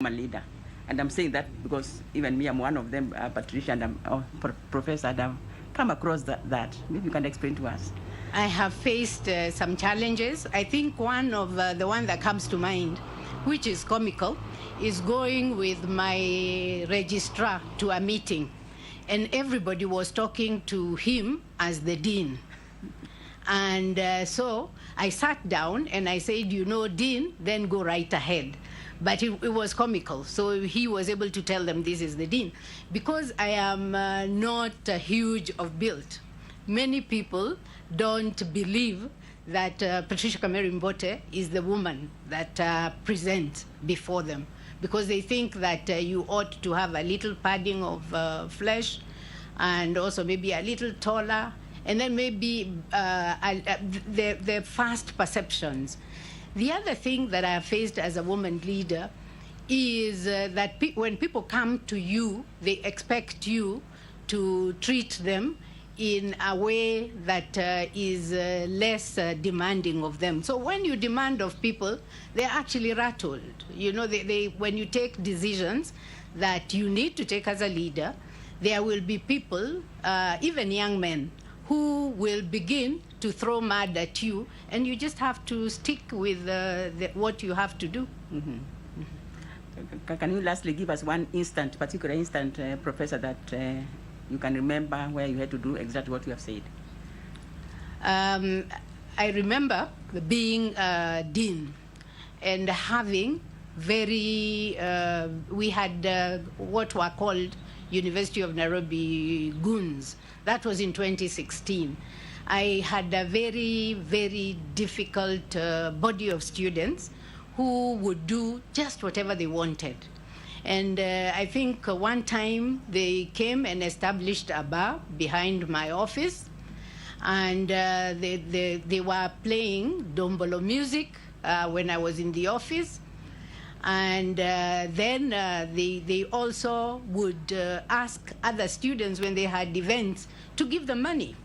woman leader. And I'm saying that because even me, I'm one of them, Patricia and Professor, and I've come across that. Maybe you can explain to us. I have faced some challenges. I think one of the one that comes to mind, which is comical, is going with my registrar to a meeting. And everybody was talking to him as the dean. And so I sat down and I said, you know, dean, then go right ahead. But it was comical. So he was able to tell them this is the dean. Because I am not huge of build, many people don't believe that Patricia Kameri Mbote is the woman that presents before them, because they think that you ought to have a little padding of flesh and also maybe a little taller, and then maybe the fast perceptions. The other thing that I have faced as a woman leader is that when people come to you, they expect you to treat them in a way that is less demanding of them. So when you demand of people, they're actually rattled. You know, when you take decisions that you need to take as a leader, there will be people, even young men, who will begin to throw mud at you, and you just have to stick with what you have to do. Mm-hmm. Mm-hmm. Can you lastly give us one particular instant, Professor, that you can remember where you had to do exactly what you have said? I remember being dean and having we had what were called University of Nairobi goons. That was in 2016. I had a very, very difficult body of students who would do just whatever they wanted. And I think one time they came and established a bar behind my office, and they were playing dombolo music when I was in the office. And then they also would ask other students when they had events to give them money.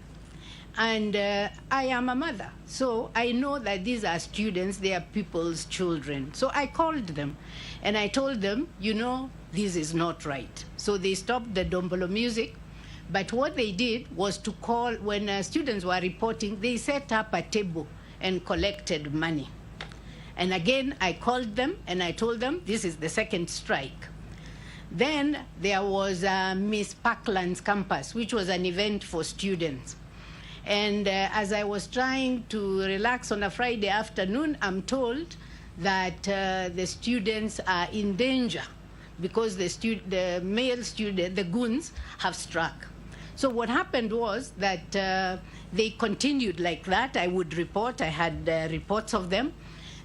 And I am a mother, so I know that these are students, they are people's children. So I called them and I told them, you know, this is not right. So they stopped the dombolo music, but what they did was to call, when students were reporting, they set up a table and collected money. And again, I called them and I told them, this is the second strike. Then there was Miss Parkland's campus, which was an event for students. And as I was trying to relax on a Friday afternoon, I'm told that the students are in danger because the male student, the goons, have struck. So what happened was that they continued like that. I would report, I had reports of them.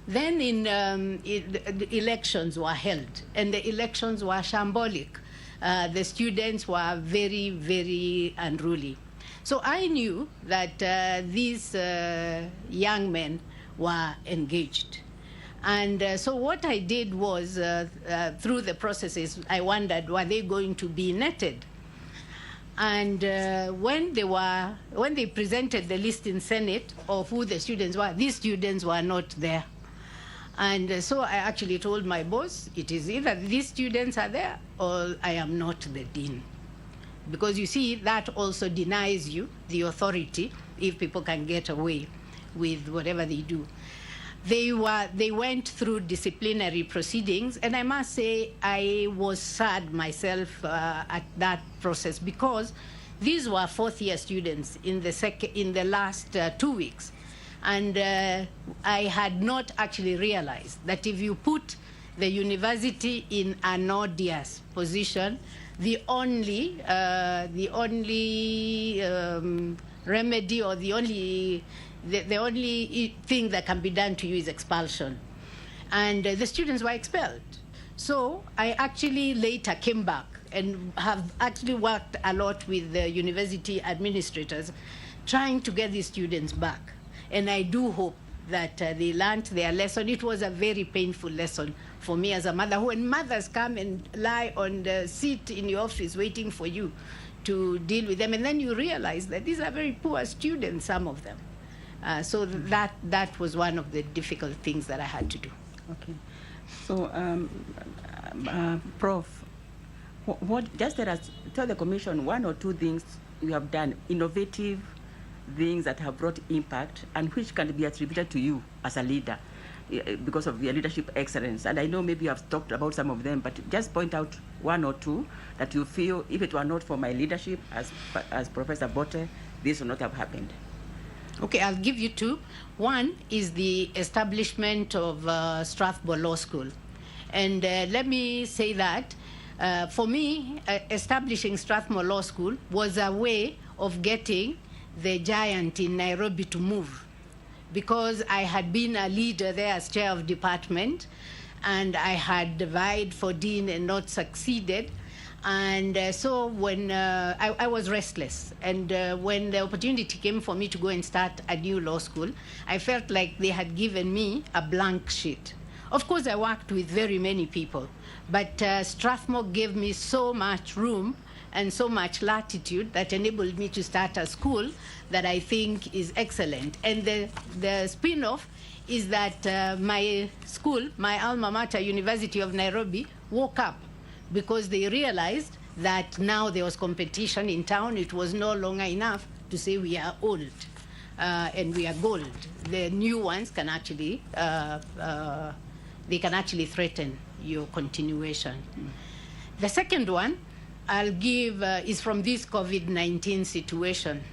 Then the elections were held, and the elections were shambolic. The students were very, very unruly. So I knew that these young men were engaged. And so what I did was, through the processes, I wondered, were they going to be netted? And when they presented the list in Senate of who the students were, these students were not there. And so I actually told my boss, it is either these students are there or I am not the dean. Because you see, that also denies you the authority if people can get away with whatever they do. They went through disciplinary proceedings, and I must say I was sad myself at that process, because these were fourth-year students in the last 2 weeks. And I had not actually realized that if you put the university in an odious position, the only remedy, or the only thing that can be done to you is expulsion. And the students were expelled. So I actually later came back and have actually worked a lot with the university administrators trying to get these students back. And I do hope that they learned their lesson. It was a very painful lesson for me as a mother. When mothers come and lie on the seat in your office waiting for you to deal with them, and then you realize that these are very poor students, some of them. So that was one of the difficult things that I had to do. Okay. So Prof, just tell the Commission one or two things you have done, innovative things that have brought impact and which can be attributed to you as a leader because of your leadership excellence. And I know maybe you have talked about some of them, but just point out one or two that you feel, if it were not for my leadership as Professor Bote, this would not have happened. Okay, I'll give you two. One is the establishment of Strathmore Law School. And let me say that for me, establishing Strathmore Law School was a way of getting the giant in Nairobi to move, because I had been a leader there as chair of department, and I had vied for dean and not succeeded. And so when I was restless, and when the opportunity came for me to go and start a new law school, I felt like they had given me a blank sheet. Of course, I worked with very many people, but Strathmore gave me so much room and so much latitude that enabled me to start a school that I think is excellent. And the spin-off is that my school, my alma mater, University of Nairobi, woke up because they realized that now there was competition in town. It was no longer enough to say we are old and we are gold. The new ones can actually, they can actually threaten your continuation. The second one I'll give is from this COVID-19 situation.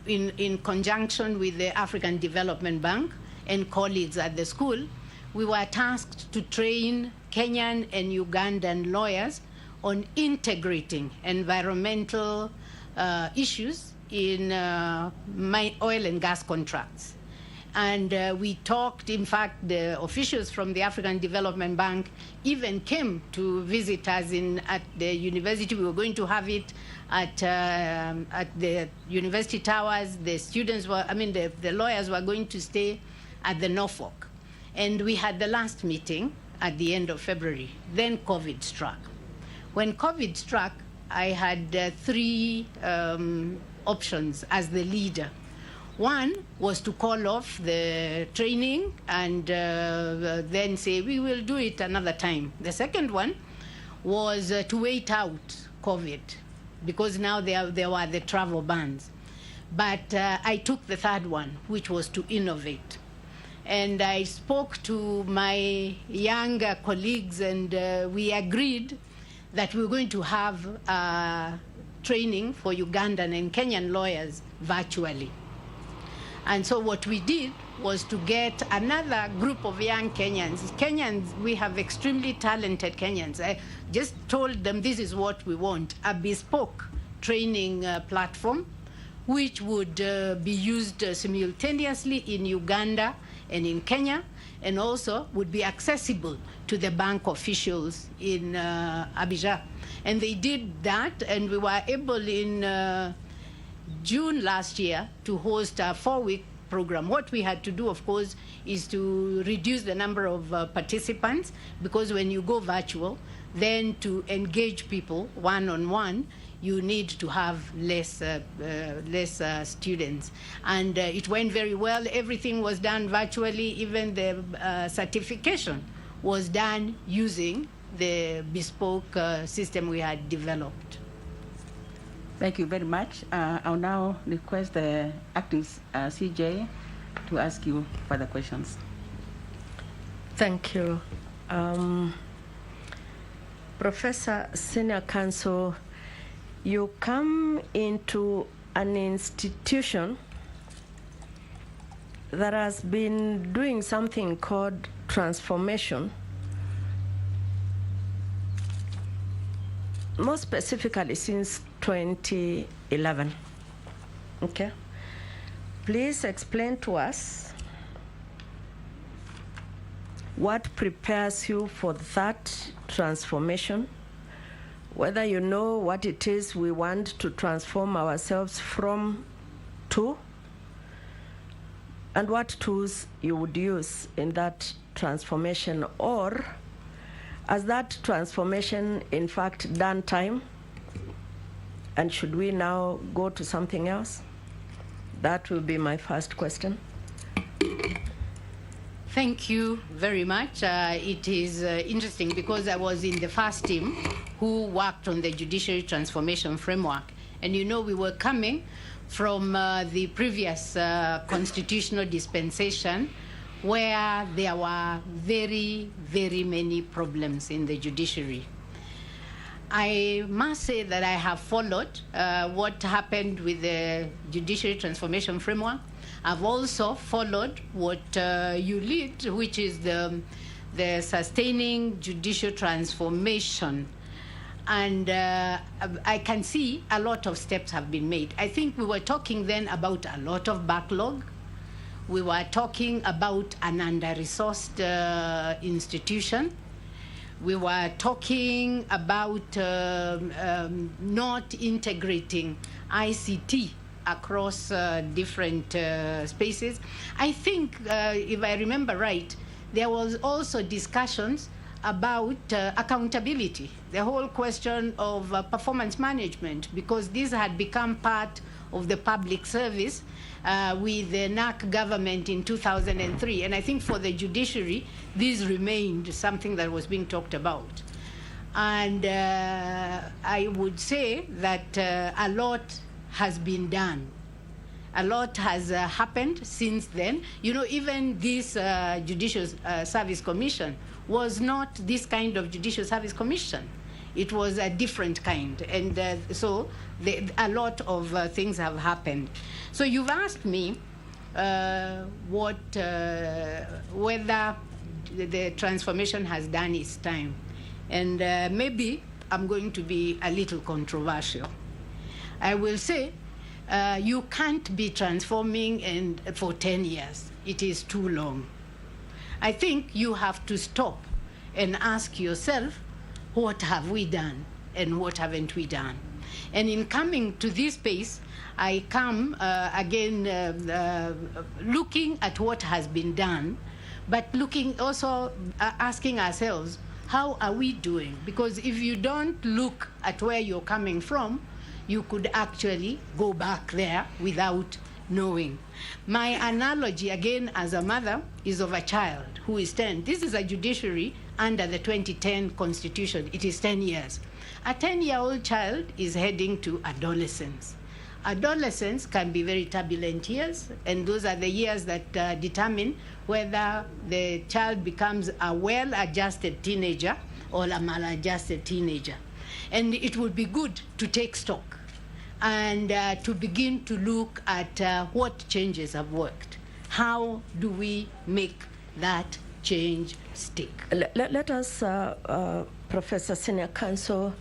In conjunction with the African Development Bank and colleagues at the school, we were tasked to train Kenyan and Ugandan lawyers on integrating environmental issues in oil and gas contracts. And we talked, in fact, the officials from the African Development Bank even came to visit us at the university. We were going to have it at the university towers. The students were, the lawyers were going to stay at the Norfolk. And we had the last meeting at the end of February. Then COVID struck. When COVID struck, I had three options as the leader. One was to call off the training and then say, we will do it another time. The second one was to wait out COVID, because now there were the travel bans. But I took the third one, which was to innovate. And I spoke to my younger colleagues, and we agreed that we were going to have training for Ugandan and Kenyan lawyers virtually. And so what we did was to get another group of young Kenyans. Kenyans, we have extremely talented Kenyans. I just told them this is what we want, a bespoke training platform, which would be used simultaneously in Uganda and in Kenya, and also would be accessible to the bank officials in Abidjan. And they did that, and we were able in June last year to host a 4-week program. What we had to do, of course, is to reduce the number of participants, because when you go virtual, then to engage people one-on-one, you need to have less students. And it went very well. Everything was done virtually. Even the certification was done using the bespoke system we had developed. Thank you very much. I'll now request the acting CJ to ask you further questions. Thank you. Professor, Senior Counsel, you come into an institution that has been doing something called transformation, more specifically since 2011. Okay. Please explain to us what prepares you for that transformation, whether you know what it is we want to transform ourselves from to, and what tools you would use in that transformation, or has that transformation in fact done time, and should we now go to something else? That will be my first question. Thank you very much. It is interesting because I was in the first team who worked on the judiciary transformation framework. And you know, we were coming from the previous constitutional dispensation where there were very, very many problems in the judiciary. I must say that I have followed what happened with the judiciary transformation framework. I've also followed what you lead, which is the sustaining judicial transformation. And I can see a lot of steps have been made. I think we were talking then about a lot of backlog. We were talking about an under-resourced institution. We were talking about not integrating ICT across different spaces. I think, if I remember right, there was also discussions about accountability, the whole question of performance management, because this had become part of the public service with the NAC government in 2003. And I think for the judiciary, this remained something that was being talked about. And I would say that a lot has been done. A lot has happened since then. You know, even this Judicial Service Commission was not this kind of Judicial Service Commission. It was a different kind. And so a lot of things have happened. So you've asked me whether the transformation has done its time. And maybe I'm going to be a little controversial. I will say you can't be transforming for 10 years. It is too long. I think you have to stop and ask yourself, what have we done and what haven't we done? And in coming to this space, I come again looking at what has been done, but looking also asking ourselves, how are we doing? Because if you don't look at where you're coming from, you could actually go back there without knowing. My analogy, again, as a mother, is of a child who is 10. This is a judiciary under the 2010 Constitution. It is 10 years. A 10-year-old child is heading to adolescence. Adolescence can be very turbulent years, and those are the years that determine whether the child becomes a well-adjusted teenager or a maladjusted teenager. And it would be good to take stock and to begin to look at what changes have worked. How do we make that change stick? Let us, Professor Senior Counsel,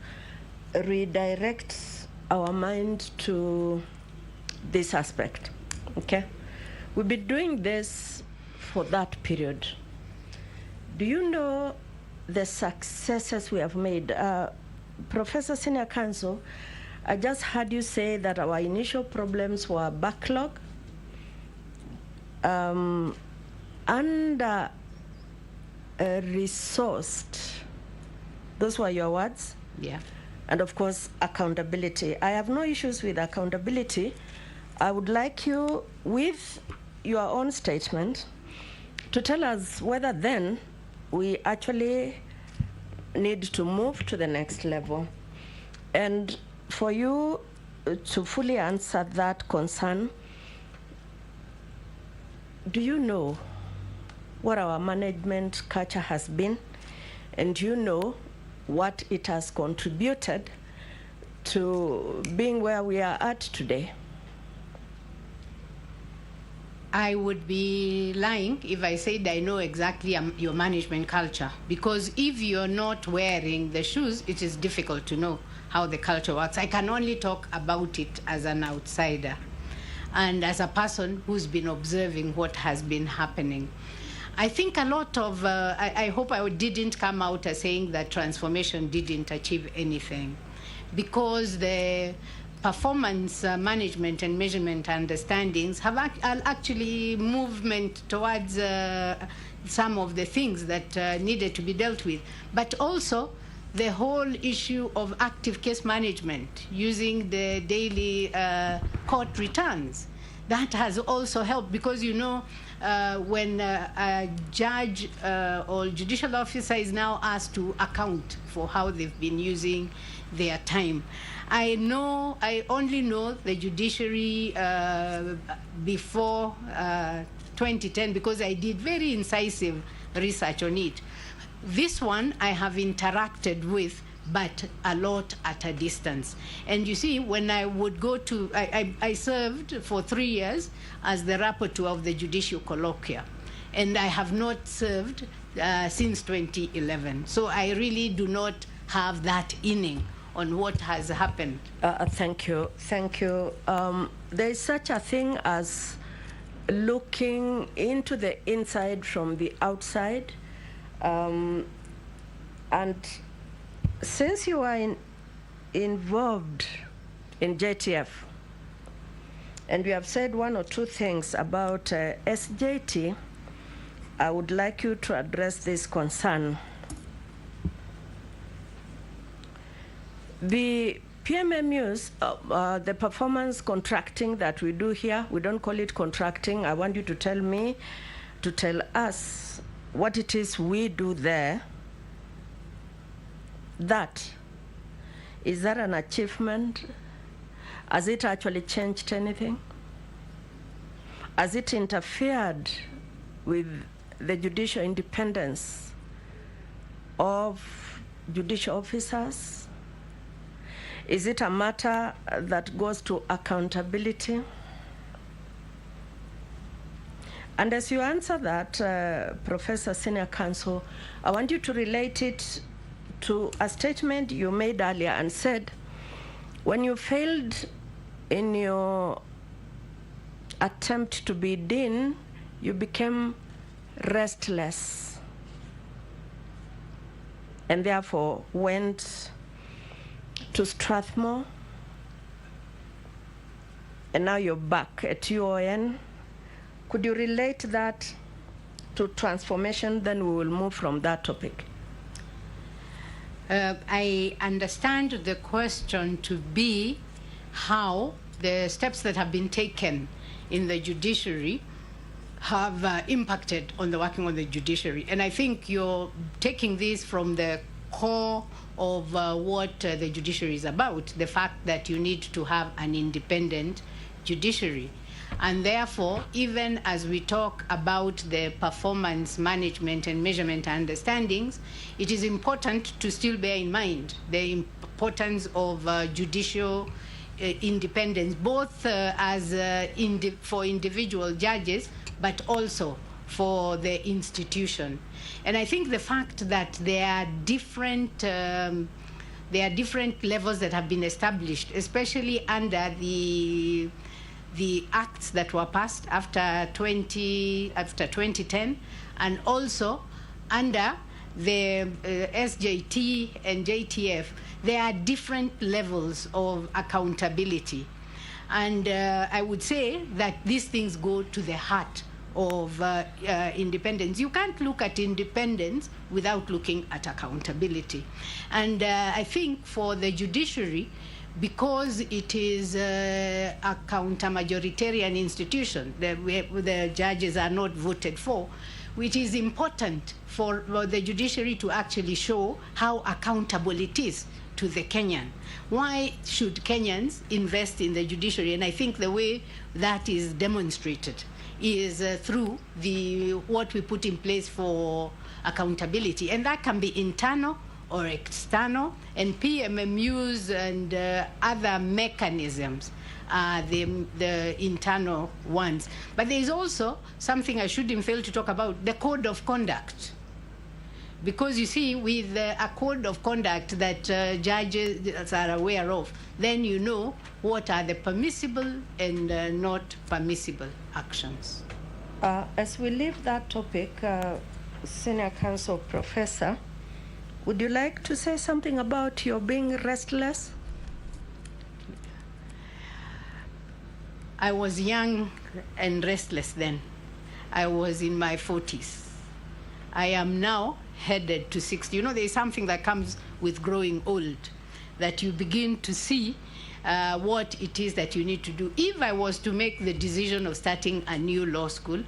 redirect our mind to this aspect, okay? We've been doing this for that period. Do you know the successes we have made? Professor Senior Counsel, I just heard you say that our initial problems were backlog, under-resourced. Those were your words? Yeah. And of course, accountability. I have no issues with accountability. I would like you, with your own statement, to tell us whether then we actually need to move to the next level. And for you to fully answer that concern, do you know what our management culture has been? And do you know what it has contributed to being where we are at today? I would be lying if I said I know exactly your management culture, because if you're not wearing the shoes, it is difficult to know how the culture works. I can only talk about it as an outsider and as a person who's been observing what has been happening. I think a lot of, I hope I didn't come out as saying that transformation didn't achieve anything, because the performance management and measurement understandings have actually movement towards some of the things that needed to be dealt with. But also the whole issue of active case management using the daily court returns. That has also helped, because, you know, when a judge or judicial officer is now asked to account for how they've been using their time. I only know the judiciary before 2010 because I did very incisive research on it. This one I have interacted with, but a lot at a distance. And you see, when I would go to, I served for 3 years as the rapporteur of the Judicial Colloquia, and I have not served since 2011. So I really do not have that inning on what has happened. Thank you. Thank you. There is such a thing as looking into the inside from the outside. And since you are involved in JTF, and you have said one or two things about SJT, I would like you to address this concern. The PMMUs, the performance contracting that we do here, we don't call it contracting. I want you to tell us what it is we do there. Is that an achievement? Has it actually changed anything? Has it interfered with the judicial independence of judicial officers? Is it a matter that goes to accountability? And as you answer that, Professor Senior Counsel, I want you to relate it to a statement you made earlier and said, when you failed in your attempt to be dean, you became restless and therefore went to Strathmore, and now you're back at UON. Could you relate that to transformation? Then we will move from that topic. I understand the question to be how the steps that have been taken in the judiciary have impacted on the working on the judiciary. And I think you're taking this from the core of what the judiciary is about, the fact that you need to have an independent judiciary. And therefore, even as we talk about the performance management and measurement understandings, it is important to still bear in mind the importance of judicial independence, both for individual judges, but also for the institution. And I think the fact that there are different levels that have been established, especially under the acts that were passed after 2010, and also under the SJT and JTF, there are different levels of accountability. And I would say that these things go to the heart of independence. You can't look at independence without looking at accountability. And I think for the judiciary, because it is a counter-majoritarian institution, the judges are not voted for, it is important for the judiciary to actually show how accountable it is to the Kenyan. Why should Kenyans invest in the judiciary? And I think the way that is demonstrated is through what we put in place for accountability. And that can be internal or external, and PMMUs and other mechanisms are the internal ones. But there is also something I shouldn't fail to talk about, the code of conduct. Because you see, with a code of conduct that judges are aware of, then you know what are the permissible and not permissible actions. As we leave that topic, Senior Counsel Professor, would you like to say something about your being restless? I was young and restless then. I was in my 40s. I am now headed to 60. You know, there is something that comes with growing old, that you begin to see what it is that you need to do. If I was to make the decision of starting a new law school,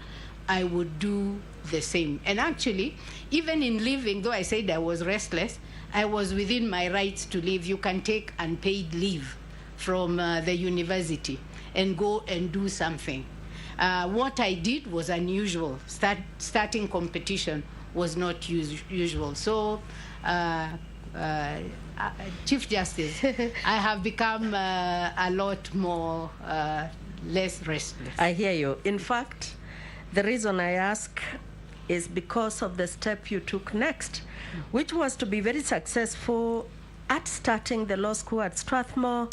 I would do the same. And actually, even in leaving, though I said I was restless, I was within my rights to leave. You can take unpaid leave from the university and go and do something. What I did was unusual. Starting competition was not usual. So, Chief Justice, I have become a lot more less restless. I hear you. In fact, the reason I ask is because of the step you took next, which was to be very successful at starting the law school at Strathmore,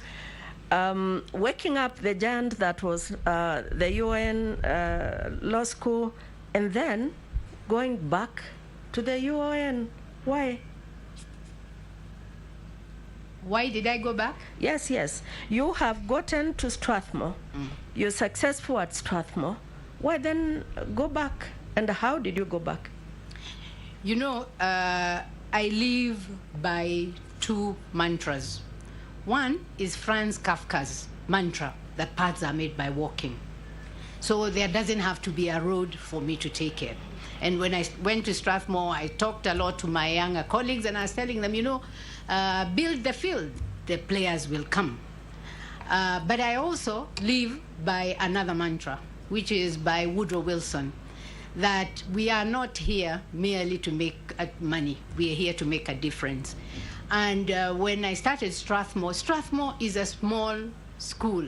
waking up the giant that was the UN law school, and then going back to the UN. Why? Why did I go back? Yes. You have gotten to Strathmore. You're successful at Strathmore. Why then go back? And how did you go back? You know, I live by two mantras. One is Franz Kafka's mantra that paths are made by walking. So there doesn't have to be a road for me to take it. And when I went to Strathmore, I talked a lot to my younger colleagues, and I was telling them, build the field, the players will come. But I also live by another mantra, which is by Woodrow Wilson, that we are not here merely to make money. We are here to make a difference. And when I started Strathmore is a small school.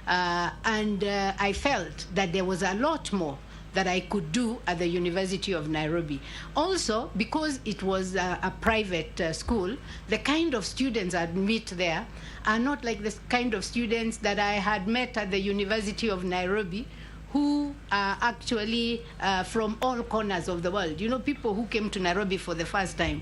And I felt that there was a lot more that I could do at the University of Nairobi. Also, because it was a private school, the kind of students I'd meet there are not like the kind of students that I had met at the University of Nairobi, who are actually from all corners of the world. People who came to Nairobi for the first time.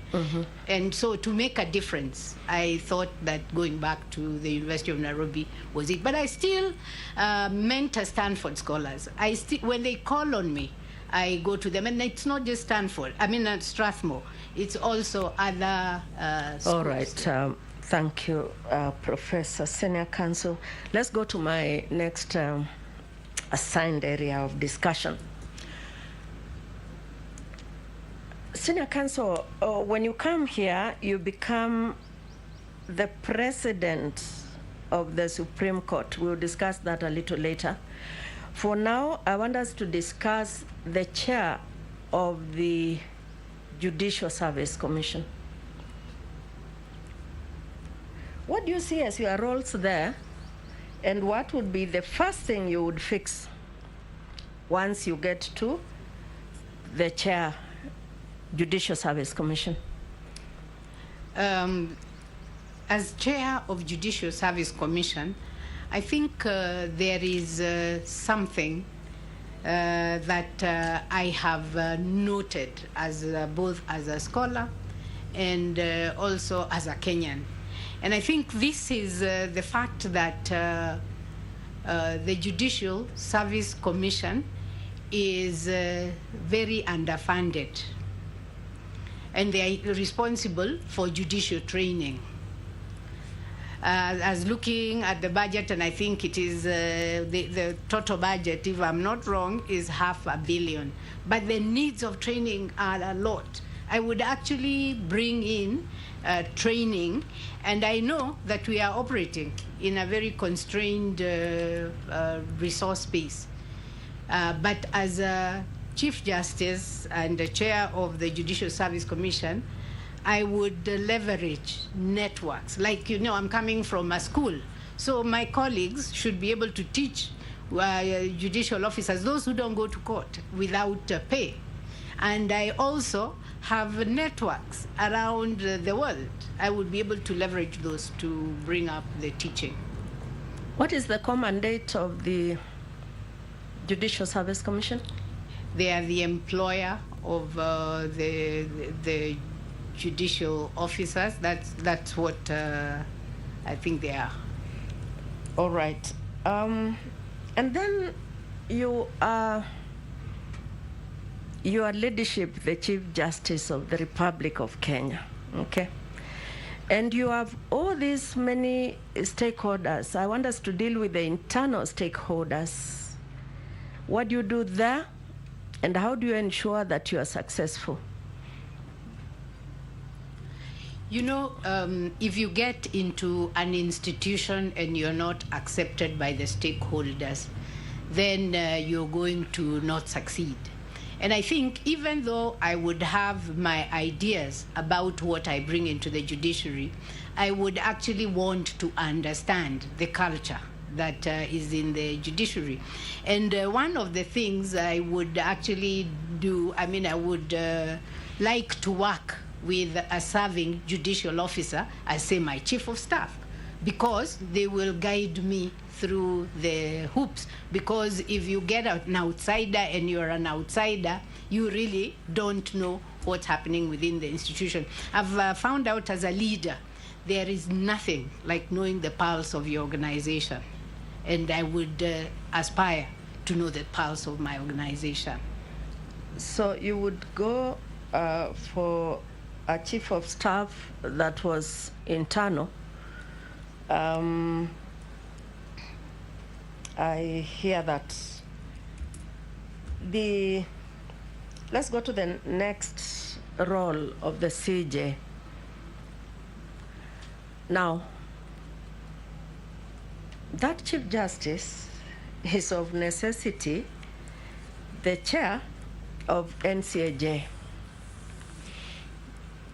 And so to make a difference, I thought that going back to the University of Nairobi was it. But I still mentor Stanford scholars. When they call on me, I go to them. And it's not just Strathmore. It's also other schools. All right. Thank you, Professor Senior Counsel. Let's go to my next assigned area of discussion. Senior Counsel, when you come here, you become the president of the Supreme Court. We'll discuss that a little later. For now, I want us to discuss the chair of the Judicial Service Commission. What do you see as your roles there? And what would be the first thing you would fix once you get to the chair, Judicial Service Commission? As chair of Judicial Service Commission, I think there is something that I have noted as both as a scholar and also as a Kenyan. And I think this is the fact that the Judicial Service Commission is very underfunded. And they are responsible for judicial training. As looking at the budget, and I think it is the total budget, if I'm not wrong, is $500 million. But the needs of training are a lot. I would actually bring in training, and I know that we are operating in a very constrained resource space. But as a Chief Justice and the chair of the Judicial Service Commission, I would leverage networks. Like, I'm coming from a school, so my colleagues should be able to teach judicial officers, those who don't go to court, without pay. And I also have networks around the world. I would be able to leverage those to bring up the teaching. What is the common date of the Judicial Service Commission? They are the employer of the judicial officers. That's what I think they are. All right. And then your leadership, the Chief Justice of the Republic of Kenya, okay? And you have all these many stakeholders. I want us to deal with the internal stakeholders. What do you do there? And how do you ensure that you are successful? You know, if you get into an institution and you're not accepted by the stakeholders, then you're going to not succeed. And I think even though I would have my ideas about what I bring into the judiciary, I would actually want to understand the culture that is in the judiciary. And one of the things I would actually do, I mean, I would like to work with a serving judicial officer as, say, my chief of staff, because they will guide me through the hoops. Because if you get an outsider and you're an outsider, you really don't know what's happening within the institution. I've found out as a leader, there is nothing like knowing the pulse of your organization. And I would aspire to know the pulse of my organization. So you would go for a chief of staff that was internal. I hear that. Let's go to the next role of the CJ. Now, that Chief Justice is of necessity the chair of NCAJ.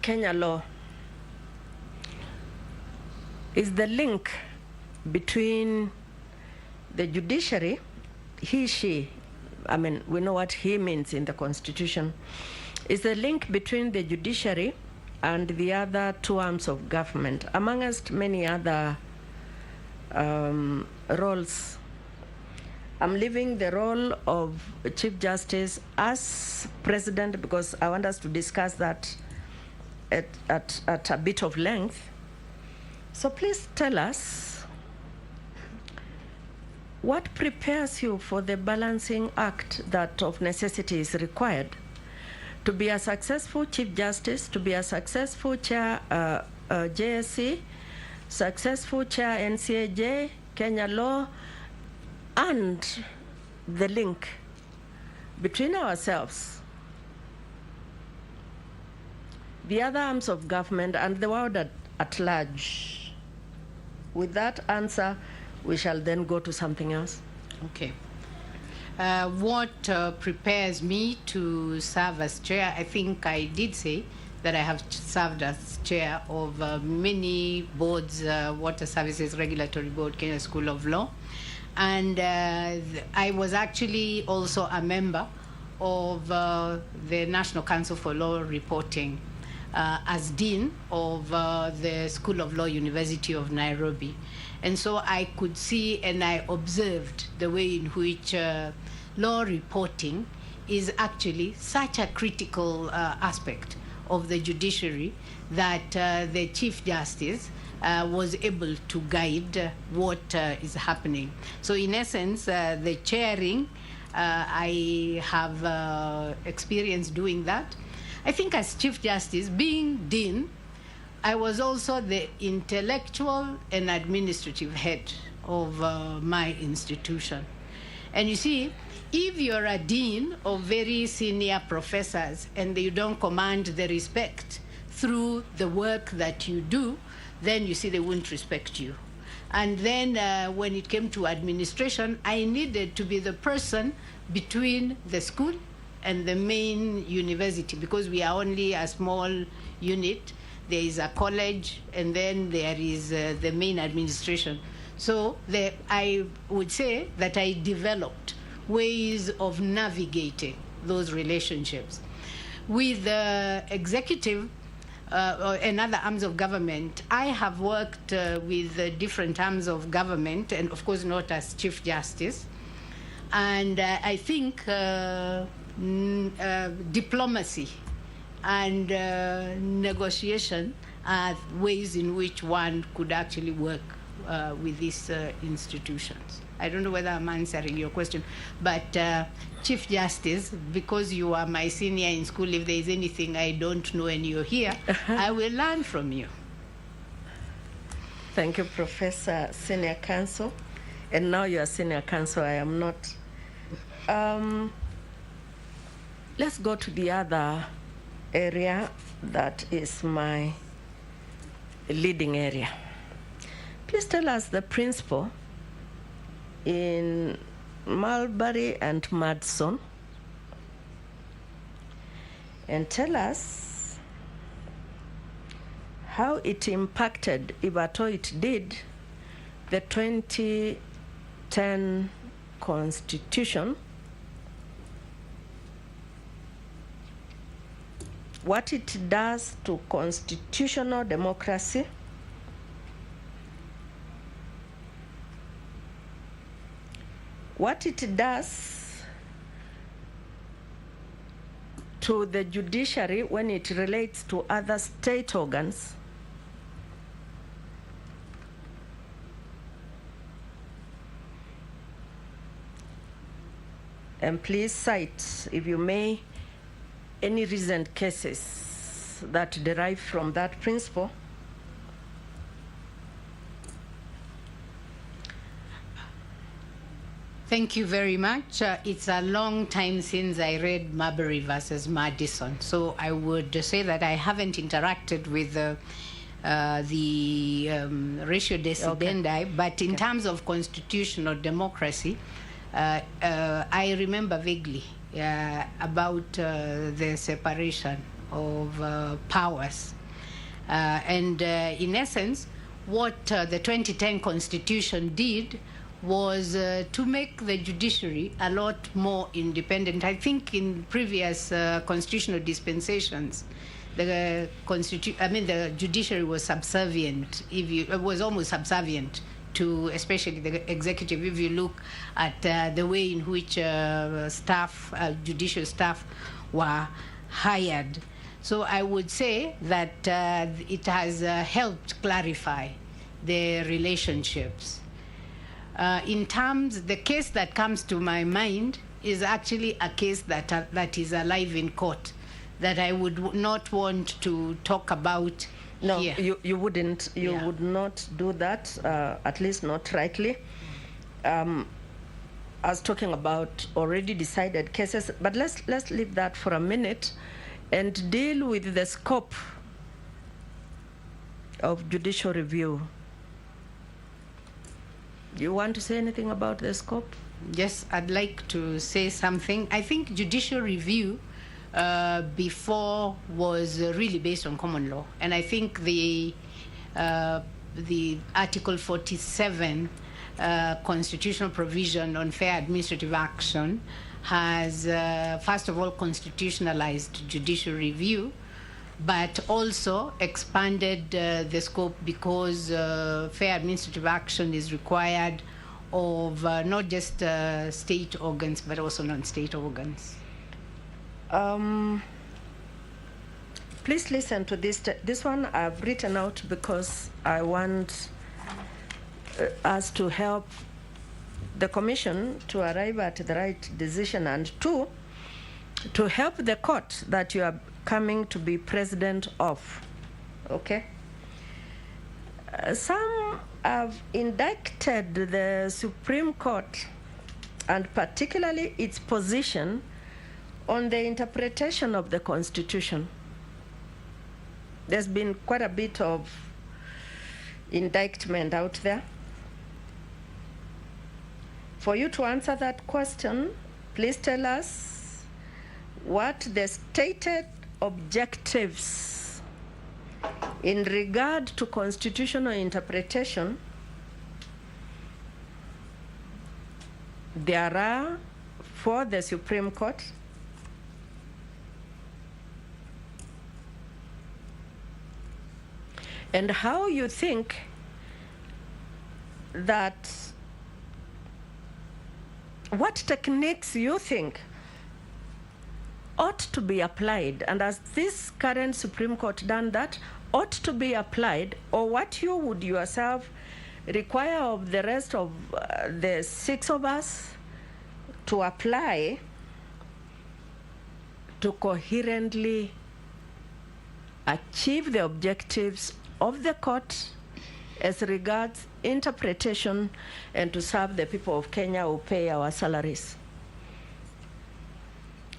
Kenya law is the link between the judiciary, he, she, I mean, we know what he means in the Constitution, is the link between the judiciary and the other two arms of government, amongst many other roles. I'm leaving the role of Chief Justice as President because I want us to discuss that at a bit of length. So please tell us, what prepares you for the balancing act that of necessity is required to be a successful Chief Justice, to be a successful Chair JSC, successful Chair NCAJ, Kenya law, and the link between ourselves, the other arms of government, and the world at large? With that answer, we shall then go to something else. Okay. What prepares me to serve as chair, I think I did say that I have served as chair of many boards, Water Services Regulatory Board, Kenya School of Law. And I was actually also a member of the National Council for Law Reporting as Dean of the School of Law, University of Nairobi. And so I could see and I observed the way in which law reporting is actually such a critical aspect of the judiciary that the Chief Justice was able to guide what is happening. So in essence, the chairing, I have experience doing that. I think as Chief Justice, being Dean, I was also the intellectual and administrative head of my institution. And you see, if you're a dean of very senior professors and you don't command the respect through the work that you do, then you see they won't respect you. And then when it came to administration, I needed to be the person between the school and the main university, because we are only a small unit. There is a college, and then there is the main administration. So I would say that I developed ways of navigating those relationships. With the executive and other arms of government, I have worked with different arms of government, and of course not as Chief Justice. And I think diplomacy and negotiation are ways in which one could actually work with these institutions. I don't know whether I'm answering your question, but Chief Justice, because you are my senior in school, if there is anything I don't know and you're here, I will learn from you. Thank you, Professor Senior Counsel. And now you are Senior Counsel, I am not. let's go to the other area that is my leading area. Please tell us the principle in Mulberry and Madison, and tell us how it impacted, if at all it did, the 2010 Constitution, what it does to constitutional democracy, what it does to the judiciary when it relates to other state organs, and please cite, if you may, any recent cases that derive from that principle. Thank you very much. It's a long time since I read Marbury versus Madison, so I would say that I haven't interacted with the ratio decidendi, but in terms of constitutional democracy, I remember vaguely about the separation of powers. And in essence, what the 2010 Constitution did was to make the judiciary a lot more independent. I think in previous constitutional dispensations, the judiciary was subservient. Was almost subservient to, especially the executive. If you look at the way in which judicial staff were hired. So I would say that it has helped clarify the relationships. In terms, the case that comes to my mind is actually a case that is alive in court, that I would not want to talk about here. No, you wouldn't. You would not do that, at least not rightly. I was talking about already decided cases, but let's leave that for a minute and deal with the scope of judicial review. Do you want to say anything about the scope? Yes, I'd like to say something. I think judicial review before was really based on common law, and I think the Article 47 constitutional provision on fair administrative action has first of all constitutionalized judicial review, but also expanded the scope because fair administrative action is required of not just state organs, but also non-state organs. Please listen to this. This one I've written out because I want us to help the Commission to arrive at the right decision, and two, to help the court that you are coming to be president of. Okay? Some have indicted the Supreme Court, and particularly its position on the interpretation of the Constitution. There's been quite a bit of indictment out there. For you to answer that question, please tell us what the stated objectives in regard to constitutional interpretation there are for the Supreme Court, and how you think that, what techniques you think ought to be applied, and has this current Supreme Court done that, ought to be applied, or what you would yourself require of the rest of the six of us to apply to coherently achieve the objectives of the court as regards interpretation and to serve the people of Kenya who pay our salaries.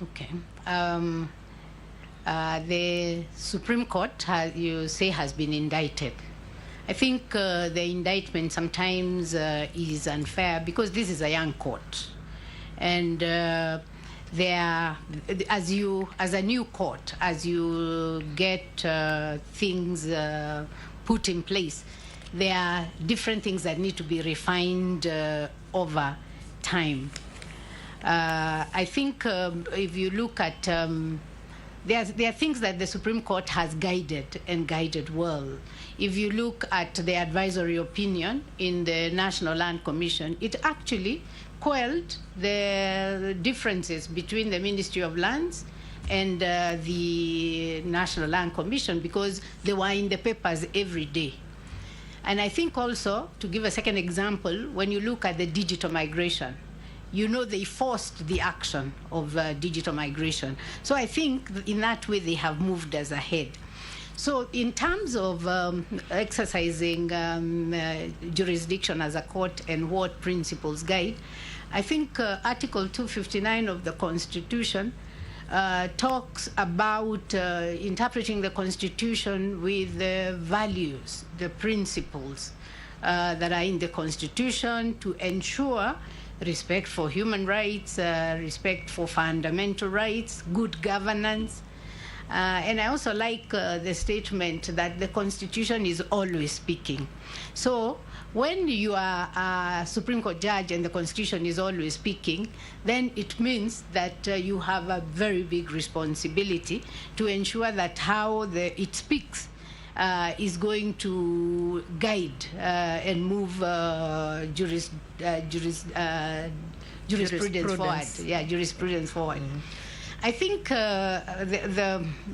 Okay. the Supreme Court, you say, has been indicted. I think the indictment sometimes is unfair because this is a young court. And there, as a new court, as you get things put in place, there are different things that need to be refined over time. I think if you look at, there are things that the Supreme Court has guided well. If you look at the advisory opinion in the National Land Commission, it actually quelled the differences between the Ministry of Lands and the National Land Commission because they were in the papers every day. And I think also, to give a second example, when you look at the digital migration, you know they forced the action of digital migration. So I think in that way they have moved us ahead. So in terms of exercising jurisdiction as a court and what principles guide, I think Article 259 of the Constitution talks about interpreting the Constitution with the values, the principles that are in the Constitution to ensure respect for human rights, respect for fundamental rights, good governance. And I also like the statement that the Constitution is always speaking. So when you are a Supreme Court judge and the Constitution is always speaking, then it means that you have a very big responsibility to ensure that how it speaks is going to guide and move jurisprudence forward. Yeah, jurisprudence forward. Mm-hmm. I think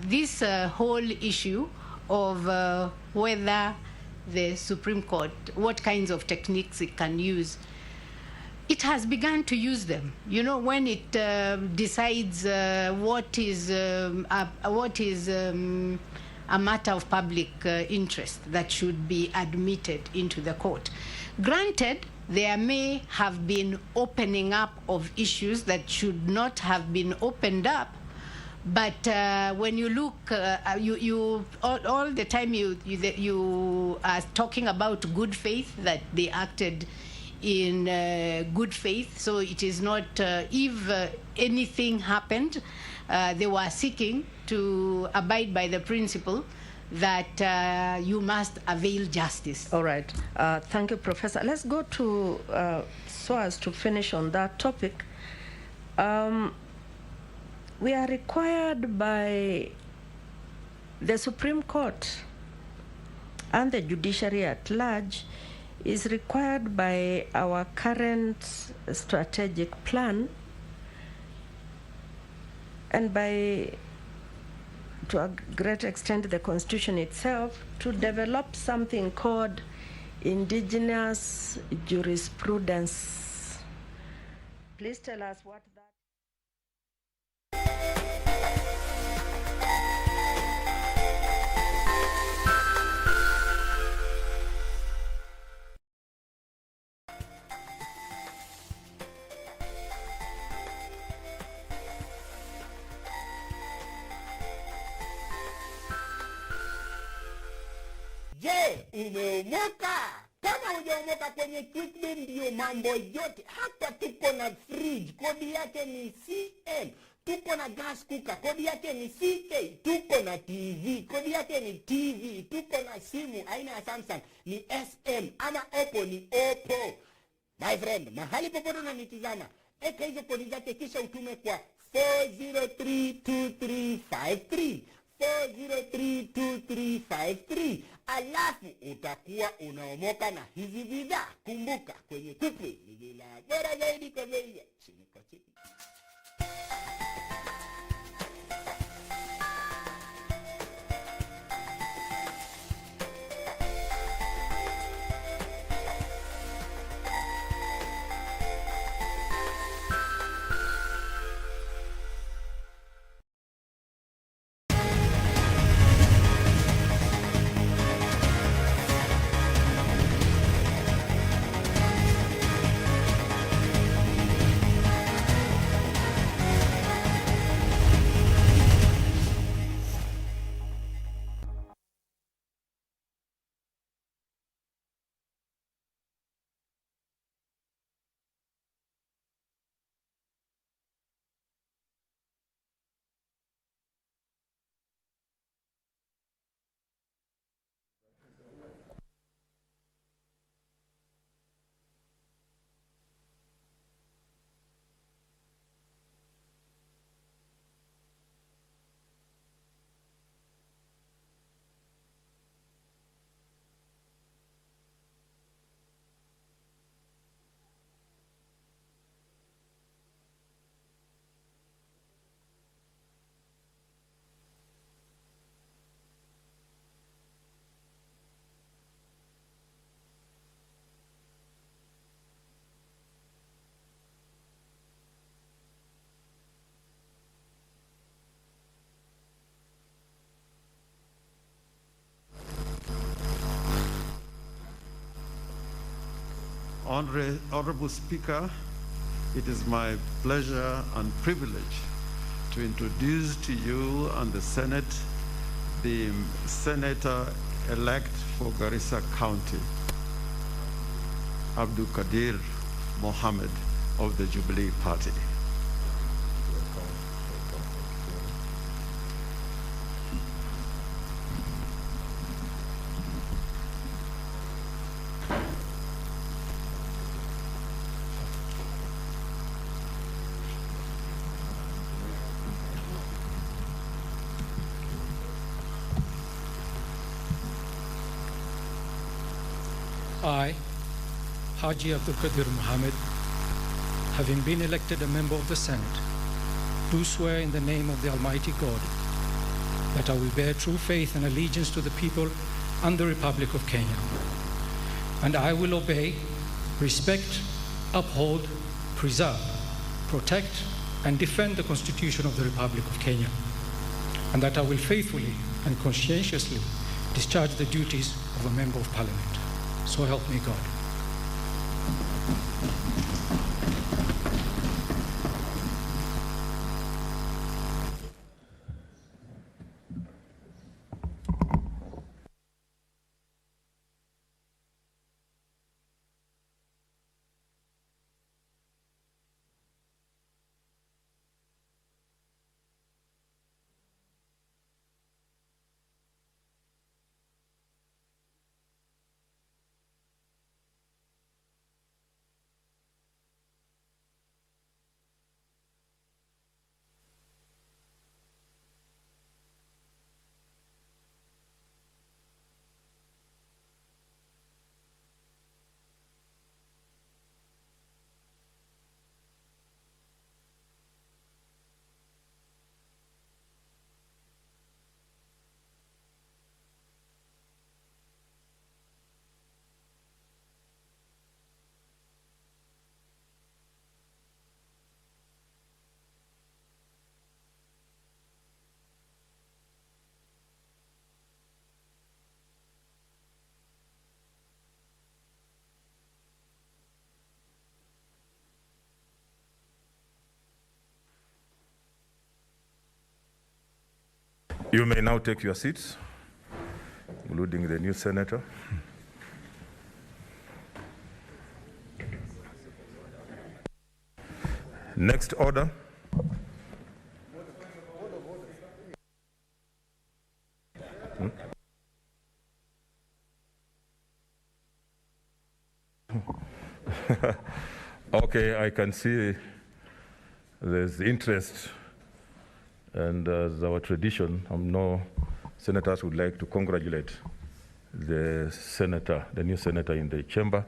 this whole issue of whether the Supreme Court, what kinds of techniques it can use, it has begun to use them. You know, when it decides what is a matter of public interest that should be admitted into the court. Granted, there may have been opening up of issues that should not have been opened up, but when you look, all the time you are talking about good faith, that they acted in good faith. So it is not, if anything happened, they were seeking to abide by the principle that you must avail justice. All right. Thank you, Professor. Let's go to, so as to finish on that topic, we are required by the Supreme Court and the judiciary at large is required by our current strategic plan and by, to a great extent, the Constitution itself, to develop something called indigenous jurisprudence. Please tell us what that. Je, umeomoka? Kama hujaomoka kwenye Quickly ndio mambo yote. Hapa tuko na fridge, kodi yake ni CM. Tuko na gas cooker, kodi yake ni CK. Tuko na TV, kodi yake ni TV. Tuko na simu aina ya Samsung ni SM, ama Oppo ni Oppo. My friend, mahali popote unanitizama, eka hizo kodi zake kisha utume kwa 4032353. 4032353. Alafu utakuwa unaomoka na hizi bidhaa. Kumbuka, kwenye Quickly ni bila bora zaidi kwa bei ya chini kwa chini. Honorable Speaker, it is my pleasure and privilege to introduce to you and the Senate the Senator-elect for Garissa County, Abdul Qadir Mohammed of the Jubilee Party. I, Haji Abdul Qadir Mohammed, having been elected a member of the Senate, do swear in the name of the Almighty God that I will bear true faith and allegiance to the people and the Republic of Kenya, and I will obey, respect, uphold, preserve, protect, and defend the Constitution of the Republic of Kenya, and that I will faithfully and conscientiously discharge the duties of a Member of Parliament. So help me God. You may now take your seats, including the new senator. Next order. Okay, I can see there's interest. And as our tradition, no senators would like to congratulate the senator, the new senator in the chamber,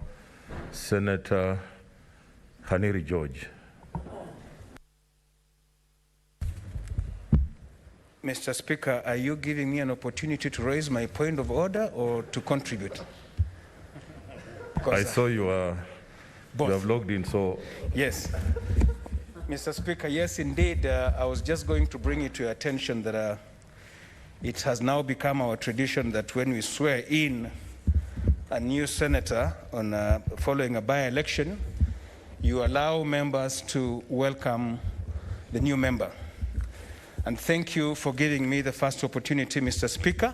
Senator Haniri George. Mr. Speaker, are you giving me an opportunity to raise my point of order or to contribute? I saw you have logged in, so. Yes. Mr. Speaker, yes, indeed. I was just going to bring it to your attention that it has now become our tradition that when we swear in a new senator on following a by-election, you allow members to welcome the new member. And thank you for giving me the first opportunity, Mr. Speaker.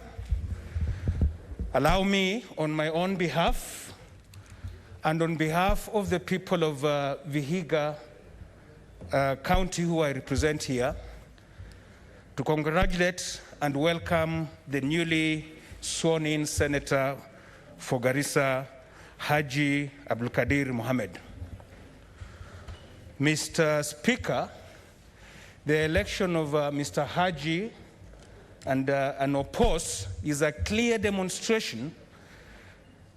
Allow me, on my own behalf, and on behalf of the people of Vihiga County who I represent here, to congratulate and welcome the newly sworn-in Senator for Garissa, Haji Abdul Qadir Mohammed. Mr. Speaker, the election of Mr. Haji and Opos is a clear demonstration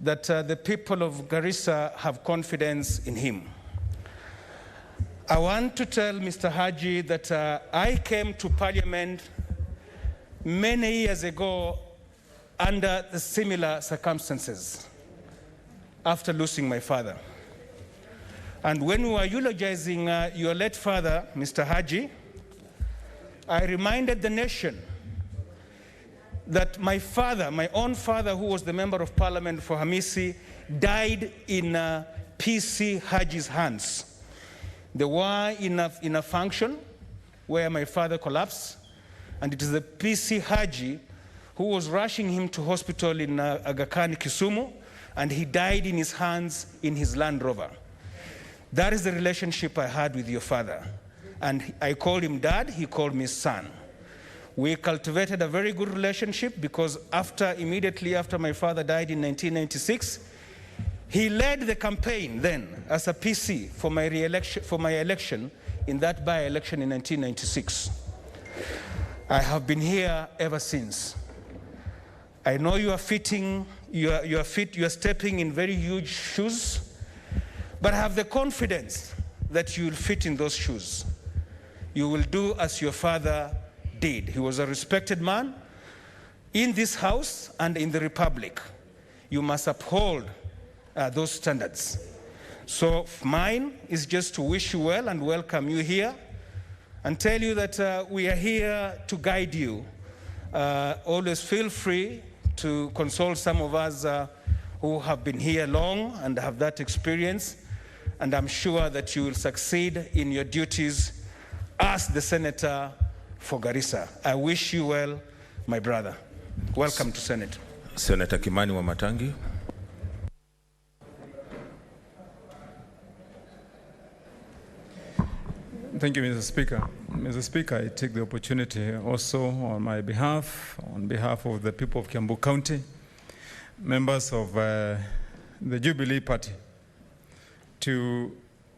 that the people of Garissa have confidence in him. I want to tell Mr. Haji that I came to Parliament many years ago under the similar circumstances after losing my father. And when we were eulogizing your late father, Mr. Haji, I reminded the nation that my father, my own father, who was the Member of Parliament for Hamisi, died in PC Haji's hands. They were in a function where my father collapsed, and it is the PC Haji who was rushing him to hospital in Aga Khan, Kisumu, and he died in his hands in his Land Rover. That is the relationship I had with your father. And I called him dad, he called me son. We cultivated a very good relationship because immediately after my father died in 1996, he led the campaign then as a PC for my election in that by-election in 1996. I have been here ever since. I know you are stepping in very huge shoes, but I have the confidence that you will fit in those shoes. You will do as your father did. He was a respected man in this house and in the Republic. You must uphold those standards. So mine is just to wish you well and welcome you here and tell you that we are here to guide you. Always feel free to consult some of us who have been here long and have that experience, and I'm sure that you will succeed in your duties as the senator for Garissa. I wish you well, my brother. Welcome to Senate. Senator Kimani Wamatangi. Thank you, Mr. Speaker. Mr. Speaker, I take the opportunity also on my behalf, on behalf of the people of Kiambu County, members of the Jubilee Party, to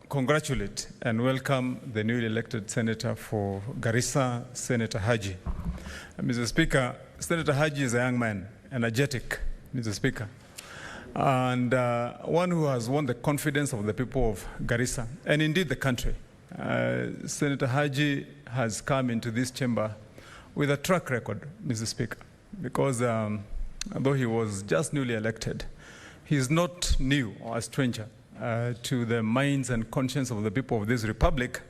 congratulate and welcome the newly elected senator for Garissa, Senator Haji. Mr. Speaker, Senator Haji is a young man, energetic, Mr. Speaker, and one who has won the confidence of the people of Garissa, and indeed the country. Senator Haji has come into this chamber with a track record, Mr. Speaker, because although he was just newly elected, he is not new or a stranger to the minds and conscience of the people of this republic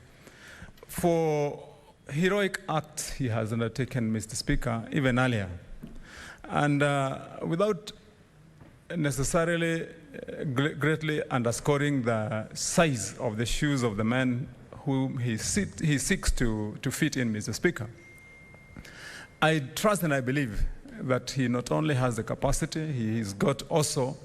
for heroic acts he has undertaken, Mr. Speaker, even earlier. And without necessarily greatly underscoring the size of the shoes of the man whom he seeks to fit in, Mr. Speaker, I trust and I believe that he not only has the capacity, he's got also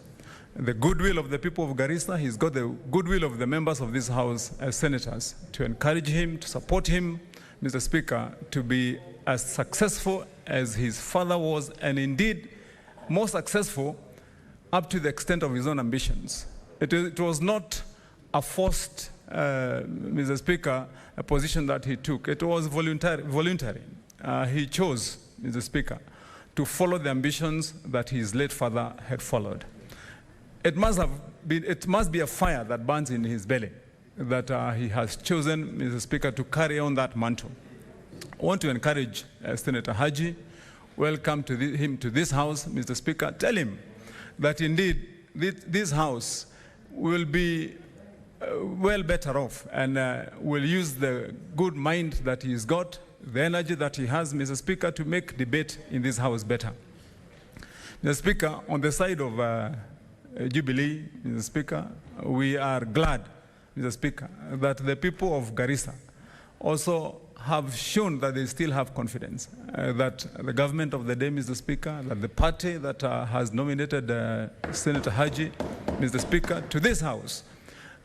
the goodwill of the people of Garissa, he's got the goodwill of the members of this House as senators to encourage him, to support him, Mr. Speaker, to be as successful as his father was, and indeed more successful up to the extent of his own ambitions. It was not a forced, Mr. Speaker, a position that he took. It was voluntary. He chose, Mr. Speaker, to follow the ambitions that his late father had followed. It must be a fire that burns in his belly that he has chosen, Mr. Speaker, to carry on that mantle. I want to encourage Senator Haji, welcome him to this House, Mr. Speaker. Tell him that indeed this House will be well better off and will use the good mind that he's got, the energy that he has, Mr. Speaker, to make debate in this House better. Mr. Speaker, on the side of Jubilee, Mr. Speaker, we are glad, Mr. Speaker, that the people of Garissa also have shown that they still have confidence, that the government of the day, Mr. Speaker, that the party that has nominated Senator Haji, Mr. Speaker, to this House,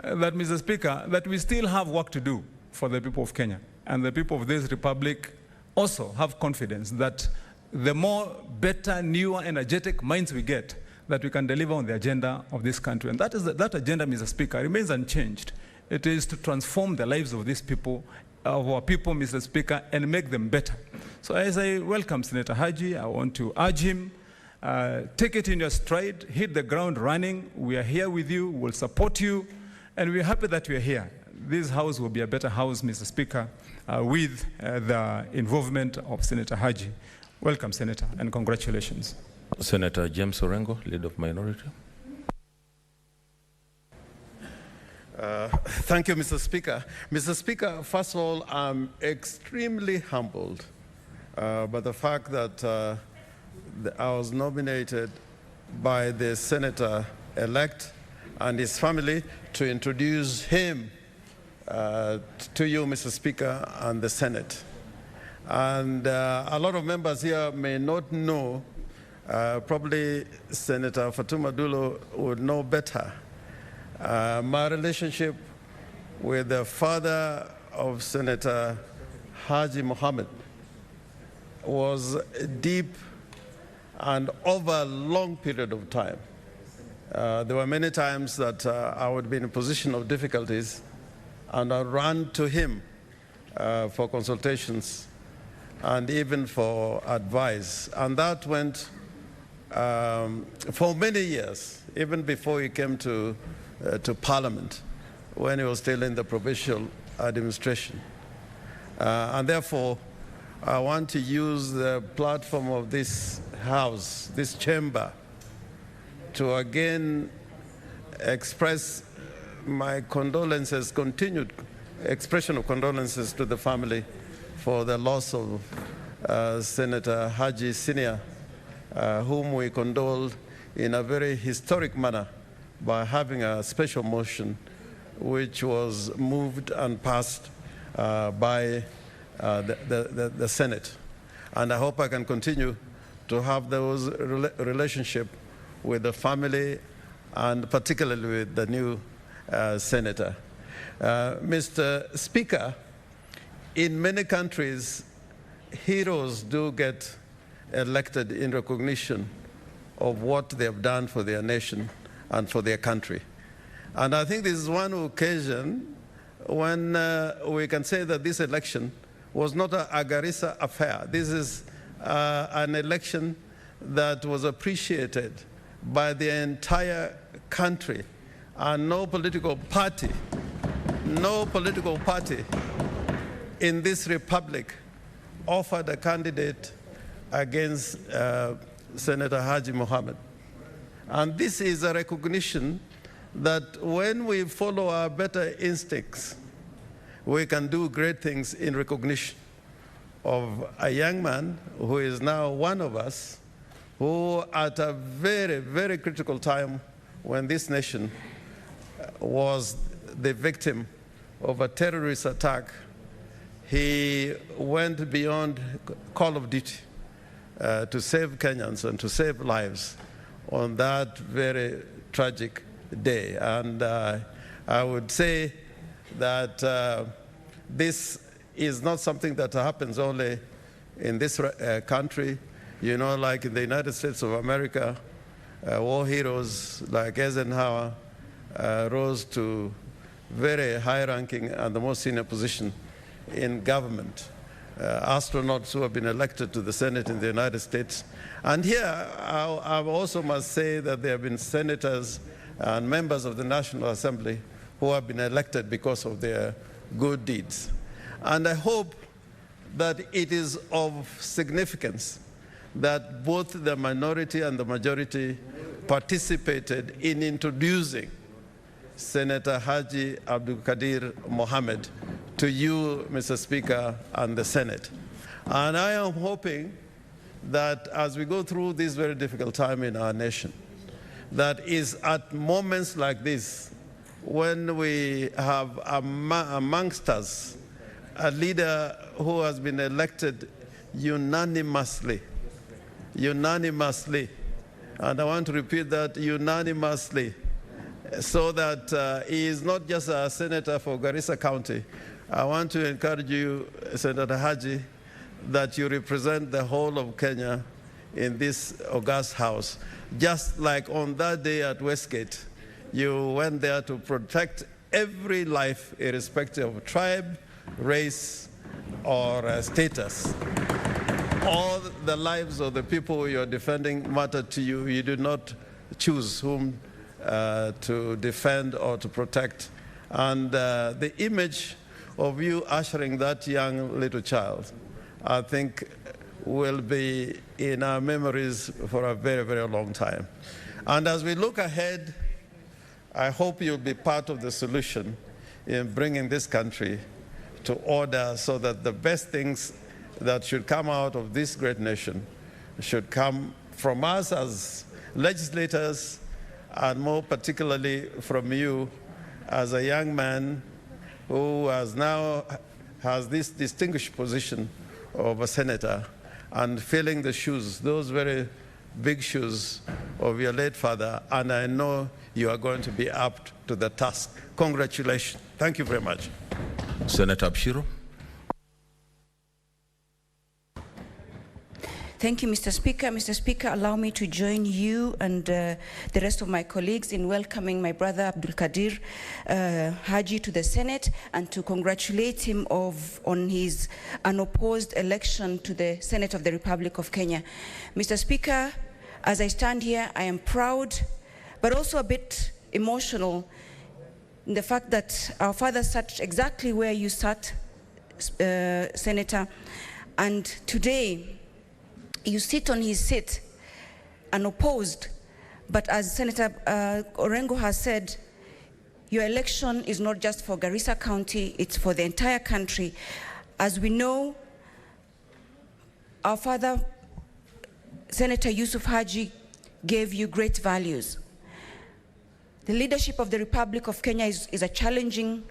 that, Mr. Speaker, that we still have work to do for the people of Kenya. And the people of this republic also have confidence that the more better, newer, energetic minds we get, that we can deliver on the agenda of this country. And that agenda, Mr. Speaker, remains unchanged. It is to transform the lives of these people, of our people, Mr. Speaker, and make them better. So as I welcome Senator Haji, I want to urge him, take it in your stride, hit the ground running. We are here with you, we'll support you, and we're happy that you're here. This House will be a better House, Mr. Speaker, with the involvement of Senator Haji. Welcome, Senator, and congratulations. Senator James Orengo, Leader of Minority. Thank you, Mr. Speaker. Mr. Speaker, first of all, I'm extremely humbled by the fact that I was nominated by the senator-elect and his family to introduce him to you, Mr. Speaker, and the Senate. And a lot of members here may not know, probably Senator Fatuma Dulo would know better, my relationship with the father of Senator Haji Mohammed was deep and over a long period of time. There were many times that I would be in a position of difficulties and I ran to him for consultations and even for advice. And that went for many years, even before he came to Parliament, when he was still in the provincial administration. And therefore, I want to use the platform of this house, this chamber, to again express my condolences, continued expression of condolences to the family for the loss of Senator Haji Senior, whom we condoled in a very historic manner by having a special motion which was moved and passed by the Senate. And I hope I can continue to have those relationship with the family and particularly with the new senator. Mr. Speaker, in many countries, heroes do get elected in recognition of what they have done for their nation and for their country. And I think this is one occasion when we can say that this election was not a Garissa affair. This is an election that was appreciated by the entire country, and no political party in this republic offered a candidate against Senator Haji Mohammed. And this is a recognition that when we follow our better instincts, we can do great things in recognition of a young man who is now one of us, who at a very, very critical time when this nation was the victim of a terrorist attack, he went beyond call of duty to save Kenyans and to save lives on that very tragic day. And I would say that this is not something that happens only in this country. You know, like in the United States of America, war heroes like Eisenhower rose to very high-ranking and the most senior position in government. Astronauts who have been elected to the Senate in the United States. And here, I also must say that there have been senators and members of the National Assembly who have been elected because of their good deeds. And I hope that it is of significance that both the minority and the majority participated in introducing Senator Haji Abdul Qadir Mohammed to you, Mr. Speaker, and the Senate. And I am hoping that as we go through this very difficult time in our nation, that is at moments like this, when we have amongst us a leader who has been elected unanimously, and I want to repeat that, unanimously, so that he is not just a senator for Garissa County. I want to encourage you, Senator Haji, that you represent the whole of Kenya in this august house. Just like on that day at Westgate, you went there to protect every life, irrespective of tribe, race, or status. All the lives of the people you're defending matter to you. You do not choose whom to defend or to protect. And the image of you ushering that young little child, I think, will be in our memories for a very, very long time. And as we look ahead, I hope you'll be part of the solution in bringing this country to order, so that the best things that should come out of this great nation should come from us as legislators and more particularly from you as a young man who has this distinguished position of a senator and filling the shoes, those very big shoes of your late father, and I know you are going to be up to the task. Congratulations. Thank you very much. Senator Abshiro. Thank you, Mr. Speaker. Mr. Speaker, allow me to join you and the rest of my colleagues in welcoming my brother Abdul Kadir Haji to the Senate and to congratulate him on his unopposed election to the Senate of the Republic of Kenya. Mr. Speaker, as I stand here, I am proud, but also a bit emotional in the fact that our father sat exactly where you sat, Senator, and today, you sit on his seat unopposed, but as Senator Orengo has said, your election is not just for Garissa County, it's for the entire country. As we know, our father, Senator Yusuf Haji, gave you great values. The leadership of the Republic of Kenya is challenging,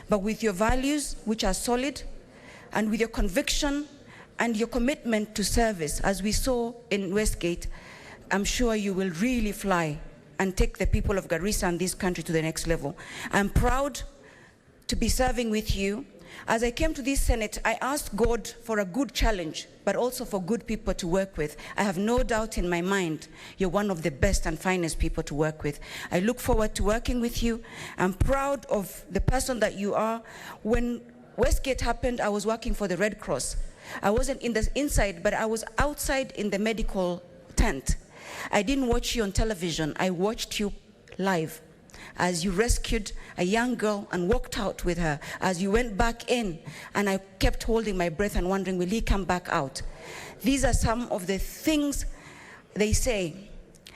but with your values, which are solid, and with your conviction and your commitment to service, as we saw in Westgate, I'm sure you will really fly and take the people of Garissa and this country to the next level. I'm proud to be serving with you. As I came to this Senate, I asked God for a good challenge, but also for good people to work with. I have no doubt in my mind you're one of the best and finest people to work with. I look forward to working with you. I'm proud of the person that you are. When Westgate happened, I was working for the Red Cross. I wasn't in the inside, but I was outside in the medical tent. I didn't watch you on television. I watched you live as you rescued a young girl and walked out with her, as you went back in, and I kept holding my breath and wondering, will he come back out? These are some of the things they say.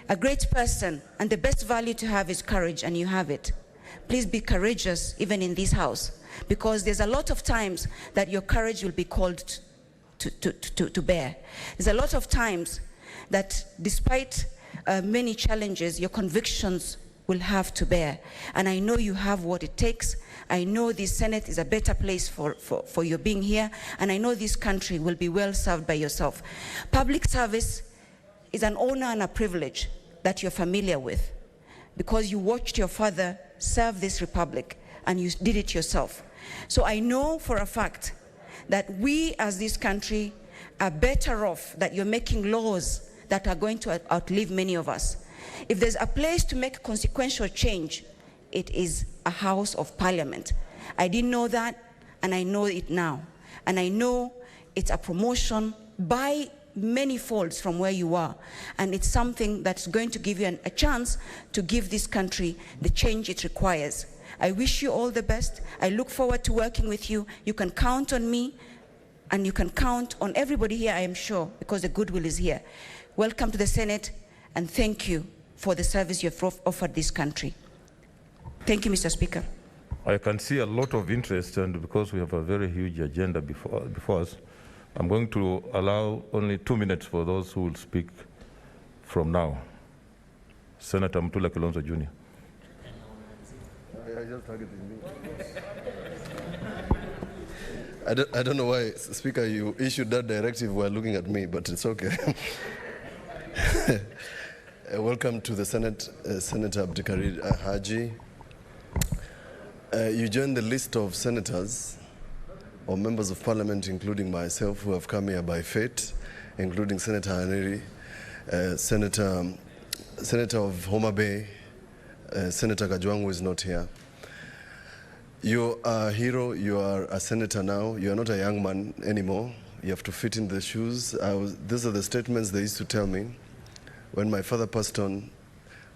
A great person and the best value to have is courage, and you have it. Please be courageous even in this house, because there's a lot of times that your courage will be called to bear. There's a lot of times that despite many challenges, your convictions will have to bear. And I know you have what it takes. I know this Senate is a better place for your being here. And I know this country will be well served by yourself. Public service is an honor and a privilege that you're familiar with, because you watched your father serve this republic and you did it yourself. So I know for a fact that we as this country are better off that you're making laws that are going to outlive many of us. If there's a place to make consequential change, it is a House of Parliament. I didn't know that, and I know it now. And I know it's a promotion by many folds from where you are. And it's something that's going to give you a chance to give this country the change it requires. I wish you all the best. I look forward to working with you. You can count on me, and you can count on everybody here, I am sure, because the goodwill is here. Welcome to the Senate, and thank you for the service you've offered this country. Thank you, Mr. Speaker. I can see a lot of interest, and because we have a very huge agenda before us, I'm going to allow only 2 minutes for those who will speak from now. Senator Mutula Kilonzo Jr. I just targeted me. I don't know why, Speaker, you issued that directive while looking at me, but it's okay. Welcome to the Senate, Senator Abdul Kadir Haji. You joined the list of senators or members of parliament, including myself, who have come here by fate, including Senator Haneri, Senator of Homa Bay, Senator Kajwang, who is not here. You are a hero. You are a senator now. You are not a young man anymore. You have to fit in the shoes. These are the statements they used to tell me. When my father passed on,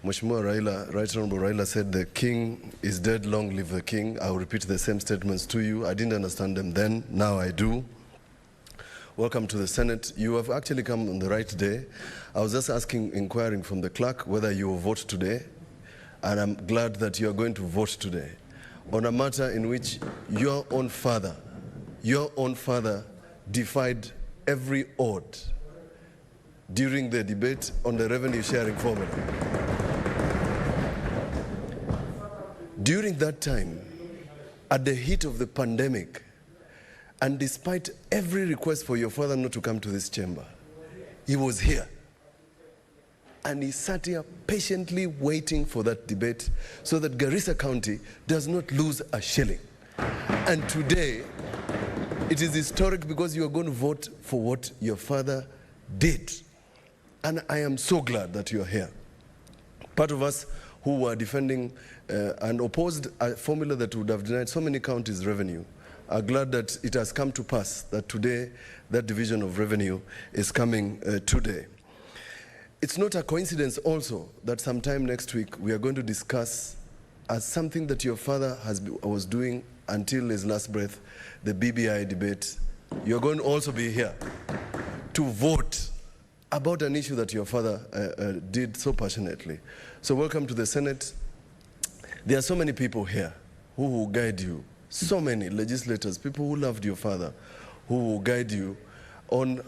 Mheshimiwa Raila, Right Honorable Raila, said, "The king is dead, long live the king." I will repeat the same statements to you. I didn't understand them then, now I do. Welcome to the Senate. You have actually come on the right day. I was just inquiring from the clerk whether you will vote today, and I'm glad that you are going to vote today on a matter in which your own father defied every odd during the debate on the revenue sharing formula. During that time, at the heat of the pandemic, and despite every request for your father not to come to this chamber, he was here. And he sat here patiently waiting for that debate so that Garissa County does not lose a shilling. And today, it is historic because you are going to vote for what your father did. And I am so glad that you are here. Part of us who were defending and opposed a formula that would have denied so many counties revenue are glad that it has come to pass, that today that division of revenue is coming today. It's not a coincidence also that sometime next week we are going to discuss as something that your father was doing until his last breath, the BBI debate. You're going to also be here to vote about an issue that your father did so passionately. So welcome to the Senate. There are so many people here who will guide you, so many legislators, people who loved your father, who will guide you on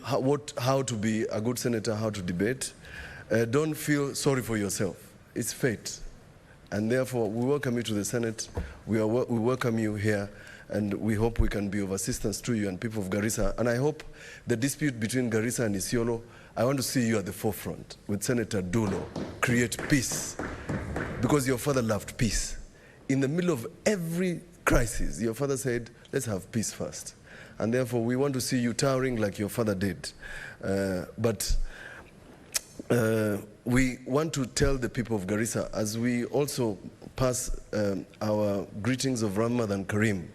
how to be a good senator, how to debate. Don't feel sorry for yourself. It's fate. And therefore, we welcome you to the Senate. We welcome you here, and we hope we can be of assistance to you and people of Garissa. And I hope the dispute between Garissa and Isiolo, I want to see you at the forefront with Senator Dulo. Create peace, because your father loved peace. In the middle of every crisis, your father said, let's have peace first. And therefore, we want to see you towering like your father did. We want to tell the people of Garissa, as we also pass our greetings of Ramadan Kareem,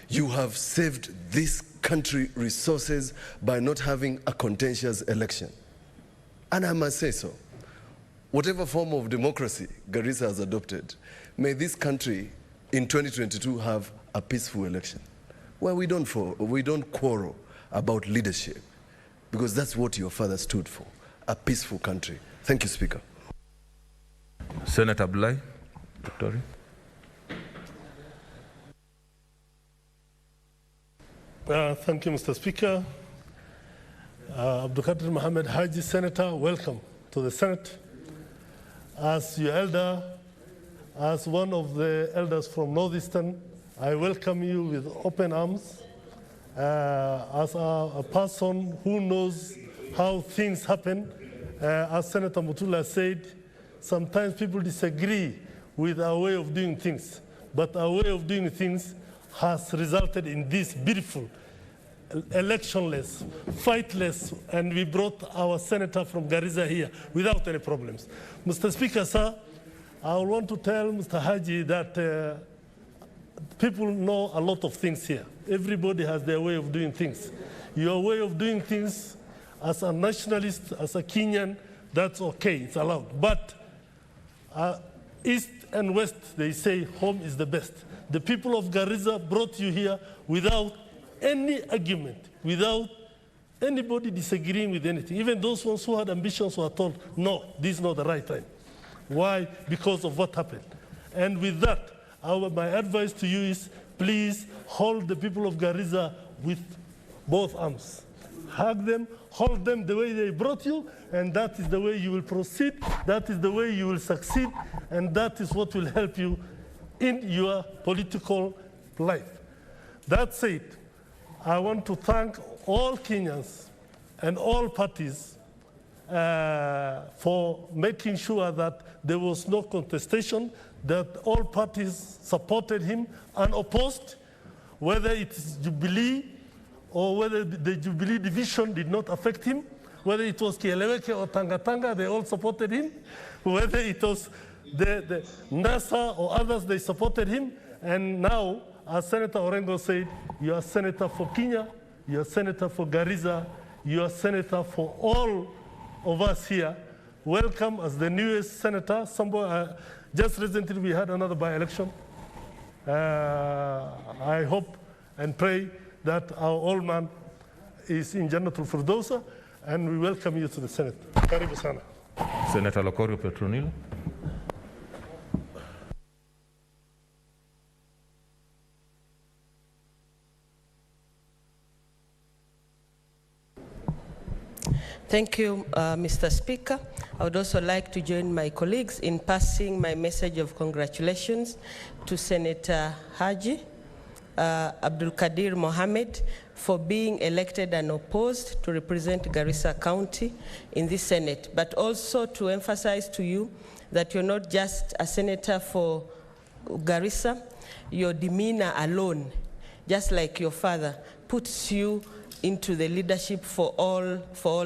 you have saved this country resources by not having a contentious election. And I must say so. Whatever form of democracy Garissa has adopted, may this country in 2022 have a peaceful election, where we don't quarrel about leadership, because that's what your father stood for, a peaceful country. Thank you, Speaker. Senator Blai, Victoria. Thank you, Mr. Speaker. Abdulkadir Mohammed Haji, Senator, welcome to the Senate. As your elder, as one of the elders from Northeastern, I welcome you with open arms. As a person who knows how things happen, as Senator Mutula said, sometimes people disagree with our way of doing things, but our way of doing things has resulted in this beautiful, electionless, fightless, and we brought our senator from Garissa here without any problems. Mr. Speaker, sir, I want to tell Mr. Haji that people know a lot of things here. Everybody has their way of doing things. Your way of doing things as a nationalist, as a Kenyan, that's okay, it's allowed. But East and West, they say home is the best. The people of Garissa brought you here without any argument, without anybody disagreeing with anything. Even those ones who had ambitions were told, no, this is not the right time. Why? Because of what happened. And with that, my advice to you is, please hold the people of Garissa with both arms. Hug them, hold them the way they brought you, and that is the way you will proceed, that is the way you will succeed, and that is what will help you in your political life. That said, I want to thank all Kenyans and all parties for making sure that there was no contestation, that all parties supported him unopposed, whether it is Jubilee or whether the Jubilee division did not affect him, whether it was Kieleweke or Tangatanga, they all supported him, whether it was the NASA or others, they supported him. And now, as Senator Orengo said, you are senator for Kenya, you are senator for Garissa, you are senator for all of us here. Welcome as the newest senator. Just recently we had another by-election. I hope and pray that our old man is in Jannatul Firdausa, and we welcome you to the Senate. Karibu sana. Senator Lokorio Petronilo. Thank you, Mr. Speaker. I would also like to join my colleagues in passing my message of congratulations to Senator Haji Abdul Kadir Mohammed for being elected and opposed to represent Garissa County in the Senate, but also to emphasize to you that you're not just a senator for Garissa. Your demeanor alone, just like your father, puts you into the leadership for all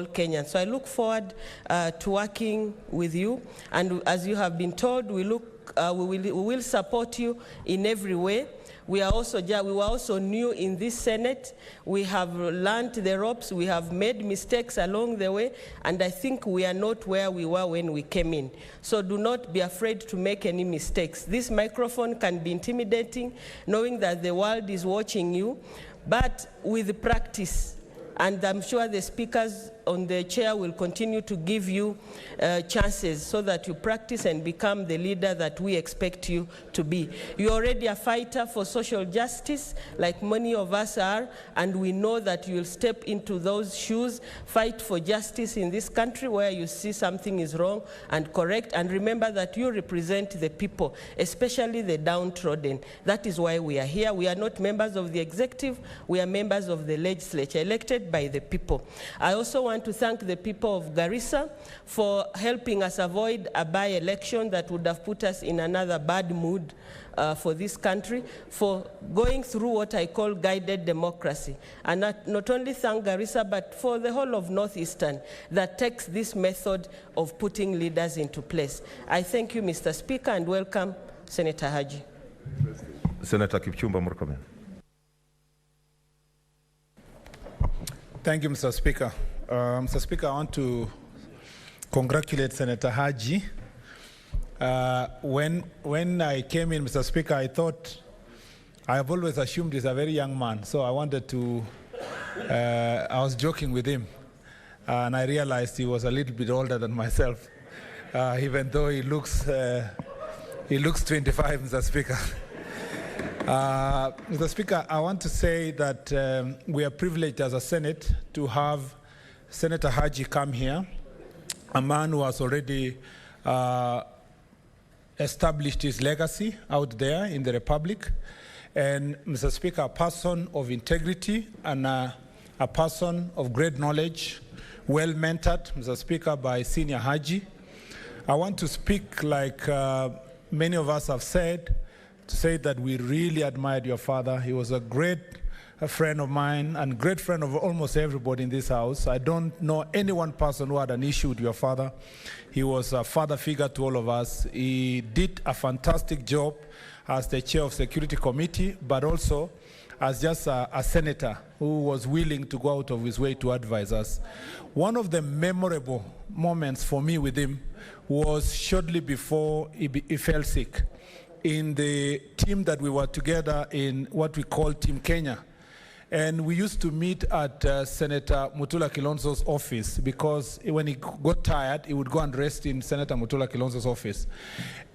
Kenyans. So I look forward to working with you, and as you have been told, we will support you in every way. We were also new in this Senate. We have learned the ropes. We have made mistakes along the way, and I think we are not where we were when we came in. So do not be afraid to make any mistakes. This microphone can be intimidating, knowing that the world is watching you, but with practice, and I'm sure the speakers on the chair will continue to give you chances so that you practice and become the leader that we expect you to be. You're already a fighter for social justice, like many of us are, and we know that you will step into those shoes, fight for justice in this country where you see something is wrong and correct, and remember that you represent the people, especially the downtrodden. That is why we are here. We are not members of the executive, we are members of the legislature, elected by the people. I also want to thank the people of Garissa for helping us avoid a by-election that would have put us in another bad mood for this country, for going through what I call guided democracy. And not only thank Garissa, but for the whole of Northeastern that takes this method of putting leaders into place. I thank you, Mr. Speaker, and welcome Senator Haji. Senator Kipchumba Murkomen. Thank you, Mr. Speaker. Mr. Speaker, I want to congratulate Senator Haji. When I came in, Mr. Speaker, I thought, I have always assumed he's a very young man, so I wanted to, I was joking with him, and I realized he was a little bit older than myself, even though he looks 25, Mr. Speaker. Mr. Speaker, I want to say that we are privileged as a Senate to have Senator Haji come here, a man who has already established his legacy out there in the Republic, and Mr. Speaker, a person of integrity and a person of great knowledge, well mentored, Mr. Speaker, by Senior Haji. I want to speak like many of us have said, to say that we really admired your father. He was a great friend of mine and great friend of almost everybody in this house. I don't know any one person who had an issue with your father. He was a father figure to all of us. He did a fantastic job as the chair of Security Committee, but also as just a senator who was willing to go out of his way to advise us. One of the memorable moments for me with him was shortly before he fell sick, in the team that we were together in what we call Team Kenya. And we used to meet at Senator Mutula Kilonzo's office, because when he got tired, he would go and rest in Senator Mutula Kilonzo's office.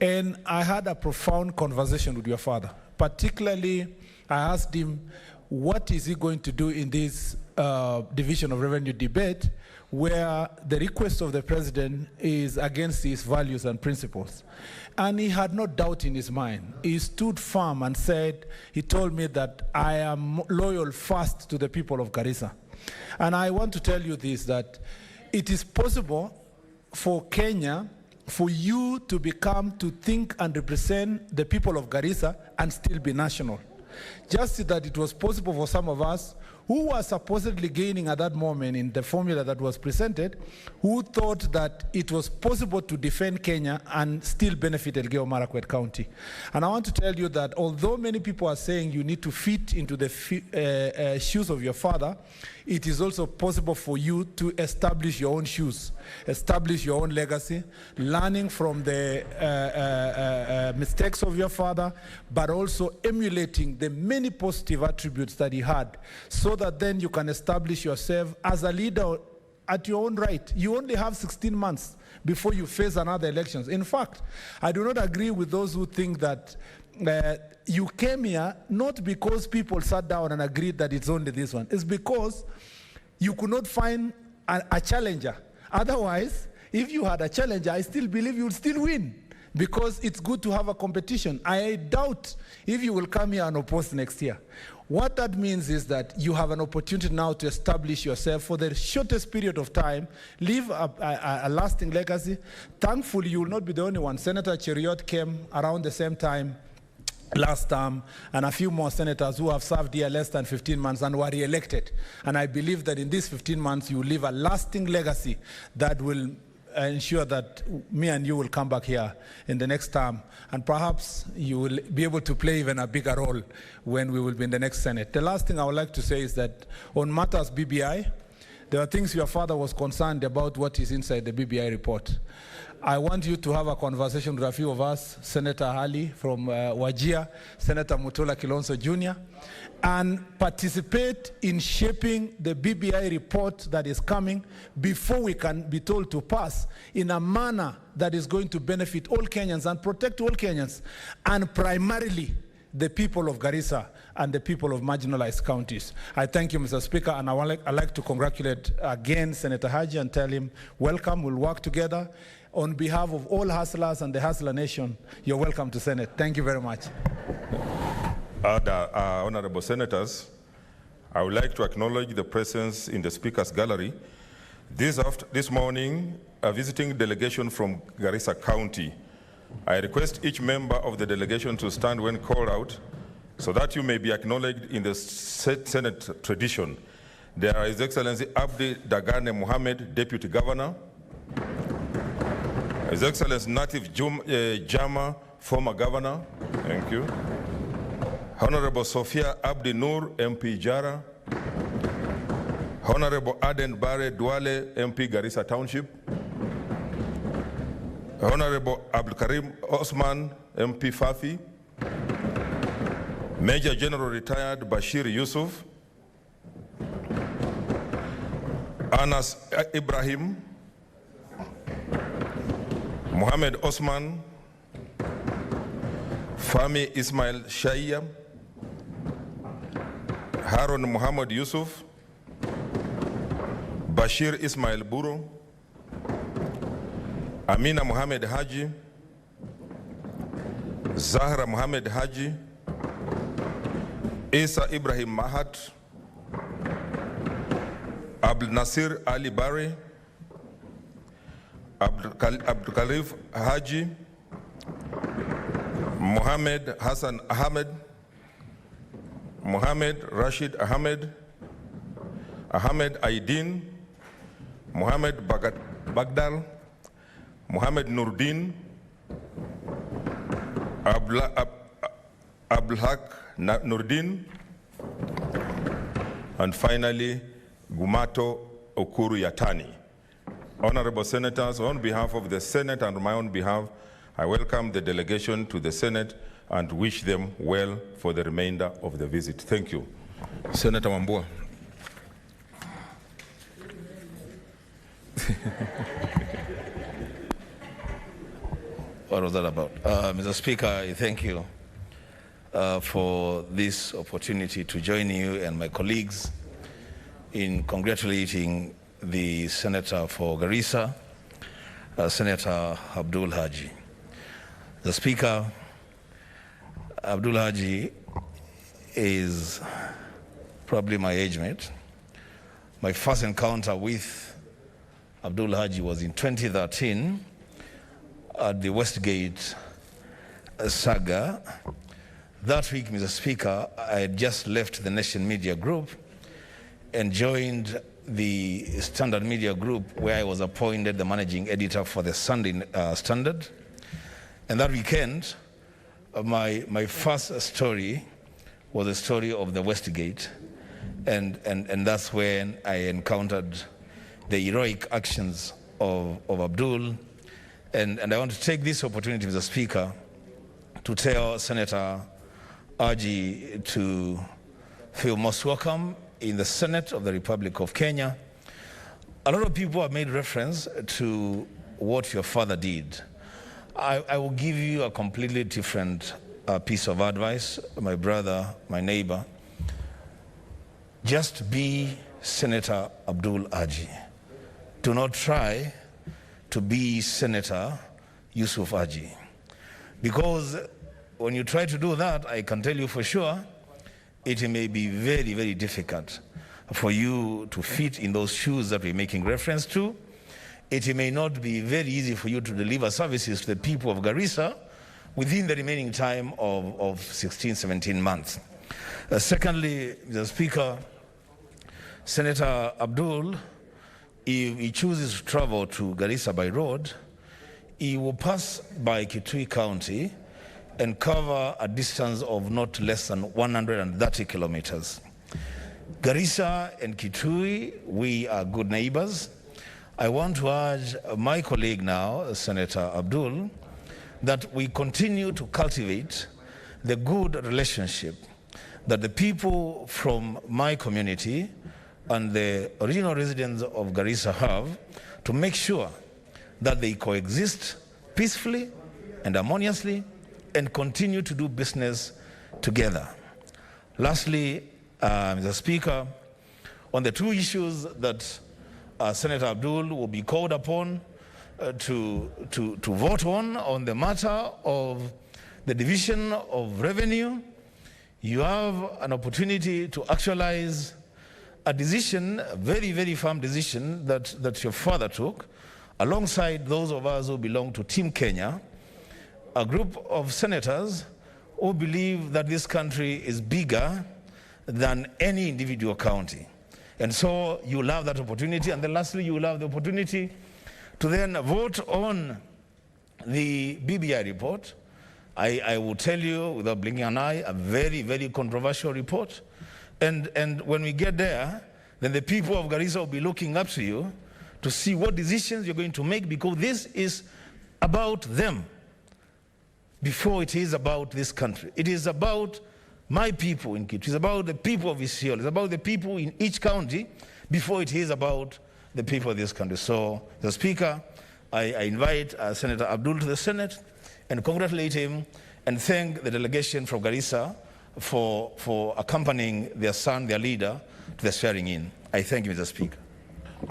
And I had a profound conversation with your father. Particularly, I asked him, what is he going to do in this division of revenue debate, where the request of the president is against his values and principles? And he had no doubt in his mind. He stood firm and said, he told me that I am loyal first to the people of Garissa. And I want to tell you this, that it is possible for Kenya, for you to think and represent the people of Garissa and still be national. Just that it was possible for some of us who were supposedly gaining at that moment in the formula that was presented, who thought that it was possible to defend Kenya and still benefit Elgeyo Marakwet County. And I want to tell you that although many people are saying you need to fit into the shoes of your father, it is also possible for you to establish your own shoes, establish your own legacy, learning from the mistakes of your father, but also emulating the many positive attributes that he had, so that then you can establish yourself as a leader at your own right. You only have 16 months before you face another elections. In fact, I do not agree with those who think that you came here not because people sat down and agreed that it's only this one. It's because you could not find a challenger. Otherwise, if you had a challenger, I still believe you would still win, because it's good to have a competition. I doubt if you will come here and oppose next year. What that means is that you have an opportunity now to establish yourself for the shortest period of time, leave a lasting legacy. Thankfully, you will not be the only one. Senator Cheriot came around the same time last term, and a few more senators who have served here less than 15 months and were re-elected. And I believe that in these 15 months, you will leave a lasting legacy that will ensure that me and you will come back here in the next term, and perhaps you will be able to play even a bigger role when we will be in the next Senate. The last thing I would like to say is that on matters BBI, there are things your father was concerned about what is inside the BBI report. I want you to have a conversation with a few of us, Senator Ali from Wajir, Senator Mutola Kilonzo Jr., and participate in shaping the BBI report that is coming before we can be told to pass, in a manner that is going to benefit all Kenyans and protect all Kenyans, and primarily the people of Garissa and the people of marginalized counties. I thank you, Mr. Speaker, and I'd like to congratulate again Senator Haji and tell him, welcome, we'll work together. On behalf of all hustlers and the Hustler Nation, you're welcome to Senate. Thank you very much. Honorable Senators, I would like to acknowledge the presence in the Speaker's Gallery. This morning, a visiting delegation from Garissa County. I request each member of the delegation to stand when called out so that you may be acknowledged in the Senate tradition. There is His Excellency Abdi Dagane Mohammed, Deputy Governor. His Excellency Natif Jama, former Governor. Thank you. Honorable Sophia Abdi Nur, MP Jara. Honorable Aden Bare Duale, MP Garissa Township. Honorable Abdul Karim Osman, MP Fafi. Major General Retired Bashir Yusuf. Anas Ibrahim. Mohammed Osman. Fami Ismail Shaiya. Harun Muhammad Yusuf. Bashir Ismail Buru. Amina Muhammad Haji. Zahra Muhammad Haji. Isa Ibrahim Mahat. Abdul Nasir Ali Bari. Abdul Khalif Haji. Mohammed Hassan Ahmed. Mohammed Rashid Ahmed. Ahmed Aidin. Mohammed Bagdal. Mohammed Nurdin. Abdulhaq Nurdin. And finally, Gumato Okuru Yatani. Honorable Senators, on behalf of the Senate and on my own behalf, I welcome the delegation to the Senate and wish them well for the remainder of the visit. Thank you. Senator Wambua. What was that about? Mr. Speaker, I thank you for this opportunity to join you and my colleagues in congratulating the Senator for Garissa, Senator Abdul Haji. The Speaker, Abdul Haji is probably my age mate. My first encounter with Abdul Haji was in 2013 at the Westgate saga. That week, Mr. Speaker, I had just left the Nation Media Group and joined the Standard Media Group, where I was appointed the managing editor for the Sunday Standard. And that weekend, my first story was a story of the Westgate. And that's when I encountered the heroic actions of Abdul. And I want to take this opportunity, Mr. Speaker, to tell Senator Haji to feel most welcome in the Senate of the Republic of Kenya. A lot of people have made reference to what your father did. I will give you a completely different piece of advice, my brother, my neighbor. Just be Senator Abdul Haji. do not try to be Senator Yusuf Haji. Because when you try to do that, I can tell you for sure, it may be very, very difficult for you to fit in those shoes that we're making reference to. It may not be very easy for you to deliver services to the people of Garissa within the remaining time of 16, 17 months. Secondly, Mr. Speaker, Senator Abdul, if he chooses to travel to Garissa by road, he will pass by Kitui County and cover a distance of not less than 130 kilometers. Garissa and Kitui, we are good neighbors. I want to urge my colleague now, Senator Abdul, that we continue to cultivate the good relationship that the people from my community and the original residents of Garissa have, to make sure that they coexist peacefully and harmoniously and continue to do business together. Lastly, Mr. Speaker, on the two issues that Senator Abdul will be called upon to vote on the matter of the division of revenue, you have an opportunity to actualize a decision, a very, very firm decision that your father took, alongside those of us who belong to Team Kenya, a group of senators who believe that this country is bigger than any individual county. And so you will have that opportunity. And then lastly, you will have the opportunity to then vote on the BBI report. I will tell you, without blinking an eye, a very, very controversial report. And when we get there, then the people of Garissa will be looking up to you to see what decisions you're going to make, because this is about them before it is about this country. It is about my people in Kitui. It's about the people of Isiolo. It's about the people in each county before it is about the people of this country. So, the Speaker, I invite Senator Abdul to the Senate and congratulate him and thank the delegation from Garissa for accompanying their son, their leader, to the swearing in. I thank you, Mr. Speaker.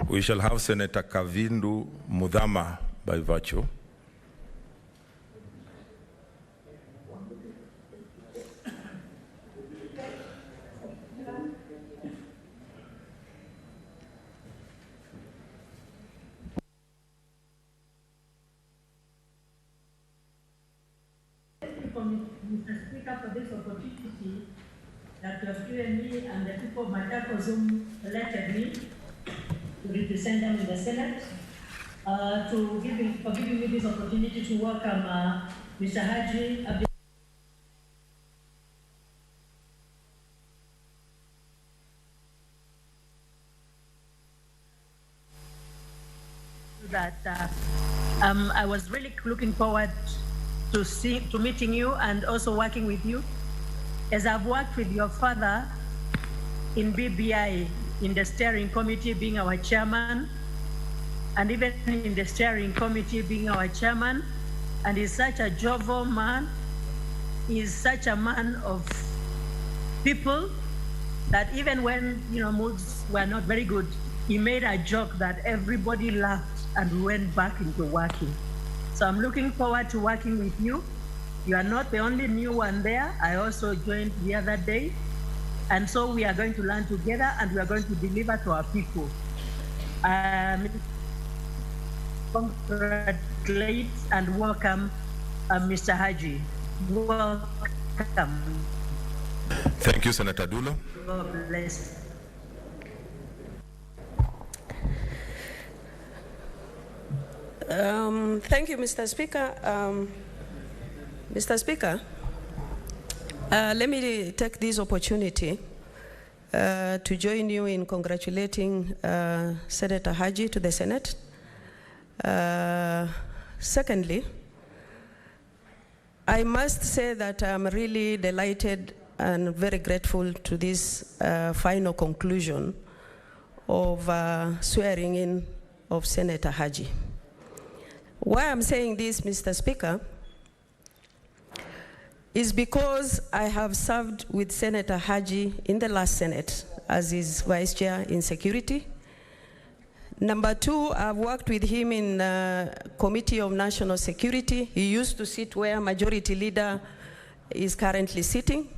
We shall have Senator Kavindu Mudhama by virtue. Mr. Speaker, for this opportunity that you have given me and the people of Machakos whom elected me to represent them in the Senate, for giving me this opportunity to welcome Mr. Haji that I was really looking forward to meeting you and also working with you, as I've worked with your father in BBI, in the steering committee being our chairman, and even in the steering committee being our chairman. And he's such a jovial man. He's such a man of people that even when moods were not very good, he made a joke that everybody laughed and went back into working. So I'm looking forward to working with you. You are not the only new one there. I also joined the other day. And so we are going to learn together and we are going to deliver to our people. Congratulate and welcome Mr. Haji. Welcome. Thank you, Senator Dulo. God bless. Thank you, Mr. Speaker. Mr. Speaker, let me take this opportunity to join you in congratulating Senator Haji to the Senate. Secondly, I must say that I'm really delighted and very grateful to this final conclusion of swearing in of Senator Haji. Why I'm saying this, Mr. Speaker, is because I have served with Senator Haji in the last Senate as his Vice Chair in Security. Number 2, I've worked with him in Committee of National Security. He used to sit where Majority Leader is currently sitting.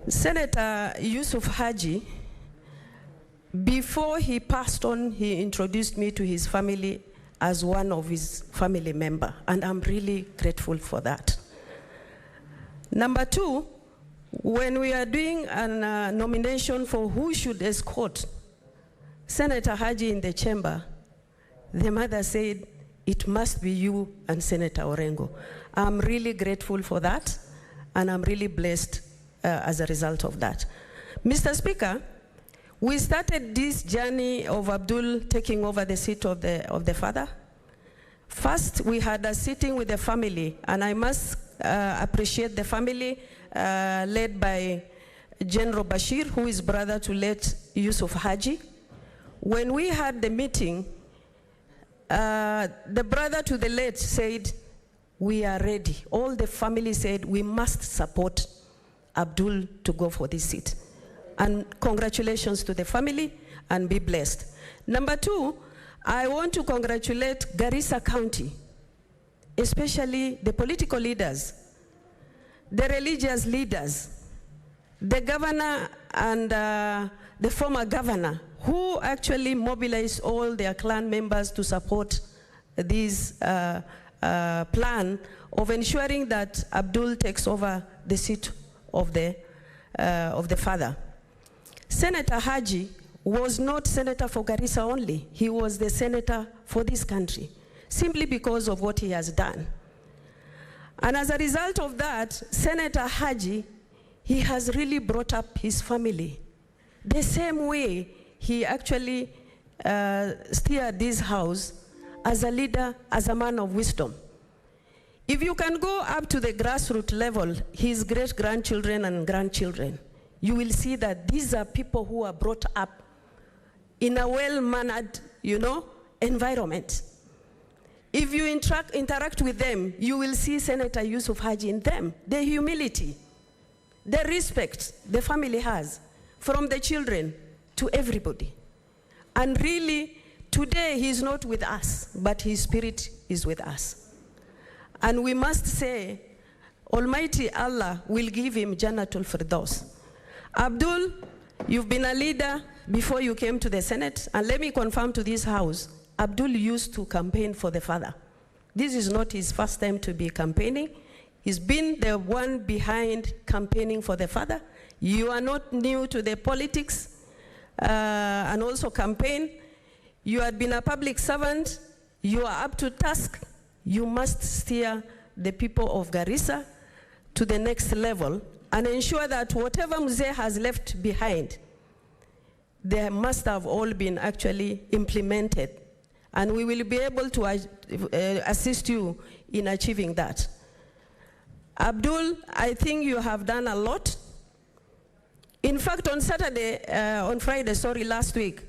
Senator Yusuf Haji, before he passed on, he introduced me to his family as one of his family member, and I'm really grateful for that. Number 2, when we are doing a nomination for who should escort Senator Haji in the chamber, the mother said, it must be you and Senator Orengo. I'm really grateful for that, and I'm really blessed as a result of that. Mr. Speaker, we started this journey of Abdul taking over the seat of the father. First, we had a sitting with the family, and I must appreciate the family led by General Bashir, who is brother to late Yusuf Haji. When we had the meeting, the brother to the late said, we are ready. All the family said, we must support Abdul to go for this seat. And congratulations to the family, and be blessed. Number 2, I want to congratulate Garissa County, especially the political leaders, the religious leaders, the governor and the former governor, who actually mobilized all their clan members to support this plan of ensuring that Abdul takes over the seat of the father. Senator Haji was not senator for Garissa only. He was the senator for this country, simply because of what he has done. And as a result of that, Senator Haji, he has really brought up his family the same way he actually steered this house as a leader, as a man of wisdom. If you can go up to the grassroots level, his great-grandchildren and grandchildren, you will see that these are people who are brought up in a well-mannered, environment. If you interact with them, you will see Senator Yusuf Haji in them. The humility, the respect the family has, from the children to everybody. And really, today he's not with us, but his spirit is with us. And we must say, Almighty Allah will give him Jannatul Firdaus. Abdul, you've been a leader before you came to the Senate, and let me confirm to this house, Abdul used to campaign for the father. This is not his first time to be campaigning. He's been the one behind campaigning for the father. You are not new to the politics and also campaign. You had been a public servant. You are up to task. You must steer the people of Garissa to the next level and ensure that whatever Mzee has left behind, they must have all been actually implemented. And we will be able to assist you in achieving that. Abdul, I think you have done a lot. In fact, on Friday, last week,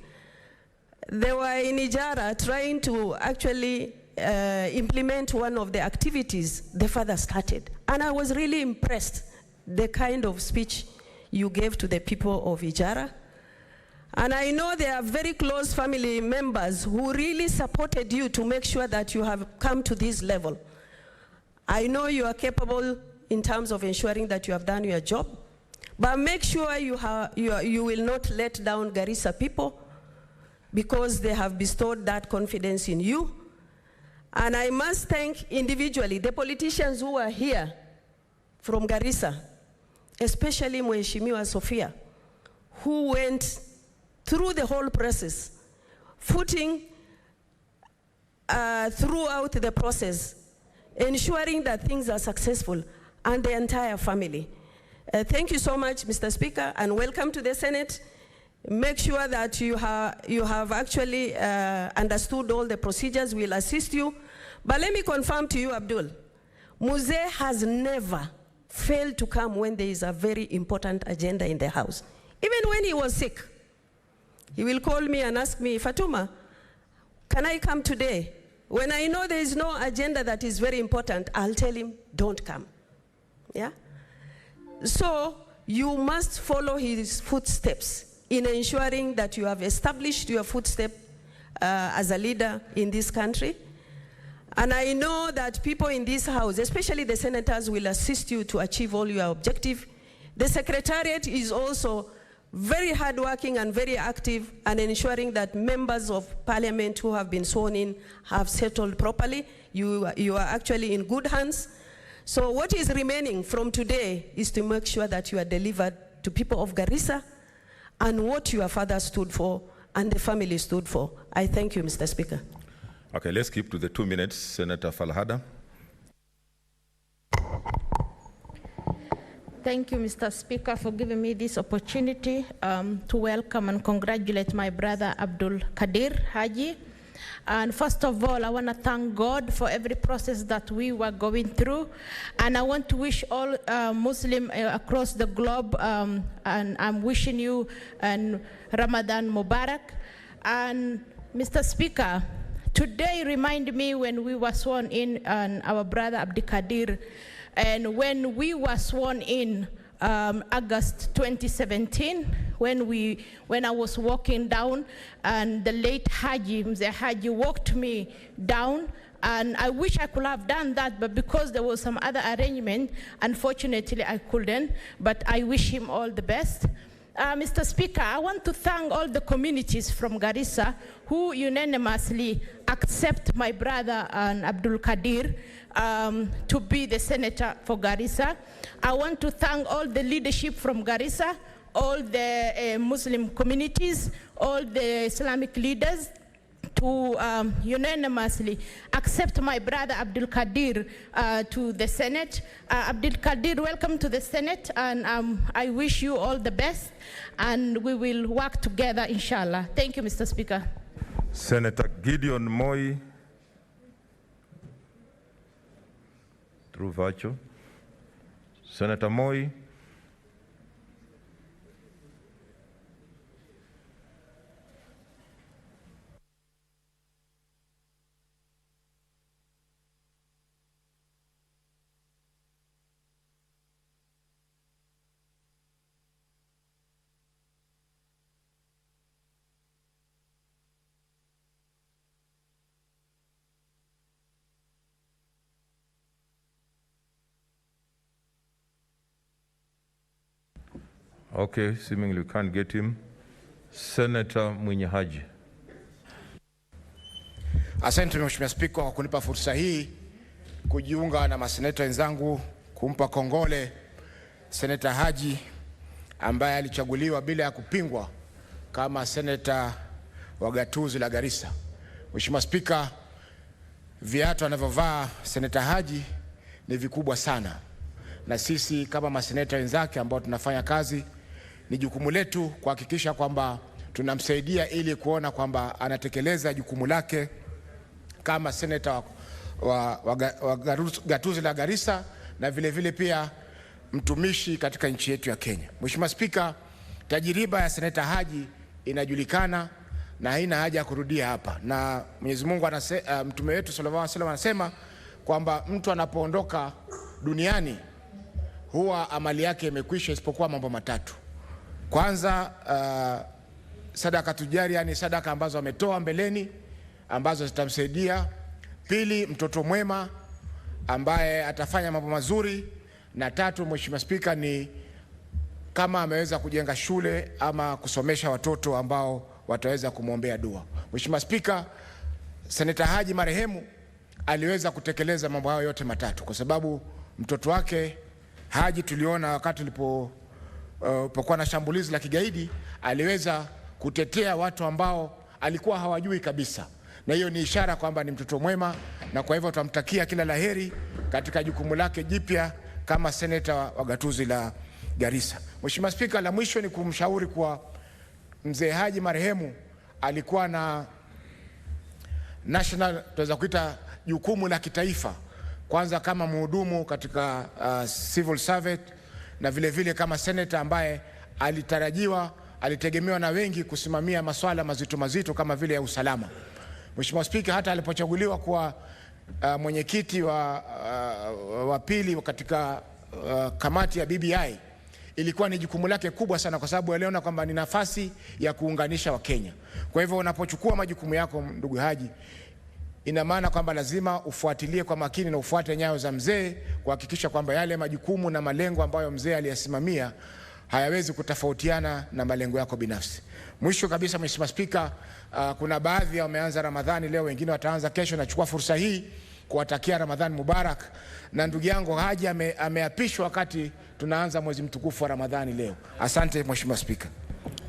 they were in Ijara trying to actually implement one of the activities the father started. And I was really impressed the kind of speech you gave to the people of Ijara. And I know there are very close family members who really supported you to make sure that you have come to this level. I know you are capable in terms of ensuring that you have done your job, but make sure you will not let down Garissa people, because they have bestowed that confidence in you. And I must thank individually the politicians who are here from Garissa, especially Mheshimiwa Sophia, who went through the whole process, footing throughout the process, ensuring that things are successful, and the entire family. Thank you so much, Mr. Speaker, and welcome to the Senate. Make sure that you have actually understood all the procedures. We'll assist you. But let me confirm to you, Abdul, Mzee has never failed to come when there is a very important agenda in the House. Even when he was sick, he will call me and ask me, Fatuma, can I come today? When I know there is no agenda that is very important, I'll tell him, don't come. Yeah? So you must follow his footsteps. in ensuring that you have established your footstep as a leader in this country. And I know that people in this house, especially the senators, will assist you to achieve all your objectives. The Secretariat is also very hardworking and very active and ensuring that members of Parliament who have been sworn in have settled properly. You are actually in good hands. So what is remaining from today is to make sure that you are delivered to people of Garissa and what your father stood for and the family stood for. I thank you, Mr. Speaker. Okay, let's keep to the 2 minutes. Senator Falhada. Thank you, Mr. Speaker, for giving me this opportunity to welcome and congratulate my brother Abdul Kadir Haji. And first of all, I want to thank God for every process that we were going through. And I want to wish all Muslims across the globe, and I'm wishing you Ramadan Mubarak. And Mr. Speaker, today remind me when we were sworn in our brother Abdul Kadir, and when we were sworn in August 2017, when I was walking down, and the late Haji, Mzee Haji, walked me down, and I wish I could have done that, but because there was some other arrangement, unfortunately I couldn't, but I wish him all the best. Mr. Speaker, I want to thank all the communities from Garissa who unanimously accept my brother Abdul Kadir to be the senator for Garissa. I want to thank all the leadership from Garissa, all the Muslim communities, all the Islamic leaders to unanimously accept my brother Abdul Kadir to the Senate. Abdul Kadir, welcome to the Senate, and I wish you all the best, and we will work together, inshallah. Thank you, Mr. Speaker. Senator Gideon Moi, through virtue. Senator Moi. Okay, seemingly we can't get him. Senator Mwenye Haji. Asante Mheshimiwa Spika kwa kunipa fursa hii kujiunga na maseneta wenzangu kumpa kongole Senator Haji ambaye alichaguliwa bila ya kupingwa kama seneta wa gatuzi la Garissa. Mheshimiwa Spika, viatu anavyovaa Senator Haji ni vikubwa sana, na sisi kama maseneta wenzake ambao tunafanya kazi, ni jukumu letu kuhakikisha kwamba tunamsaidia ili kuona kwamba anatekeleza jukumu lake kama seneta wa gatuzi la Garissa, na vile vile pia mtumishi katika nchi yetu ya Kenya. Mheshimiwa Spika, tajiriba ya Senator Haji inajulikana na haina haja ya kurudia hapa, na Mwenyezi Mungu mtume wetu sallallahu alaihi wasallam anasema kwamba mtu anapoondoka duniani huwa amali yake imekwisha isipokuwa mambo matatu. Kwanza, sadaka tujari, yani sadaka ambazo ametoa mbeleni ambazo zitamsaidia. Pili, mtoto mwema ambaye atafanya mambo mazuri, na tatu, Mheshimiwa Spika, ni kama ameweza kujenga shule ama kusomesha watoto ambao wataweza kumwombea dua. Mheshimiwa Spika, Senator Haji marehemu aliweza kutekeleza mambo hayo yote matatu, kwa sababu mtoto wake Haji tuliona wakati ulipokuwa na shambulizi la kigaidi aliweza kutetea watu ambao alikuwa hawajui kabisa, na hiyo ni ishara kwamba ni mtoto mwema, na kwa hivyo tutamtakia kila laheri katika jukumu lake jipya kama seneta wa gatuzi la Garissa. Mheshimiwa Spika, la mwisho ni kumshauri kwa mzee Haji marehemu alikuwa na national, tunaweza kuita jukumu la kitaifa, kwanza kama mhudumu katika civil servant, na vile vile kama senator ambaye alitegemewa na wengi kusimamia masuala mazito kama vile ya usalama. Mheshimiwa Spika, hata alipochaguliwa kuwa mwenyekiti wa pili katika kamati ya BBI, ilikuwa ni jukumu lake kubwa sana, kwa sababu aliona kwamba ni nafasi ya kuunganisha Wakenya. Kwa hivyo unapochukua majukumu yako, ndugu Haji, ina maana kwamba lazima ufuatilie kwa makini na ufuate nyayo za mzee, kuhakikisha kwamba yale majukumu na malengo ambayo mzee aliyasimamia hayawezi kutofautiana na malengo yako binafsi. Mwisho kabisa, Mheshimiwa Spika, kuna baadhi wameanza Ramadhani leo, wengine wataanza kesho. Nachukua fursa hii kuwatakia Ramadhani Mubarak, na ndugu yangu Haji ameapishwa wakati tunaanza mwezi mtukufu wa Ramadhani leo. Asante Mheshimiwa Spika.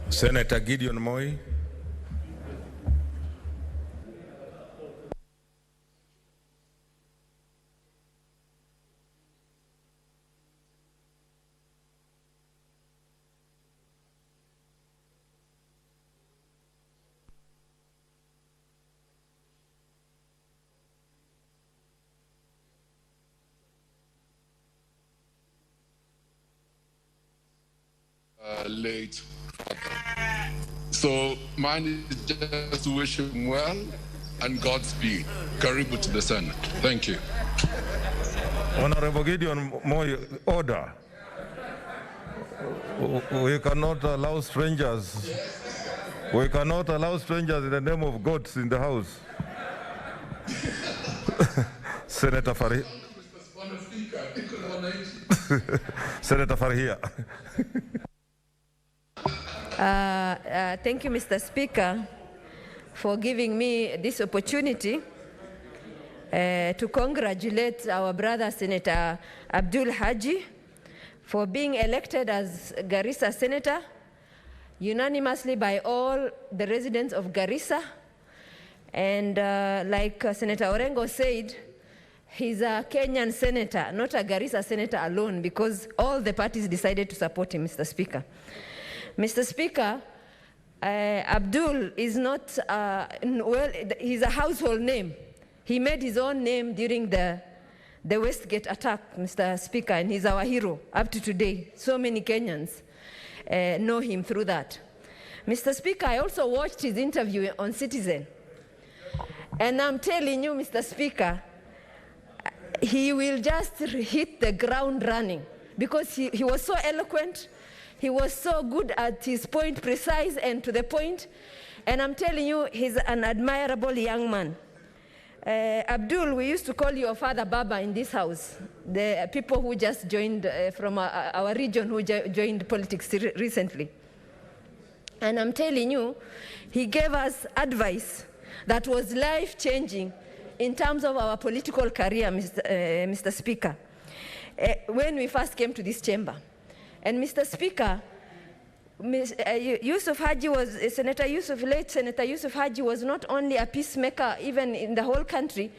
Senator Gideon Moi. Late father. So mine is just to wish him well and Godspeed. Karibu to the Senate. Thank you. Honorable Gideon Moi, order. We cannot allow strangers. We cannot allow strangers in the name of gods in the house. Senator Farhi. Senator Farhia. Thank you, Mr. Speaker, for giving me this opportunity to congratulate our brother, Senator Abdul Haji, for being elected as Garissa Senator unanimously by all the residents of Garissa. And like Senator Orengo said, he's a Kenyan senator, not a Garissa senator alone, because all the parties decided to support him, Mr. Speaker. Mr. Speaker, Abdul is not, well, he's a household name. He made his own name during the Westgate attack, Mr. Speaker, and he's our hero up to today. So many Kenyans know him through that. Mr. Speaker, I also watched his interview on Citizen. And I'm telling you, Mr. Speaker, he will just hit the ground running, because he was so eloquent. He was so good at his point, precise and to the point. And I'm telling you, he's an admirable young man. Abdul, we used to call your father Baba in this house. The people who just joined from our region who joined politics recently. And I'm telling you, he gave us advice that was life-changing in terms of our political career, Mr. Speaker, when we first came to this chamber. And Mr. Speaker, Yusuf Haji was, late Senator Yusuf Haji was not only a peacemaker even in the whole country,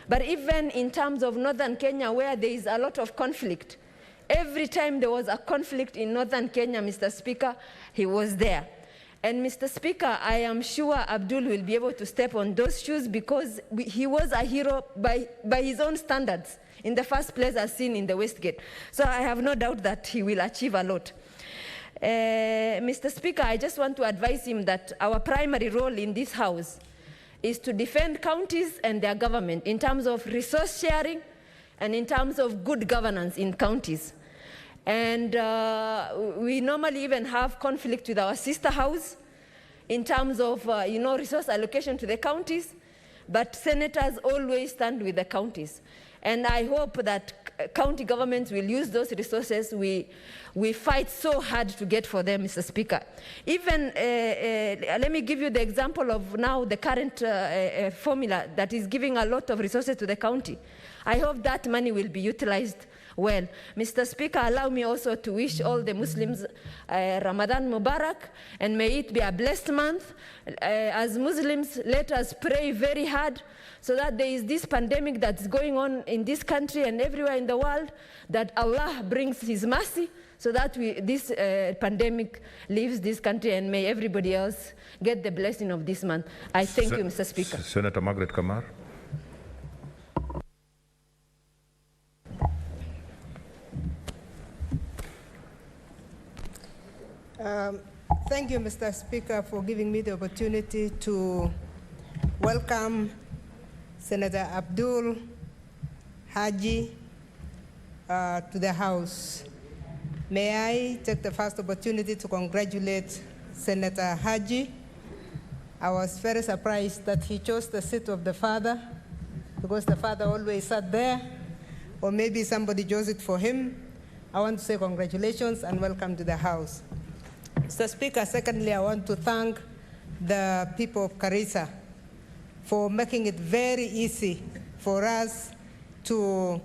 but even in terms of northern Kenya, where there is a lot of conflict. Every time there was a conflict in northern Kenya, Mr. Speaker, he was there. And Mr. Speaker, I am sure Abdul will be able to step on those shoes, because he was a hero by his own standards in the first place, as seen in the Westgate. So I have no doubt that he will achieve a lot. Mr. Speaker, I just want to advise him that our primary role in this house is to defend counties and their government in terms of resource sharing and in terms of good governance in counties. And we normally even have conflict with our sister house in terms of, resource allocation to the counties, but senators always stand with the counties. And I hope that county governments will use those resources we fight so hard to get for them, Mr. Speaker. Even, let me give you the example of now the current formula that is giving a lot of resources to the county. I hope that money will be utilized well. Mr. Speaker, allow me also to wish all the Muslims Ramadan Mubarak, and may it be a blessed month. As Muslims, let us pray very hard so that there is this pandemic that's going on in this country and everywhere in the world, that Allah brings His mercy so that this pandemic leaves this country, and may everybody else get the blessing of this month. I thank you, Mr. Speaker. Senator Margaret Kamar. Thank you, Mr. Speaker, for giving me the opportunity to welcome Senator Abdul Haji to the House. May I take the first opportunity to congratulate Senator Haji. I was very surprised that he chose the seat of the father, because the father always sat there, or maybe somebody chose it for him. I want to say congratulations and welcome to the House. Mr. Speaker, secondly, I want to thank the people of Garissa for making it very easy for us to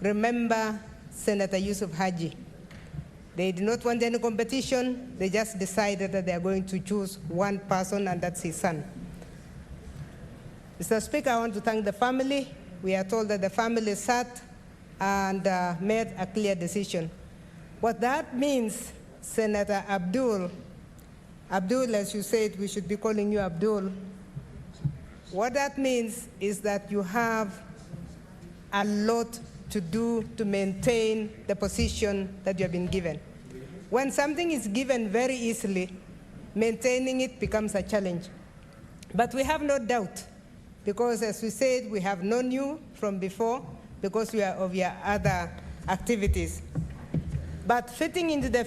remember Senator Yusuf Haji. They did not want any competition. They just decided that they are going to choose one person, and that's his son. Mr. Speaker, I want to thank the family. We are told that the family sat and made a clear decision. What that means, Senator Abdul, as you said, we should be calling you Abdul. What that means is that you have a lot to do to maintain the position that you have been given. When something is given very easily, maintaining it becomes a challenge. But we have no doubt, because as we said, we have known you from before because of your other activities. But fitting into the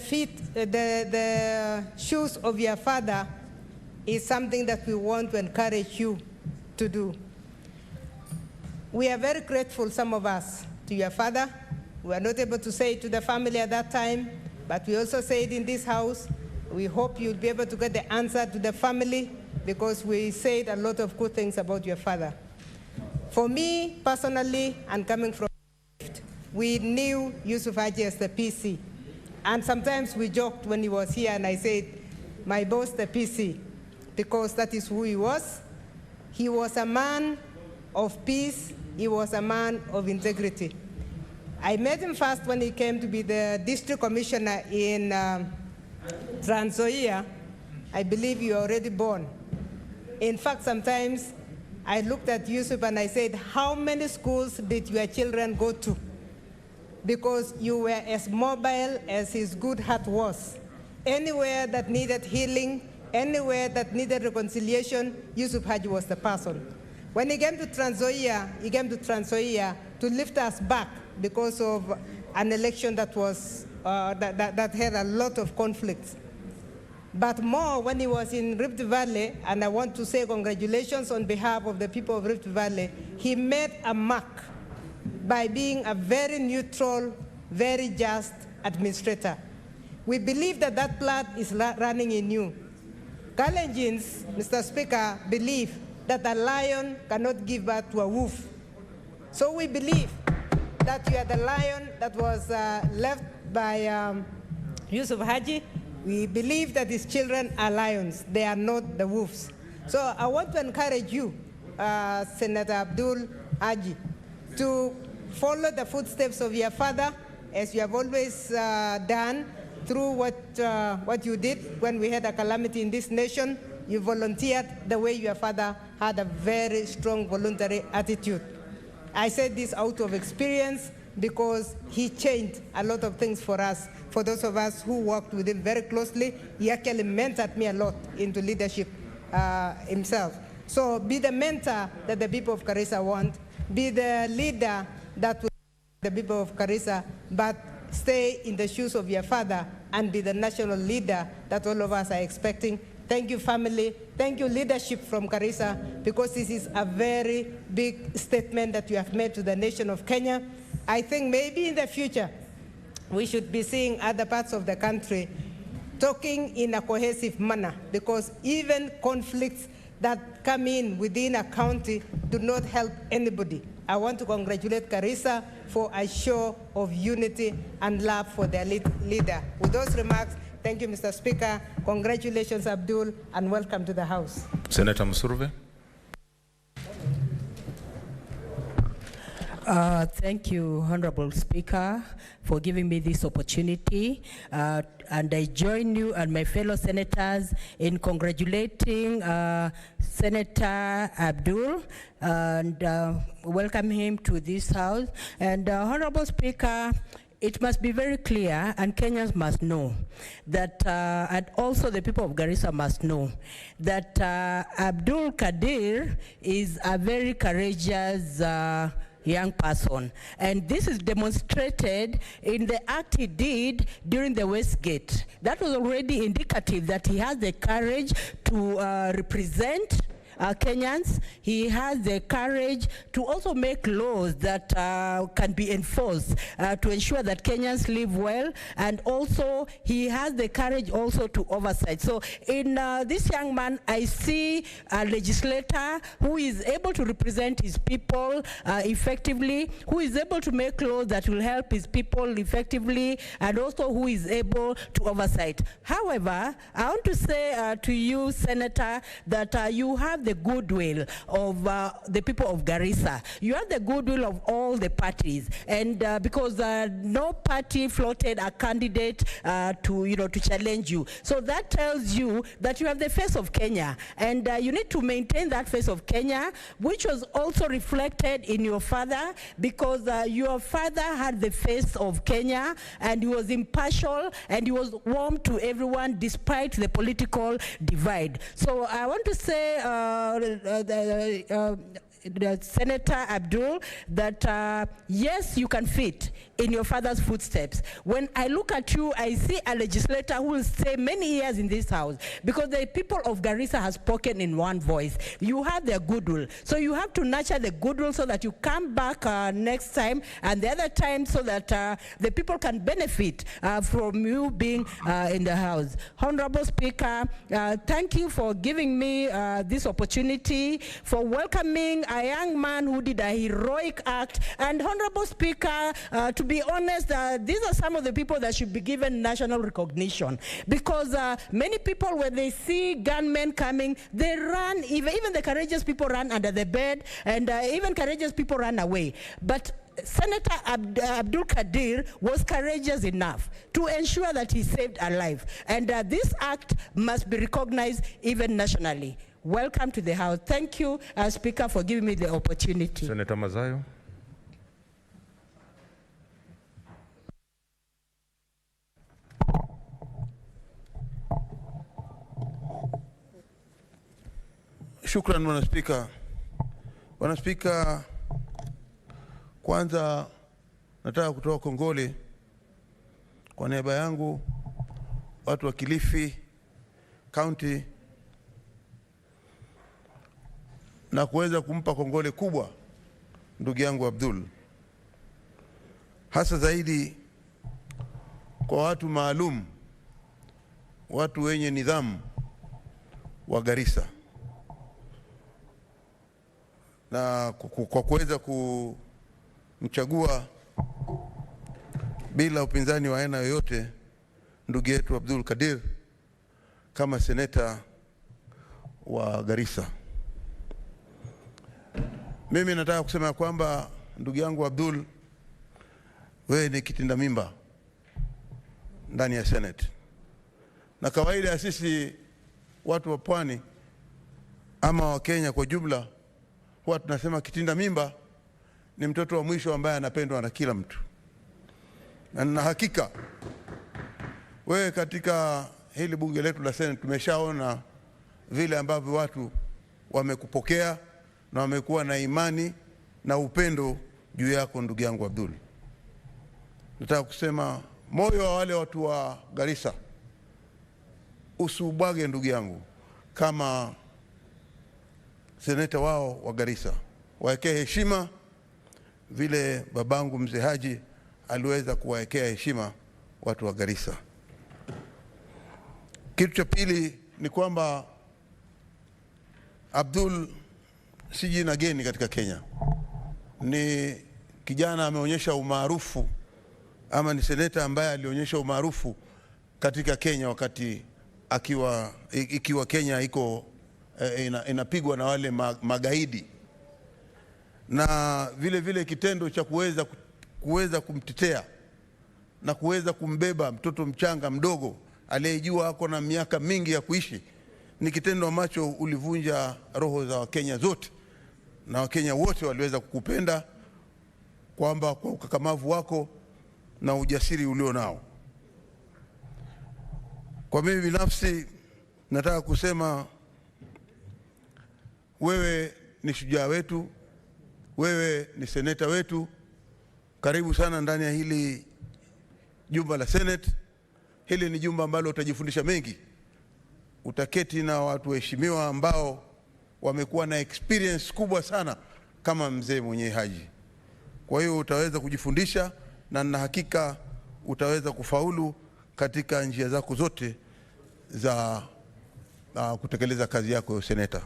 shoes of your father is something that we want to encourage you to do. We are very grateful, some of us, to your father. We were not able to say it to the family at that time, but we also say it in this house. We hope you'll be able to get the answer to the family, because we said a lot of good things about your father. For me, personally, and coming from, we knew Yusuf Haji as the PC. And sometimes we joked when he was here, and I said, my boss, the PC, because that is who he was. He was a man of peace. He was a man of integrity. I met him first when he came to be the district commissioner in Trans Nzoia. I believe you were already born. In fact, sometimes I looked at Yusuf and I said, how many schools did your children go to? Because you were as mobile as his good heart was. Anywhere that needed healing, anywhere that needed reconciliation, Yusuf Haji was the person. When he came to Trans Nzoia, to lift us back because of an election that was that had a lot of conflicts. But more when he was in Rift Valley, and I want to say congratulations on behalf of the people of Rift Valley, he made a mark by being a very neutral, very just administrator. We believe that that blood is running in you. Kalenjins, Mr. Speaker, believe that a lion cannot give birth to a wolf. So we believe that you are the lion that was left by Yusuf Haji. We believe that his children are lions. They are not the wolves. So I want to encourage you, Senator Abdul Haji, to follow the footsteps of your father, as you have always done through what you did when we had a calamity in this nation. You volunteered the way your father had a very strong voluntary attitude. I said this out of experience because he changed a lot of things for us. For those of us who worked with him very closely, he actually mentored me a lot into leadership himself. So be the mentor that the people of Garissa want, be the leader that will the people of Garissa, but stay in the shoes of your father and be the national leader that all of us are expecting. Thank you, family. Thank you, leadership from Garissa, because this is a very big statement that you have made to the nation of Kenya. I think maybe in the future, we should be seeing other parts of the country talking in a cohesive manner, because even conflicts that come in within a county do not help anybody. I want to congratulate Garissa for a show of unity and love for their leader. With those remarks, thank you, Mr. Speaker. Congratulations, Abdul, and welcome to the House. Senator Musurve. Thank you, Honorable Speaker, for giving me this opportunity. And I join you and my fellow senators in congratulating Senator Abdul and welcome him to this House. And Honorable Speaker, it must be very clear, and Kenyans must know, that, and also the people of Garissa must know, that Abdul Kadir is a very courageous young person. And this is demonstrated in the act he did during the Westgate. That was already indicative that he has the courage to represent Kenyans. He has the courage to also make laws that can be enforced to ensure that Kenyans live well, and also he has the courage also to oversight. So in this young man, I see a legislator who is able to represent his people effectively, who is able to make laws that will help his people effectively, and also who is able to oversight. However, I want to say to you, Senator, that you have the goodwill of the people of Garissa. You have the goodwill of all the parties, and because no party floated a candidate to challenge you, so that tells you that you have the face of Kenya, and you need to maintain that face of Kenya, which was also reflected in your father, because your father had the face of Kenya, and he was impartial, and he was warm to everyone despite the political divide. So I want to say Senator Abdul, that yes, you can fit in your father's footsteps. When I look at you, I see a legislator who will stay many years in this house, because the people of Garissa has spoken in one voice. You have their goodwill, so you have to nurture the goodwill so that you come back next time and the other time, so that the people can benefit from you being in the house. Honorable Speaker, thank you for giving me this opportunity, for welcoming a young man who did a heroic act. And Honorable Speaker, to be honest, these are some of the people that should be given national recognition, because many people, when they see gunmen coming, they run. Even the courageous people run under the bed, and even courageous people run away. But Senator Abdul Kadir was courageous enough to ensure that he saved a life, and this act must be recognized even nationally. Welcome to the House. Thank you, Speaker, for giving me the opportunity. Senator Mazayo. Shukran, Bwana Spika. Bwana Spika, kwanza nataka kutoa kongole kwa niaba yangu watu wa Kilifi County na kuweza kumpa kongole kubwa ndugu yangu Abdul, hasa zaidi kwa watu maalum, watu wenye nidhamu wa Garissa, na kwa kuweza kumchagua bila upinzani wa aina yoyote ndugu yetu Abdul Kadir kama seneta wa Garissa. Mimi nataka kusema kwamba ndugu yangu Abdul, wewe ni kitinda mimba ndani ya Senate. Na kawaida sisi watu wa pwani ama wa Kenya kwa jumla huwa tunasema kitinda mimba ni mtoto wa mwisho ambaye anapendwa na kila mtu. Na hakika wewe katika hili bunge letu la Senate tumeshaona vile ambavyo watu wamekupokea na wamekuwa na imani na upendo juu yako ndugu yangu Abdul. Nataka kusema moyo wa wale watu wa Garissa usubwage ndugu yangu, kama seneta wao wa Garissa. Waekee heshima vile babangu mzee Haji aliweza kuwaekea heshima watu wa Garissa. Kitu cha pili ni kwamba Abdul si jina geni katika Kenya. Ni kijana ameonyesha umaarufu, ama ni seneta ambaye alionyesha umaarufu katika Kenya wakati ikiwa Kenya iko inapigwa na wale magaidi, na vile vile kitendo cha kuweza kumtetea na kuweza kumbeba mtoto mchanga mdogo aliyejua ako na miaka mingi ya kuishi ni kitendo ambacho ulivunja roho za Wakenya zote, na Wakenya wote waliweza kukupenda kwamba kwa ukakamavu wako na ujasiri ulio nao. Kwa mimi binafsi nataka kusema wewe ni shujaa wetu, wewe ni seneta wetu, karibu sana ndani ya hili jumba la Senate. Hili ni jumba ambalo utajifundisha mengi, utaketi na watu waheshimiwa ambao wamekuwa na experience kubwa sana kama mzee mwenye Haji. Kwa hiyo utaweza kujifundisha na na hakika utaweza kufaulu katika njia zako zote za kutekeleza kazi yako ya seneta.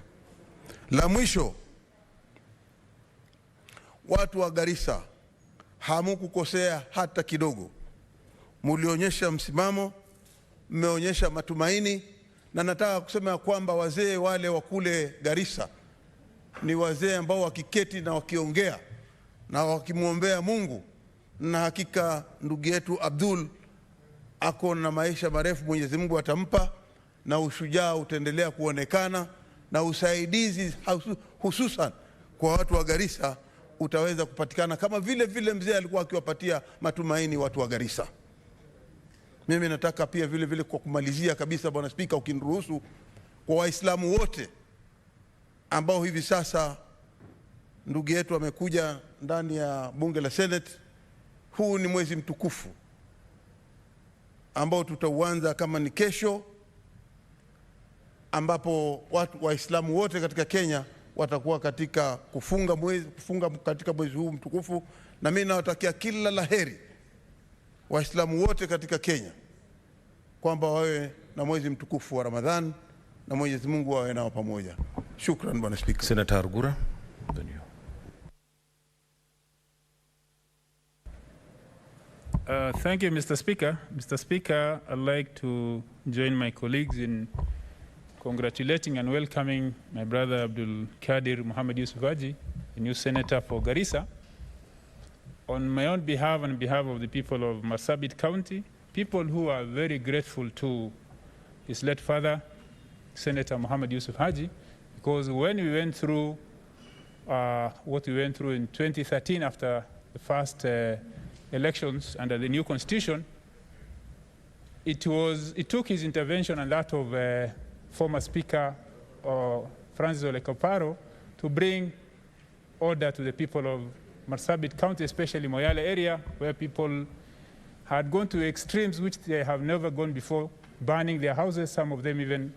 La mwisho, watu wa Garissa hamukukosea hata kidogo. Mulionyesha msimamo, mmeonyesha matumaini, na nataka kusema kwamba wazee wale wa kule Garissa ni wazee ambao wakiketi na wakiongea na wakimwombea Mungu, na hakika ndugu yetu Abdul ako na maisha marefu, Mwenyezi Mungu atampa, na ushujaa utaendelea kuonekana, na usaidizi hususan kwa watu wa Garissa utaweza kupatikana kama vile mzee alikuwa akiwapatia matumaini watu wa Garissa. Mimi nataka pia vile kwa kumalizia kabisa, Bwana Spika, ukiniruhusu, kwa Waislamu wote ambao hivi sasa ndugu yetu amekuja ndani ya bunge la Senate, huu ni mwezi mtukufu ambao tutauanza kama ni kesho, ambapo watu Waislamu wote katika Kenya watakuwa katika kufunga katika mwezi huu mtukufu, na mimi nawatakia kila laheri Waislamu wote katika Kenya kwamba wawe na mwezi mtukufu wa Ramadhan na Mwenyezi Mungu awe nao pamoja. Shukran Bwana Spika. Senator Argura. Thank you, Mr. Speaker. Mr. Speaker, I'd like to join my colleagues in congratulating and welcoming my brother Abdul Kadir Mohammed Yusuf Haji, the new senator for Garissa. On my own behalf and on behalf of the people of Marsabit County, people who are very grateful to his late father, Senator Mohammed Yusuf Haji, because when we went through what we went through in 2013 after the first elections under the new constitution, it took his intervention and that of former Speaker Francis Ole Kaparo to bring order to the people of Marsabit County, especially Moyale area, where people had gone to extremes which they have never gone before, burning their houses, some of them even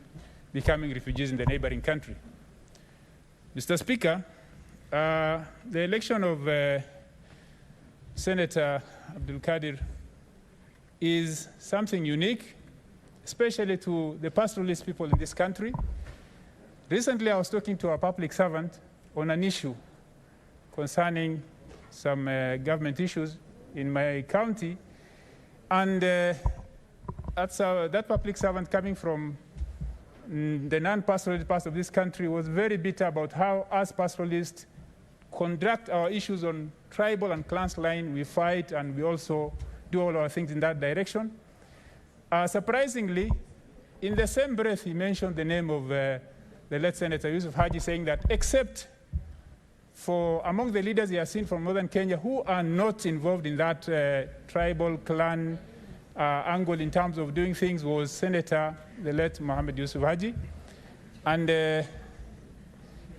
becoming refugees in the neighboring country. Mr. Speaker, the election of Senator Abdul Kadir is something unique, especially to the pastoralist people in this country. Recently, I was talking to a public servant on an issue concerning some government issues in my county, and that public servant coming from the non-pastoralist part of this country was very bitter about how us pastoralists conduct our issues on tribal and clans line. We fight and we also do all our things in that direction. Surprisingly, in the same breath, he mentioned the name of the late Senator Yusuf Haji, saying that except for among the leaders he has seen from northern Kenya who are not involved in that tribal clan angle in terms of doing things, was Senator the late Mohammed Yusuf Haji. And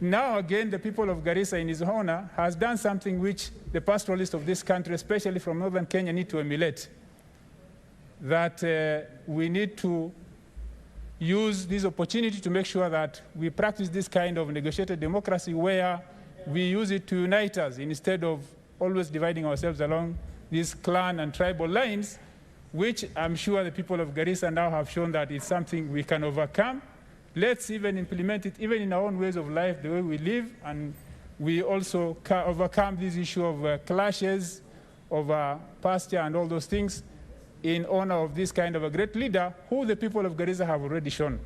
now again, the people of Garissa in his honor has done something which the pastoralists of this country, especially from northern Kenya, need to emulate. That we need to use this opportunity to make sure that we practice this kind of negotiated democracy where we use it to unite us instead of always dividing ourselves along these clan and tribal lines, which I'm sure the people of Garissa now have shown that it's something we can overcome. Let's even implement it even in our own ways of life, the way we live, and we also can overcome this issue of clashes over pasture and all those things in honor of this kind of a great leader who the people of Garissa have already shown.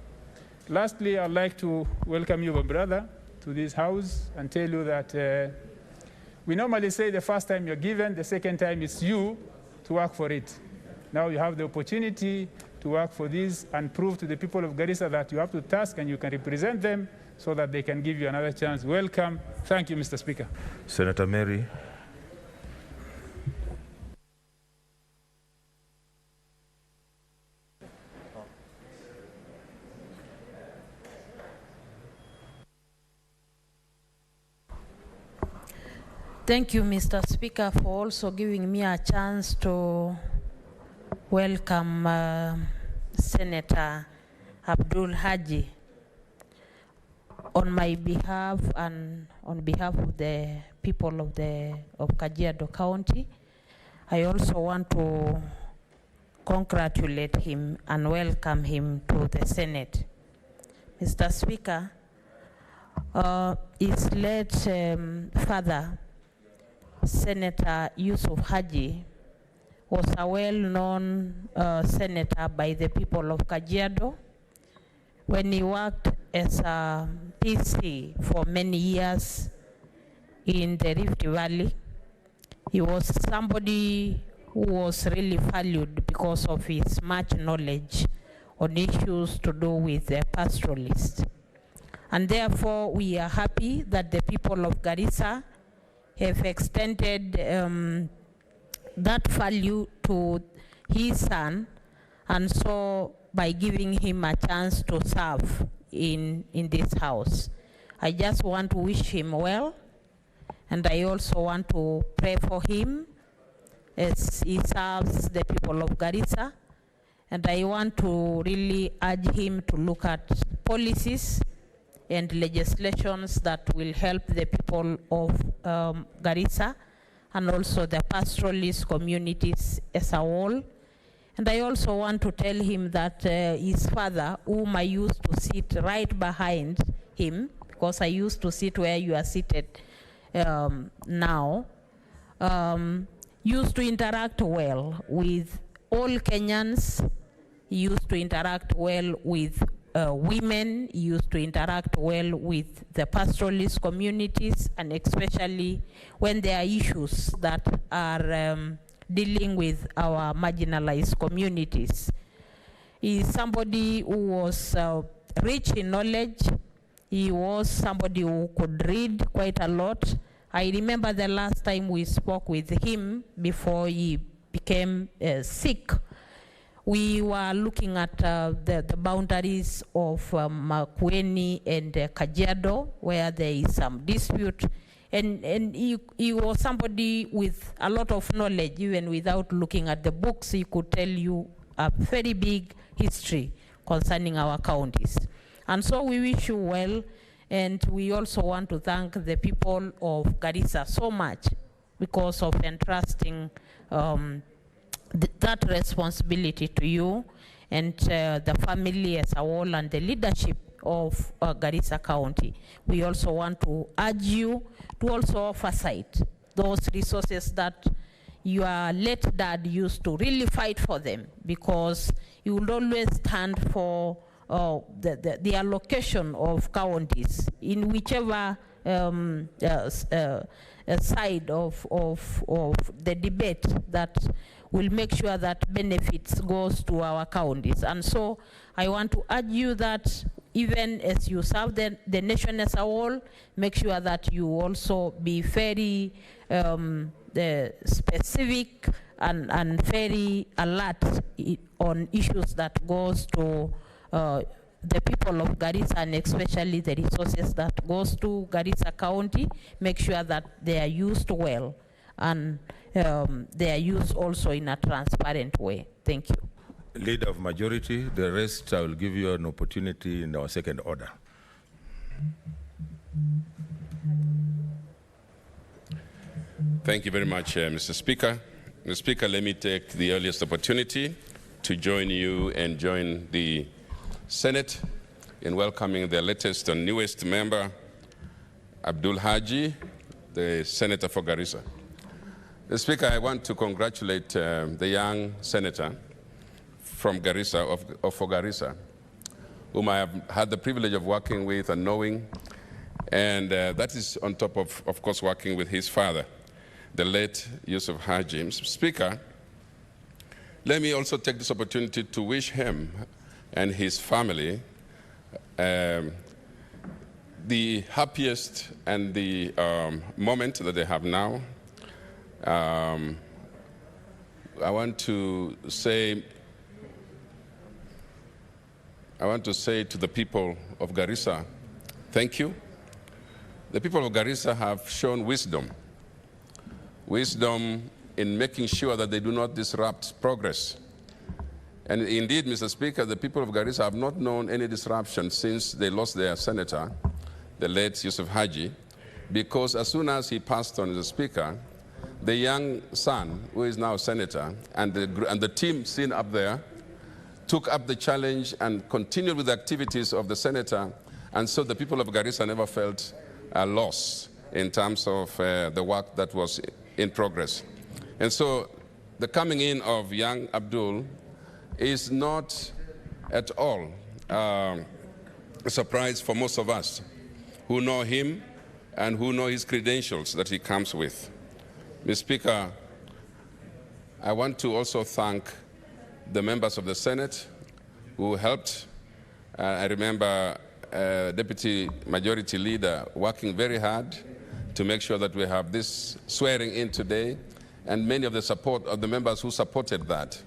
Lastly, I'd like to welcome you, my brother, to this house and tell you that we normally say the first time you're given, the second time it's you to work for it. Now you have the opportunity to work for this and prove to the people of Garissa that you have to task and you can represent them so that they can give you another chance. Welcome. Thank you, Mr. Speaker. Senator Mary. Thank you, Mr. Speaker, for also giving me a chance to welcome Senator Abdul Haji. On my behalf and on behalf of the people of Kajiado County, I also want to congratulate him and welcome him to the Senate. Mr. Speaker, his late father, Senator Yusuf Haji, was a well-known senator by the people of Kajiado. When he worked as a PC for many years in the Rift Valley, he was somebody who was really valued because of his much knowledge on issues to do with the pastoralists. And therefore, we are happy that the people of Garissa have extended that value to his son, and so by giving him a chance to serve in this house. I just want to wish him well, and I also want to pray for him as he serves the people of Garissa. And I want to really urge him to look at policies and legislations that will help the people of Garissa and also the pastoralist communities as a whole. And I also want to tell him that his father, whom I used to sit right behind him, because I used to sit where you are seated now, used to interact well with all Kenyans. He used to interact well with women. He used to interact well with the pastoralist communities, and especially when there are issues that are dealing with our marginalized communities. He is somebody who was rich in knowledge. He was somebody who could read quite a lot. I remember the last time we spoke with him before he became sick. We were looking at the boundaries of Makueni and Kajiado, where there is some dispute. And he was somebody with a lot of knowledge. Even without looking at the books, he could tell you a very big history concerning our counties. And so we wish you well, and we also want to thank the people of Garissa so much because of entrusting that responsibility to you and the family as a whole and the leadership of Garissa County. We also want to urge you to also oversight those resources that your late dad used to really fight for them, because he would always stand for the allocation of counties in whichever side of the debate that will make sure that benefits goes to our counties. And so I want to urge you that even as you serve the nation as a whole, make sure that you also be very specific and very alert on issues that goes to the people of Garissa, and especially the resources that goes to Garissa County. Make sure that they are used well, and they are used also in a transparent way. Thank you. Leader of majority, the rest I will give you an opportunity in our second order. Thank you very much, Mr. Speaker. Mr. Speaker, let me take the earliest opportunity to join you and join the Senate in welcoming the latest and newest member, Abdul Haji, the Senator for Garissa. Mr. Speaker, I want to congratulate the young senator from Garissa, for Garissa, whom I have had the privilege of working with and knowing, and that is on top of course, working with his father, the late Yusuf Haji. Mr. Speaker, let me also take this opportunity to wish him and his family the happiest and the moment that they have now. I want to say to the people of Garissa, thank you. The people of Garissa have shown wisdom wisdom in making sure that they do not disrupt progress. And indeed, Mr. Speaker, the people of Garissa have not known any disruption since they lost their senator, the late Yusuf Haji, because as soon as he passed on as a speaker, the young son, who is now senator, and the team seen up there, took up the challenge and continued with the activities of the senator, and so the people of Garissa never felt a loss in terms of the work that was in progress. And so the coming in of young Abdul is not at all a surprise for most of us who know him and who know his credentials that he comes with. Mr. Speaker, I want to also thank the members of the Senate who helped. I remember Deputy Majority Leader working very hard to make sure that we have this swearing in today, and many of the members who supported that.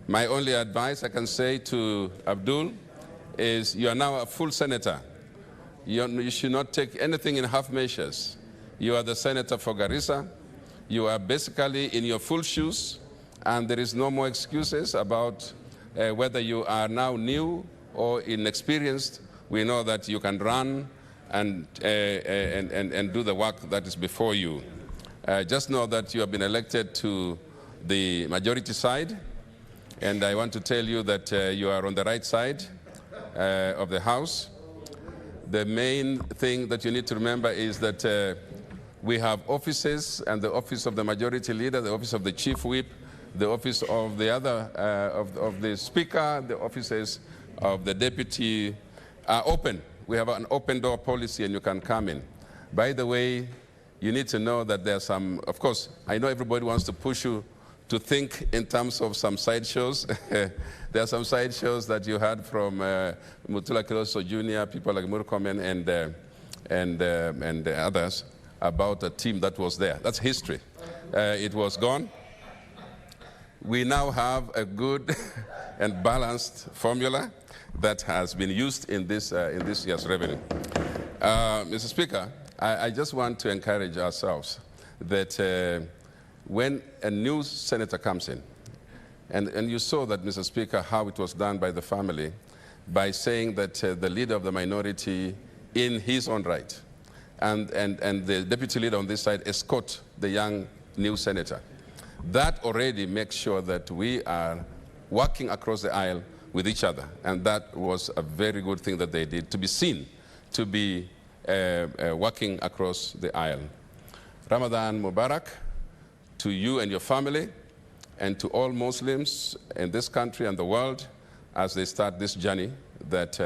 My only advice I can say to Abdul is you are now a full senator. You should not take anything in half measures. You are the senator for Garissa. You are basically in your full shoes, and there is no more excuses about whether you are now new or inexperienced. We know that you can run and do the work that is before you. Just know that you have been elected to the majority side, and I want to tell you that you are on the right side of the House. The main thing that you need to remember is that we have offices, and the office of the Majority Leader, the office of the Chief Whip, the office of the other, of the Speaker, the offices of the Deputy are open. We have an open door policy and you can come in. By the way, you need to know that there's some, of course, I know everybody wants to push you to think in terms of some side shows. There are some side shows that you had from Mutula Kiloso Jr., people like Murkomen and others about a team that was there. That's history. It was gone. We now have a good and balanced formula that has been used in this year's revenue. Mr. Speaker, I just want to encourage ourselves that when a new senator comes in, and you saw that, Mr. Speaker, how it was done by the family, by saying that the leader of the minority in his own right, and the deputy leader on this side escort the young new senator. That already makes sure that we are working across the aisle with each other. And that was a very good thing that they did, to be seen, to be working across the aisle. Ramadan Mubarak to you and your family, and to all Muslims in this country and the world as they start this journey that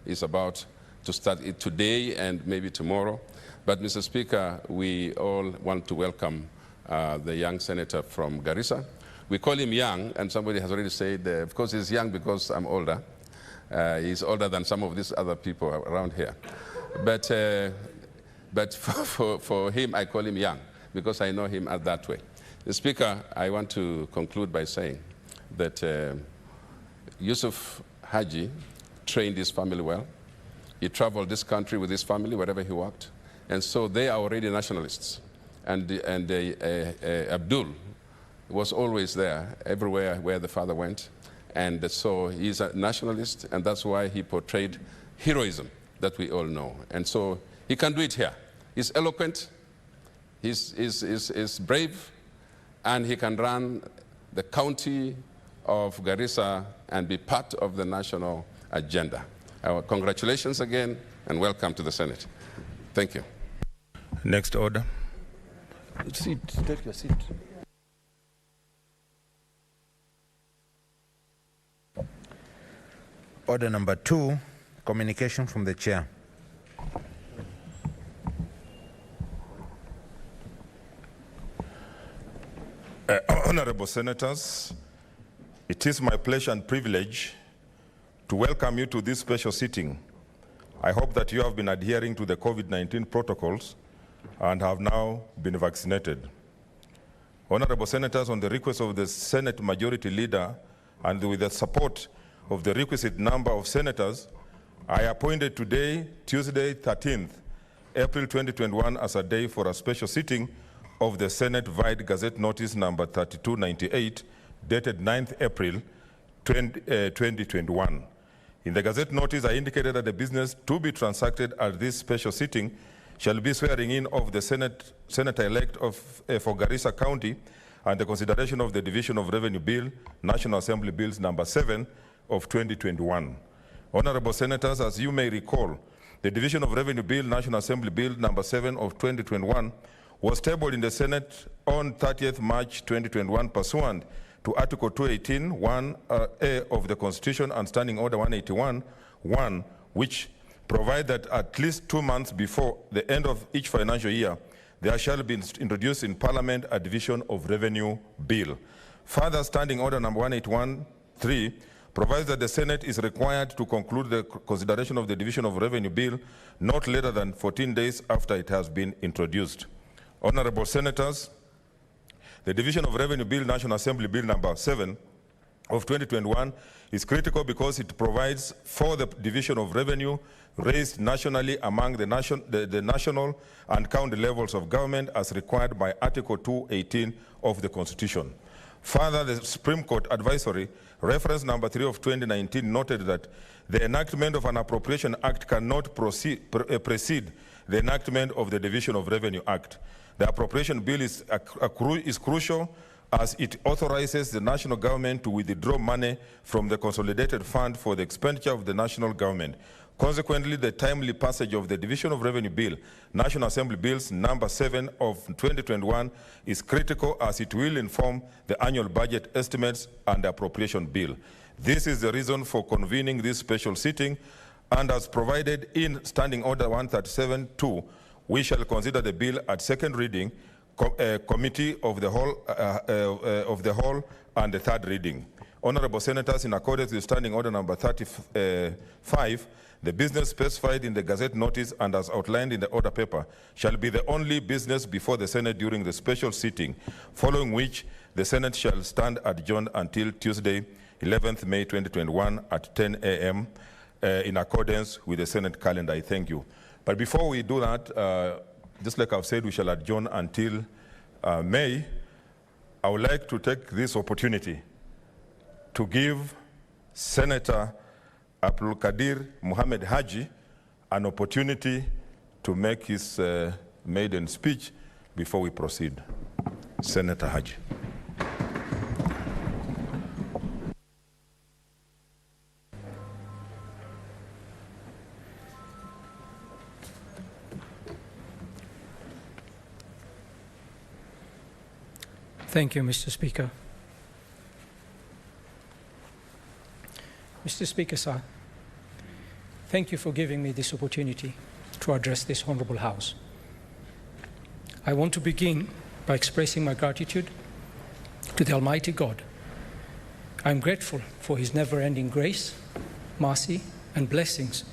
is about to start it today and maybe tomorrow. But Mr. Speaker, we all want to welcome the young senator from Garissa. We call him young, and somebody has already said, of course he's young because I'm older. He's older than some of these other people around here. But for him, I call him young because I know him as that way. The Speaker, I want to conclude by saying that Yusuf Haji trained his family well. He traveled this country with his family wherever he worked. And so they are already nationalists. And Abdul was always there, everywhere where the father went. And so he's a nationalist, and that's why he portrayed heroism that we all know. And so he can do it here. He's eloquent, he's brave, and he can run the county of Garissa and be part of the national agenda. Congratulations again, and welcome to the Senate. Thank you. Next order. Sit, take your seat. Order number 2, communication from the chair. Honorable Senators, it is my pleasure and privilege to welcome you to this special sitting. I hope that you have been adhering to the COVID-19 protocols and have now been vaccinated. Honorable Senators, on the request of the Senate Majority Leader and with the support of the requisite number of senators, I appointed today, Tuesday, 13th April 2021, as a day for a special sitting of the Senate-wide Gazette Notice number 3298, dated 9th April 2021. In the Gazette Notice, I indicated that the business to be transacted at this special sitting shall be swearing in of the Senator-elect for Garissa County and the consideration of the Division of Revenue Bill, National Assembly Bills number 7 of 2021. Honorable Senators, as you may recall, the Division of Revenue Bill, National Assembly Bill number 7 of 2021 was tabled in the Senate on 30th March 2021 pursuant to Article 218, 1A of the Constitution and Standing Order 181, which provide that at least 2 months before the end of each financial year, there shall be introduced in Parliament a Division of Revenue Bill. Further, Standing Order number 181.3 provides that the Senate is required to conclude the consideration of the Division of Revenue Bill not later than 14 days after it has been introduced. Honorable Senators, the Division of Revenue Bill, National Assembly Bill number 7 of 2021 is critical because it provides for the division of revenue raised nationally among the national and county levels of government as required by Article 218 of the Constitution. Further, the Supreme Court advisory, reference number 3 of 2019, noted that the enactment of an Appropriation Act cannot precede the enactment of the Division of Revenue Act. The Appropriation Bill is crucial as it authorizes the national government to withdraw money from the consolidated fund for the expenditure of the national government. Consequently, the timely passage of the Division of Revenue Bill, National Assembly Bills number 7 of 2021 is critical as it will inform the annual budget estimates and the appropriation bill. This is the reason for convening this special sitting, and as provided in Standing Order 137.2, we shall consider the bill at second reading, committee of the whole and the third reading. Honorable Senators, in accordance with Standing Order number 35, the business specified in the Gazette Notice and as outlined in the order paper shall be the only business before the Senate during the special sitting, following which the Senate shall stand adjourned until Tuesday, 11th May 2021 at 10 a.m. In accordance with the Senate calendar. I thank you. But before we do that, just like I've said, we shall adjourn until May. I would like to take this opportunity to give Senator Abdul Kadir Mohamed Haji an opportunity to make his maiden speech before we proceed. Senator Haji. Thank you, Mr. Speaker. Mr. Speaker, sir, thank you for giving me this opportunity to address this honorable House. I want to begin by expressing my gratitude to the Almighty God. I am grateful for His never-ending grace, mercy, and blessings,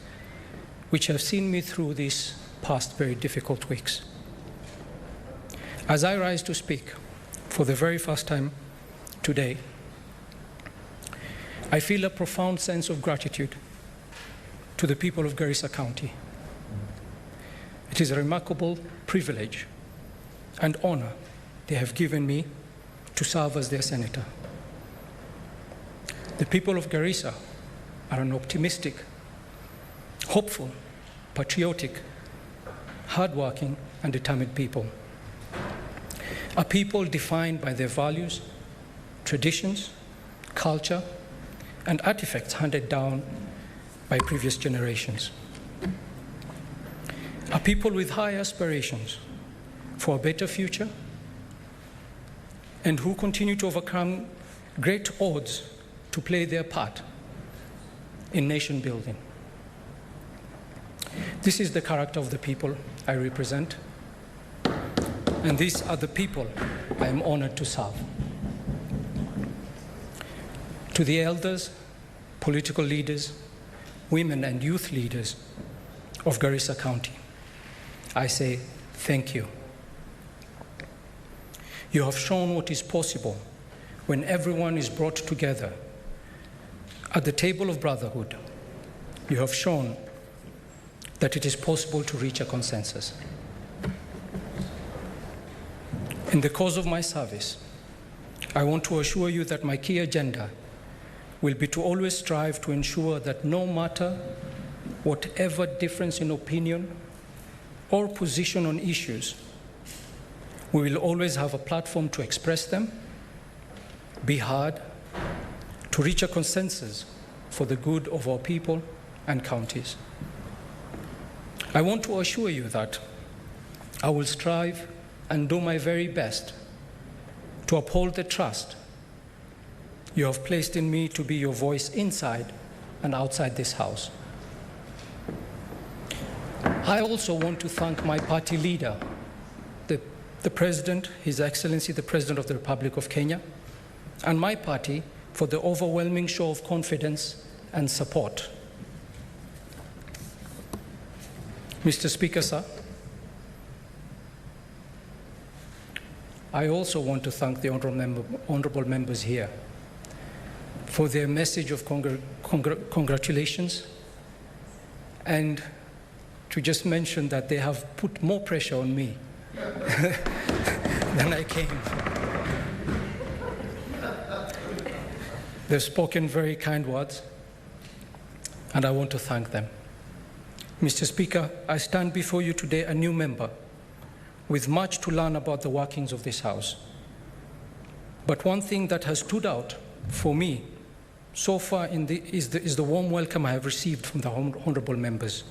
which have seen me through these past very difficult weeks. As I rise to speak for the very first time today, I feel a profound sense of gratitude to the people of Garissa County. It is a remarkable privilege and honor they have given me to serve as their senator. The people of Garissa are an optimistic, hopeful, patriotic, hardworking, and determined people. A people defined by their values, traditions, culture, and artifacts handed down by previous generations. A people with high aspirations for a better future and who continue to overcome great odds to play their part in nation building. This is the character of the people I represent, and these are the people I am honored to serve. To the elders, political leaders, women and youth leaders of Garissa County, I say thank you. You have shown what is possible when everyone is brought together at the table of brotherhood. You have shown that it is possible to reach a consensus. In the course of my service, I want to assure you that my key agenda will be to always strive to ensure that no matter whatever difference in opinion or position on issues, we will always have a platform to express them, be heard, to reach a consensus for the good of our people and counties. I want to assure you that I will strive and do my very best to uphold the trust you have placed in me to be your voice inside and outside this House. I also want to thank my party leader, the President, His Excellency, the President of the Republic of Kenya, and my party for the overwhelming show of confidence and support. Mr. Speaker, sir, I also want to thank the honorable members here for their message of congratulations, and to just mention that they have put more pressure on me than I came. They've spoken very kind words, and I want to thank them. Mr. Speaker, I stand before you today a new member with much to learn about the workings of this House. But one thing that has stood out for me so far is the warm welcome I have received from the honorable members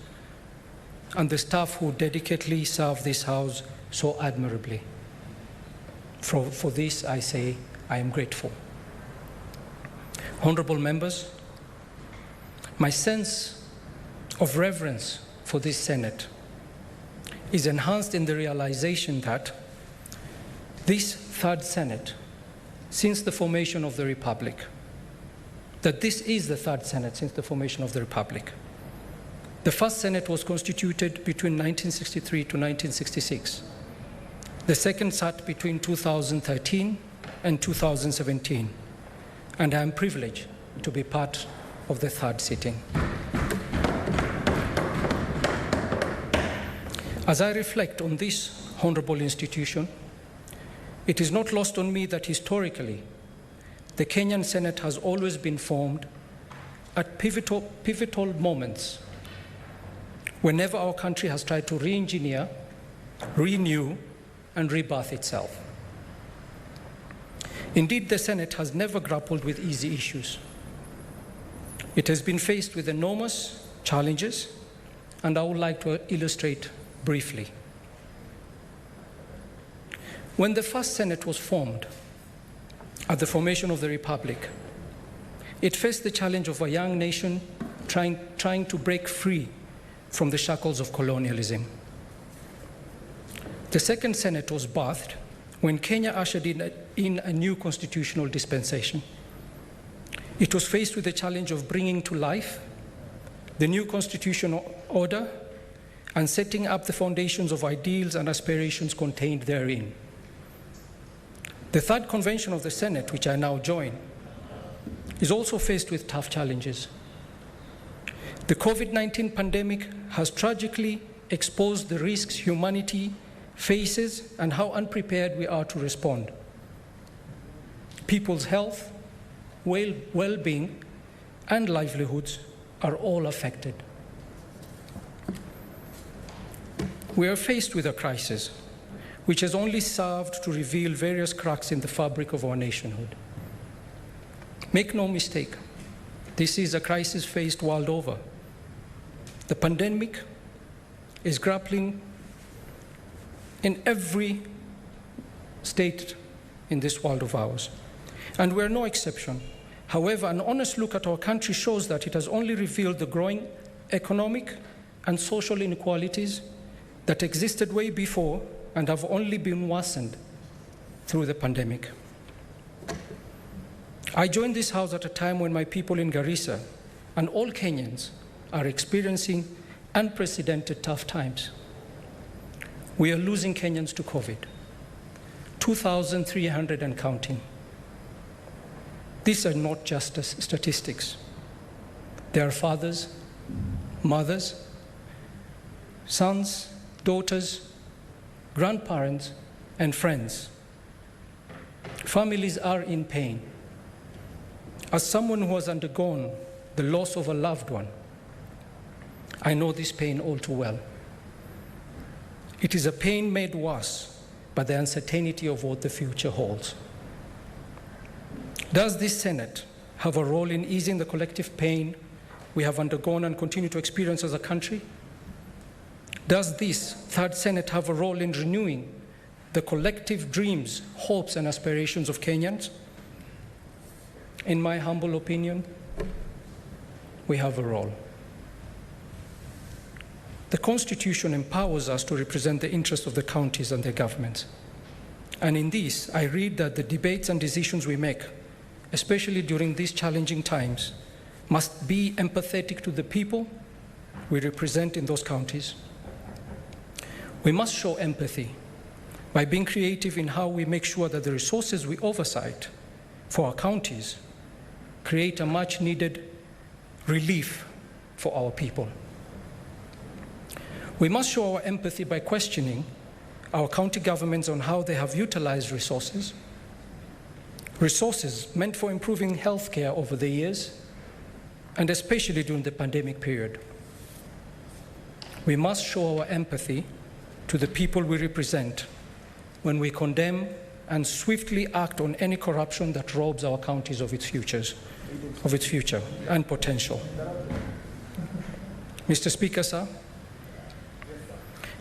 and the staff who dedicatedly serve this House so admirably. For this, I say I am grateful. Honorable members, my sense of reverence for this Senate is enhanced in the realization that this third Senate, since the formation of the Republic, that this is the third Senate since the formation of the Republic. The first Senate was constituted between 1963 to 1966. The second sat between 2013 and 2017. And I am privileged to be part of the third sitting. As I reflect on this honorable institution, it is not lost on me that historically, the Kenyan Senate has always been formed at pivotal moments whenever our country has tried to re-engineer, renew, and rebirth itself. Indeed, the Senate has never grappled with easy issues. It has been faced with enormous challenges, and I would like to illustrate briefly. When the first Senate was formed, at the formation of the Republic, it faced the challenge of a young nation trying to break free from the shackles of colonialism. The second Senate was birthed when Kenya ushered in a new constitutional dispensation. It was faced with the challenge of bringing to life the new constitutional order and setting up the foundations of ideals and aspirations contained therein. The third convention of the Senate, which I now join, is also faced with tough challenges. The COVID-19 pandemic has tragically exposed the risks humanity faces and how unprepared we are to respond. People's health, well-being, and livelihoods are all affected. We are faced with a crisis which has only served to reveal various cracks in the fabric of our nationhood. Make no mistake, this is a crisis faced world over. The pandemic is grappling in every state in this world of ours, and we're no exception. However, an honest look at our country shows that it has only revealed the growing economic and social inequalities that existed way before and have only been worsened through the pandemic. I joined this House at a time when my people in Garissa and all Kenyans are experiencing unprecedented tough times. We are losing Kenyans to COVID, 2,300 and counting. These are not just statistics. They are fathers, mothers, sons, daughters, grandparents, and friends Families are in pain. As someone who has undergone the loss of a loved one, I know this pain all too well. It is a pain made worse by the uncertainty of what the future holds. Does this Senate have a role in easing the collective pain we have undergone and continue to experience as a country? Does this third Senate have a role in renewing the collective dreams, hopes, and aspirations of Kenyans? In my humble opinion, we have a role. The Constitution empowers us to represent the interests of the counties and their governments. And in this, I read that the debates and decisions we make, especially during these challenging times, must be empathetic to the people we represent in those counties. We must show empathy by being creative in how we make sure that the resources we oversight for our counties create a much needed relief for our people. We must show our empathy by questioning our county governments on how they have utilized resources meant for improving healthcare over the years, and especially during the pandemic period. We must show our empathy to the people we represent when we condemn and swiftly act on any corruption that robs our counties of its future and potential. Mr. Speaker, sir,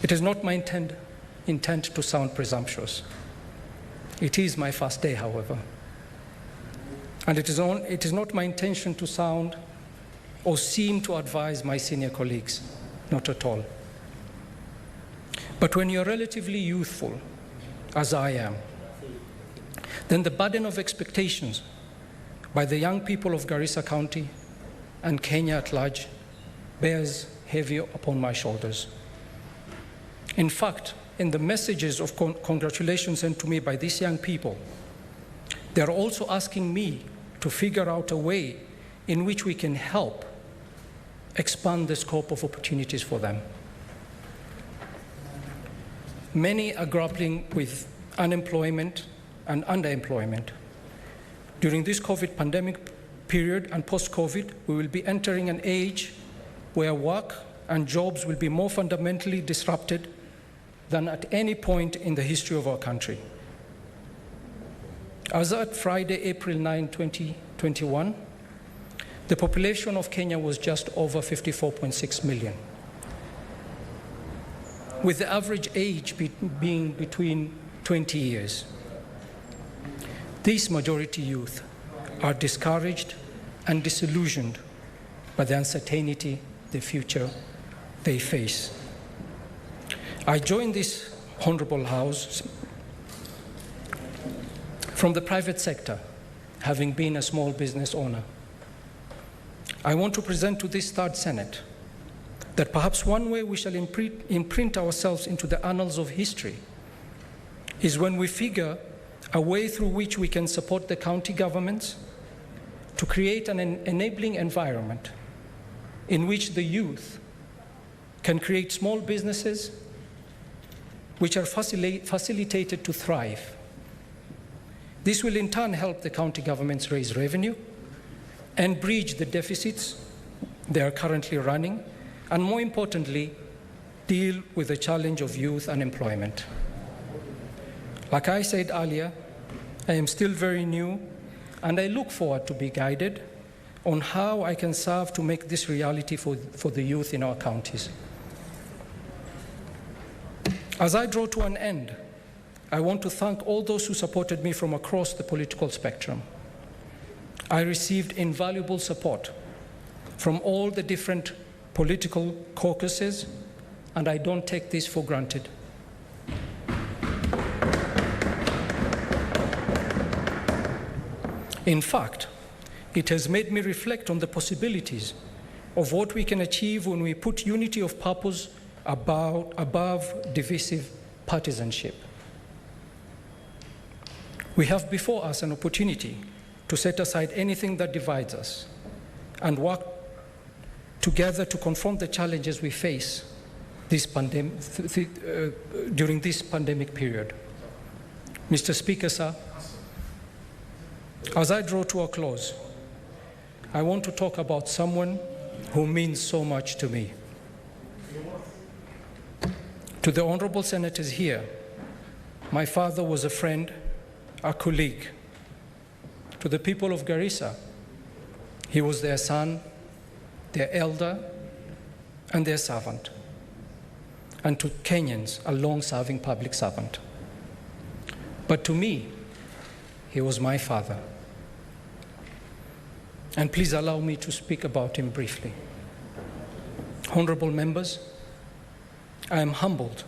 it is not my intent to sound presumptuous. It is my first day, however. And it is not my intention to sound or seem to advise my senior colleagues, not at all. But when you're relatively youthful, as I am, then the burden of expectations by the young people of Garissa County and Kenya at large bears heavy upon my shoulders. In fact, in the messages of congratulations sent to me by these young people, they're also asking me to figure out a way in which we can help expand the scope of opportunities for them. Many are grappling with unemployment and underemployment. During this COVID pandemic period and post-COVID, we will be entering an age where work and jobs will be more fundamentally disrupted than at any point in the history of our country. As at Friday, April 9, 2021, the population of Kenya was just over 54.6 million, with the average age being between 20 years. These majority youth are discouraged and disillusioned by the uncertainty, the future they face. I joined this honorable House from the private sector, having been a small business owner. I want to present to this third Senate that perhaps one way we shall imprint ourselves into the annals of history is when we figure a way through which we can support the county governments to create an enabling environment in which the youth can create small businesses which are facilitated to thrive. This will in turn help the county governments raise revenue and bridge the deficits they are currently running, and more importantly, deal with the challenge of youth unemployment. Like I said earlier, I am still very new, and I look forward to be guided on how I can serve to make this reality for the youth in our counties. As I draw to an end, I want to thank all those who supported me from across the political spectrum. I received invaluable support from all the different political caucuses, and I don't take this for granted. In fact, it has made me reflect on the possibilities of what we can achieve when we put unity of purpose above divisive partisanship. We have before us an opportunity to set aside anything that divides us and work together to confront the challenges we face during this pandemic period. Mr. Speaker, sir, As I draw to a close, I want to talk about someone who means so much to me. To the honorable senators here, my father was a friend, a colleague. To the people of Garissa, he was their son, their elder, and their servant. And to Kenyans, a long-serving public servant. But to me, he was my father. And please allow me to speak about him briefly. Honorable members, I am humbled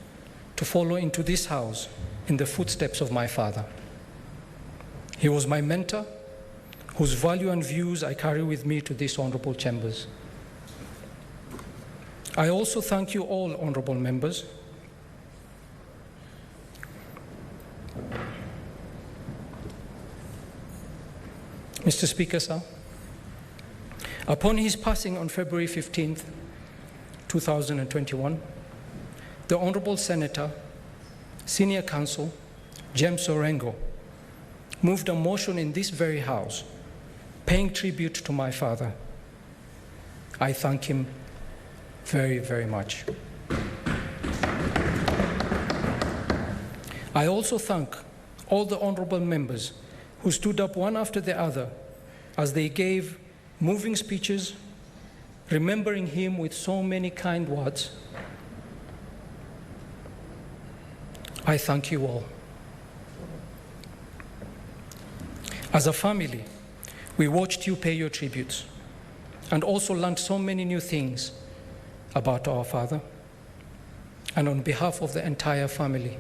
to follow into this house in the footsteps of my father. He was my mentor, whose value and views I carry with me to these honorable chambers. I also thank you all, honorable members. Mr. Speaker, sir, upon his passing on February 15th, 2021, the Honorable Senator, Senior Counsel, James Orengo, moved a motion in this very House paying tribute to my father. I thank him very, very much. I also thank all the honorable members who stood up one after the other as they gave moving speeches, remembering him with so many kind words. I thank you all. As a family, we watched you pay your tributes and also learned so many new things about our father. And on behalf of the entire family,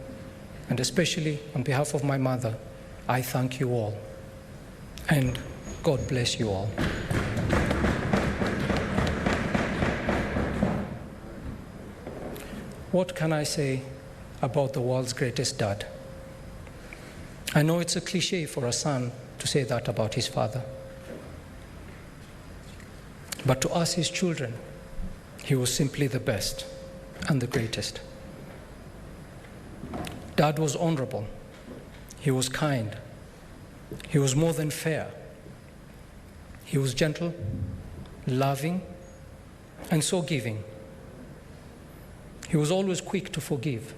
and especially on behalf of my mother, I thank you all. And God bless you all. What can I say about the world's greatest dad? I know it's a cliche for a son to say that about his father. But to us, his children, he was simply the best and the greatest. Dad was honorable. He was kind. He was more than fair. He was gentle, loving, and so giving. He was always quick to forgive.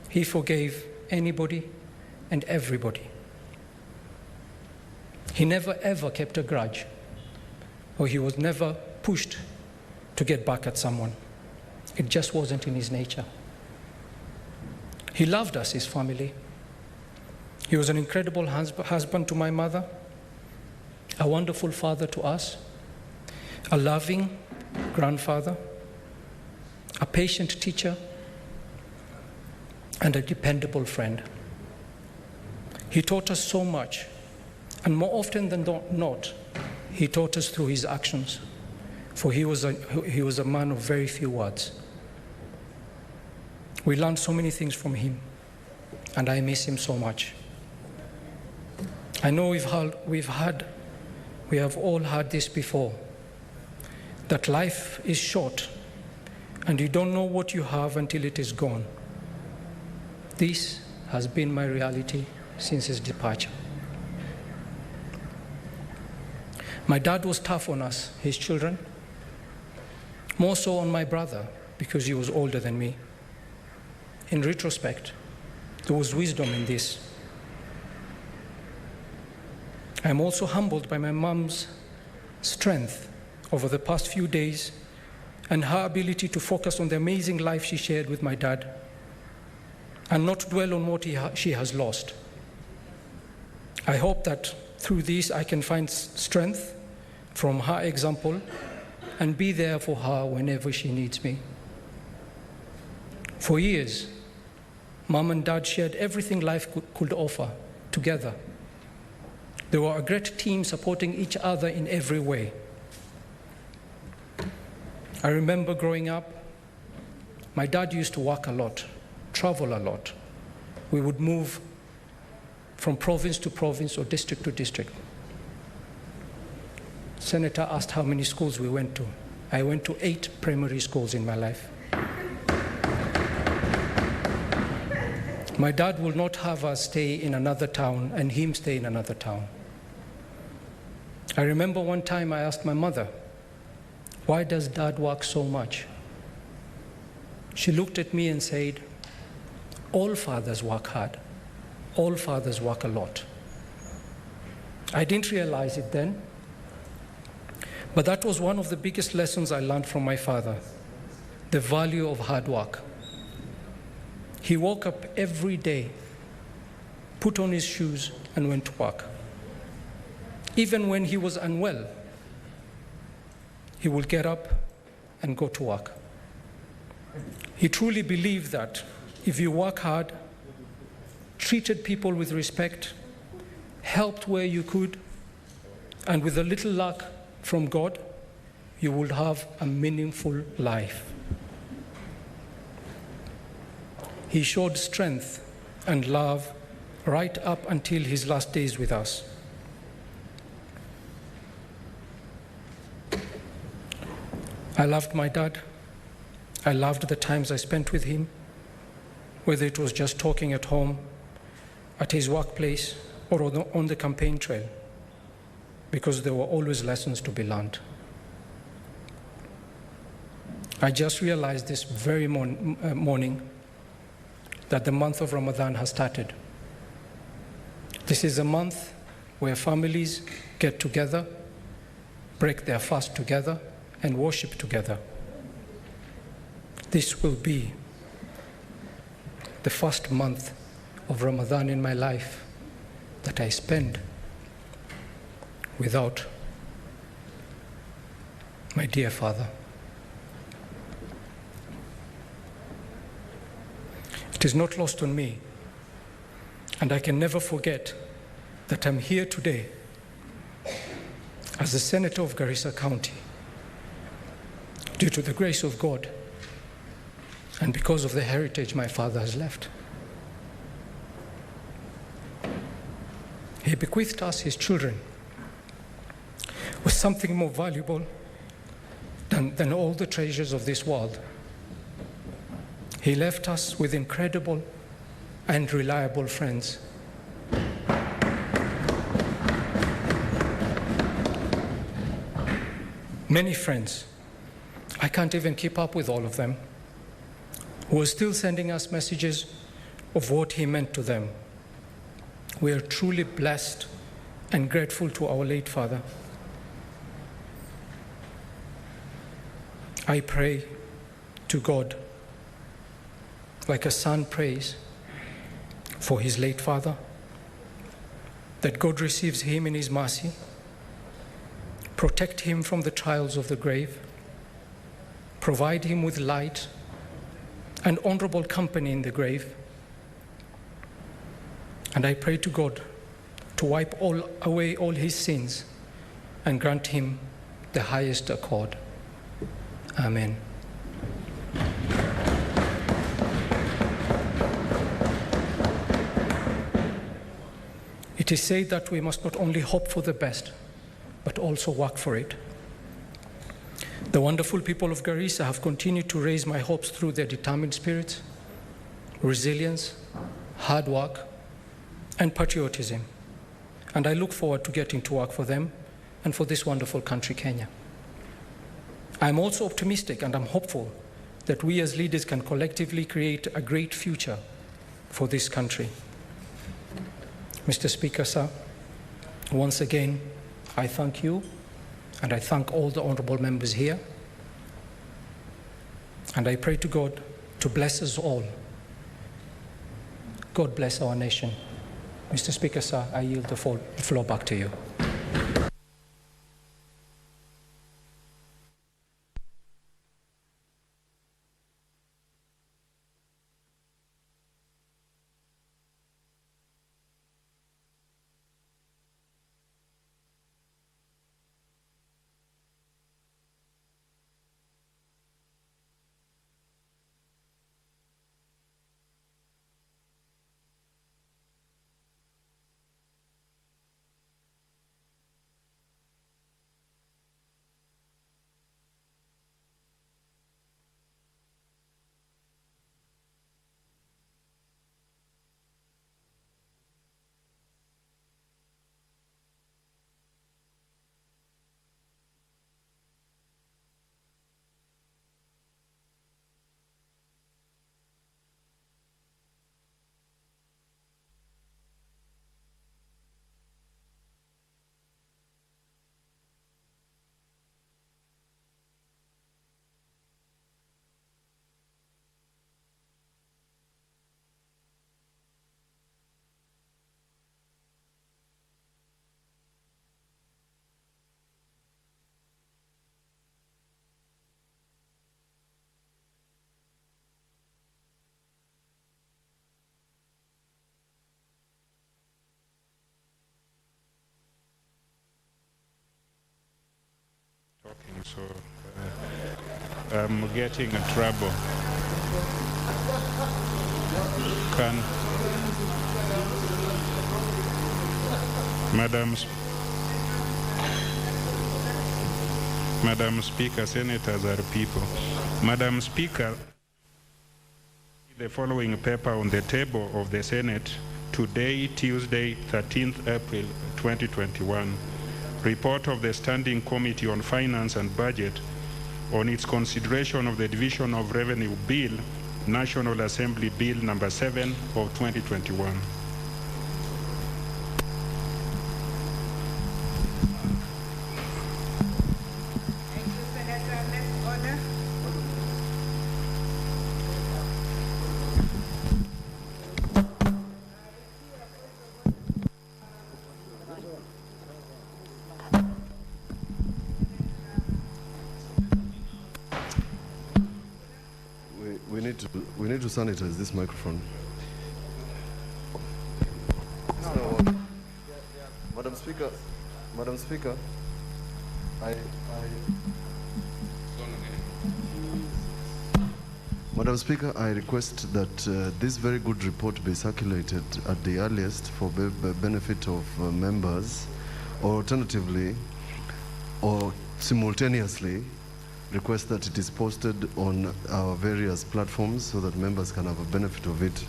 He forgave anybody and everybody. He never ever kept a grudge, or he was never pushed to get back at someone. It just wasn't in his nature. He loved us, his family. He was an incredible husband to my mother, a wonderful father to us, a loving grandfather, a patient teacher, and a dependable friend. He taught us so much, and more often than not, he taught us through his actions, for he was a man of very few words. We learned so many things from him, and I miss him so much. I know we have all heard this before, that life is short, and you don't know what you have until it is gone. This has been my reality since his departure. My dad was tough on us, his children, more so on my brother because he was older than me. In retrospect, there was wisdom in this. I'm also humbled by my mom's strength over the past few days and her ability to focus on the amazing life she shared with my dad and not dwell on what she has lost. I hope that through this I can find strength from her example and be there for her whenever she needs me. For years, Mom and Dad shared everything life could offer together. They were a great team supporting each other in every way. I remember growing up, my dad used to work a lot, travel a lot. We would move from province to province or district to district. Senator asked how many schools we went to. I went to 8 primary schools in my life. My dad will not have us stay in another town and him stay in another town. I remember one time I asked my mother, "Why does Dad work so much?" She looked at me and said, "All fathers work hard. All fathers work a lot." I didn't realize it then, but that was one of the biggest lessons I learned from my father, the value of hard work. He woke up every day, put on his shoes, and went to work. Even when he was unwell, he would get up and go to work. He truly believed that if you work hard, treated people with respect, helped where you could, and with a little luck from God, you would have a meaningful life. He showed strength and love right up until his last days with us. I loved my dad. I loved the times I spent with him, whether it was just talking at home, at his workplace, or on the campaign trail, because there were always lessons to be learned. I just realized this very morning that the month of Ramadan has started. This is a month where families get together, break their fast together, and worship together. This will be the first month of Ramadan in my life that I spend without my dear father. It is not lost on me, and I can never forget that I'm here today as the Senator of Garissa County due to the grace of God and because of the heritage my father has left. He bequeathed us, his children, with something more valuable than all the treasures of this world. He left us with incredible and reliable friends. Many friends, I can't even keep up with all of them, who are still sending us messages of what he meant to them. We are truly blessed and grateful to our late father. I pray to God like a son prays for his late father, that God receives him in his mercy, protect him from the trials of the grave, provide him with light and honorable company in the grave. And I pray to God to wipe away all his sins and grant him the highest accord. Amen. It is said that we must not only hope for the best, but also work for it. The wonderful people of Garissa have continued to raise my hopes through their determined spirit, resilience, hard work, and patriotism. And I look forward to getting to work for them and for this wonderful country, Kenya. I'm also optimistic and I'm hopeful that we as leaders can collectively create a great future for this country. Mr. Speaker, sir, once again, I thank you and I thank all the honorable members here. And I pray to God to bless us all. God bless our nation. Mr. Speaker, sir, I yield the floor back to you. so I'm getting in trouble. Madam Speaker, senators are people. Madam Speaker, the following paper on the table of the Senate today, Tuesday, 13th April 2021. Report of the Standing Committee on Finance and Budget on its consideration of the Division of Revenue Bill, National Assembly Bill number 7 of 2021. We need to sanitize this microphone. Madam Speaker, Madam Speaker, I request that this very good report be circulated at the earliest for benefit of members, or alternatively, or simultaneously, request that it is posted on our various platforms so that members can have a benefit of it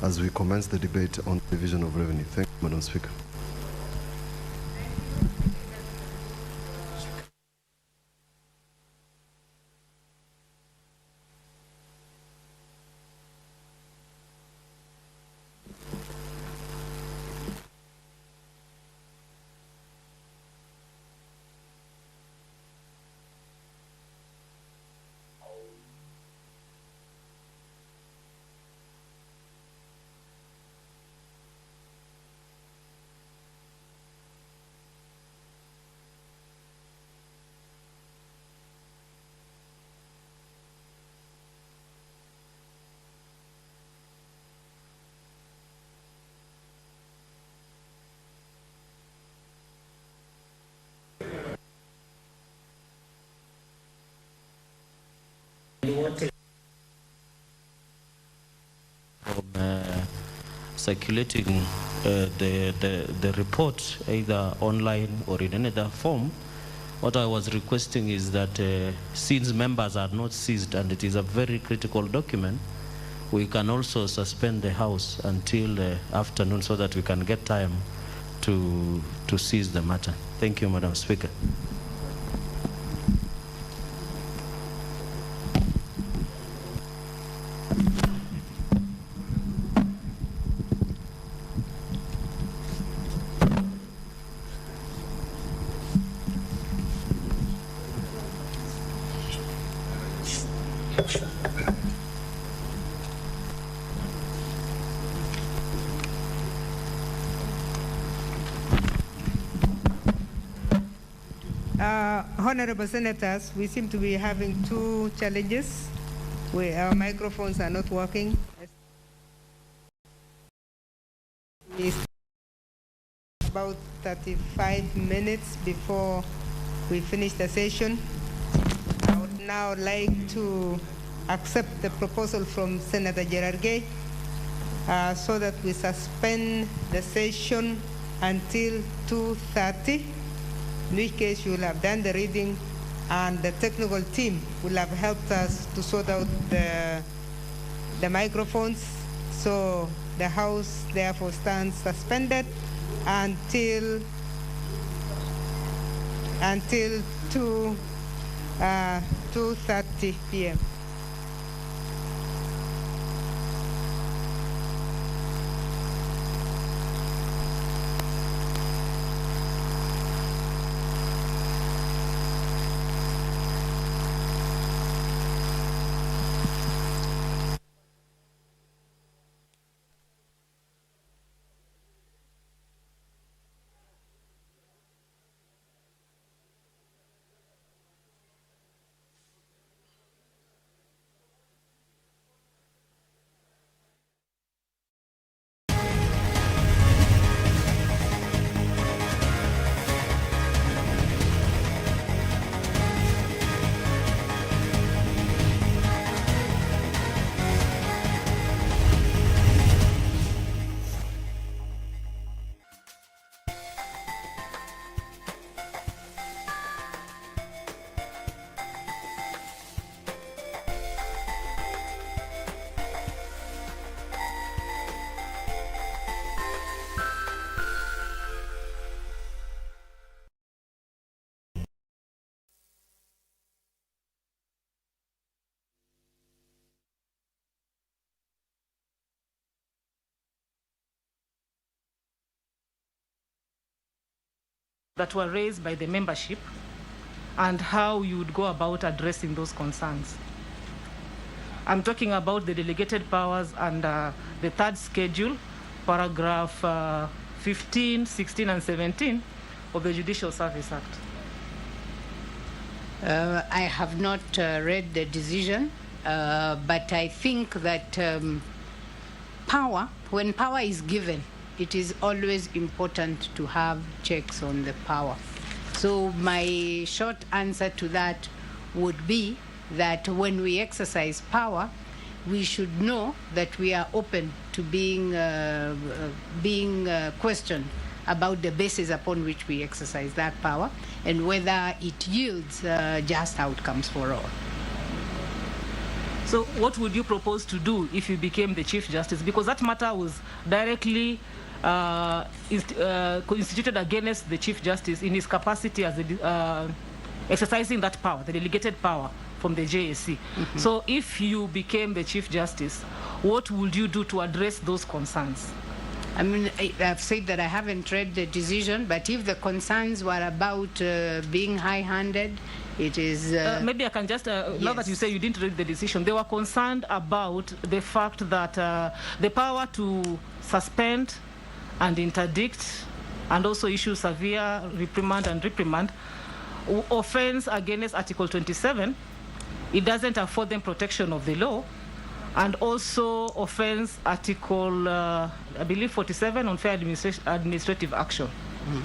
as we commence the debate on division of revenue. Thank you, Madam Speaker. Circulating the report either online or in another form. What I was requesting is that since members are not seized and it is a very critical document, we can also suspend the House until the afternoon so that we can get time to seize the matter. Thank you, Madam Speaker. Honorable Senators, we seem to be having two challenges where our microphones are not working. It's about 35 minutes before we finish the session. I would now like to accept the proposal from Senator Gerargay so that we suspend the session until 2:30. In which case you will have done the reading and the technical team will have helped us to sort out the microphones. So the House therefore stands suspended until 2:30 p.m. that were raised by the membership and how you would go about addressing those concerns. I'm talking about the delegated powers under the third schedule, paragraph 15, 16, and 17 of the Judicial Service Act. I have not read the decision, but I think that when power is given, it is always important to have checks on the power. So my short answer to that would be that when we exercise power, we should know that we are open to being questioned about the basis upon which we exercise that power and whether it yields just outcomes for all. So what would you propose to do if you became the Chief Justice? Because that matter was directly instituted against the Chief Justice in his capacity as exercising that power, the delegated power from the JSC. Mm-hmm. So if you became the Chief Justice, what would you do to address those concerns? I mean, I've said that I haven't read the decision, but if the concerns were about being high-handed, it is... maybe I can just, yes. Now that you say you didn't read the decision, they were concerned about the fact that the power to suspend and interdict and also issue severe reprimand offense against Article 27, it doesn't afford them protection of the law, and also offense Article, I believe 47 on fair administrative action. Mm.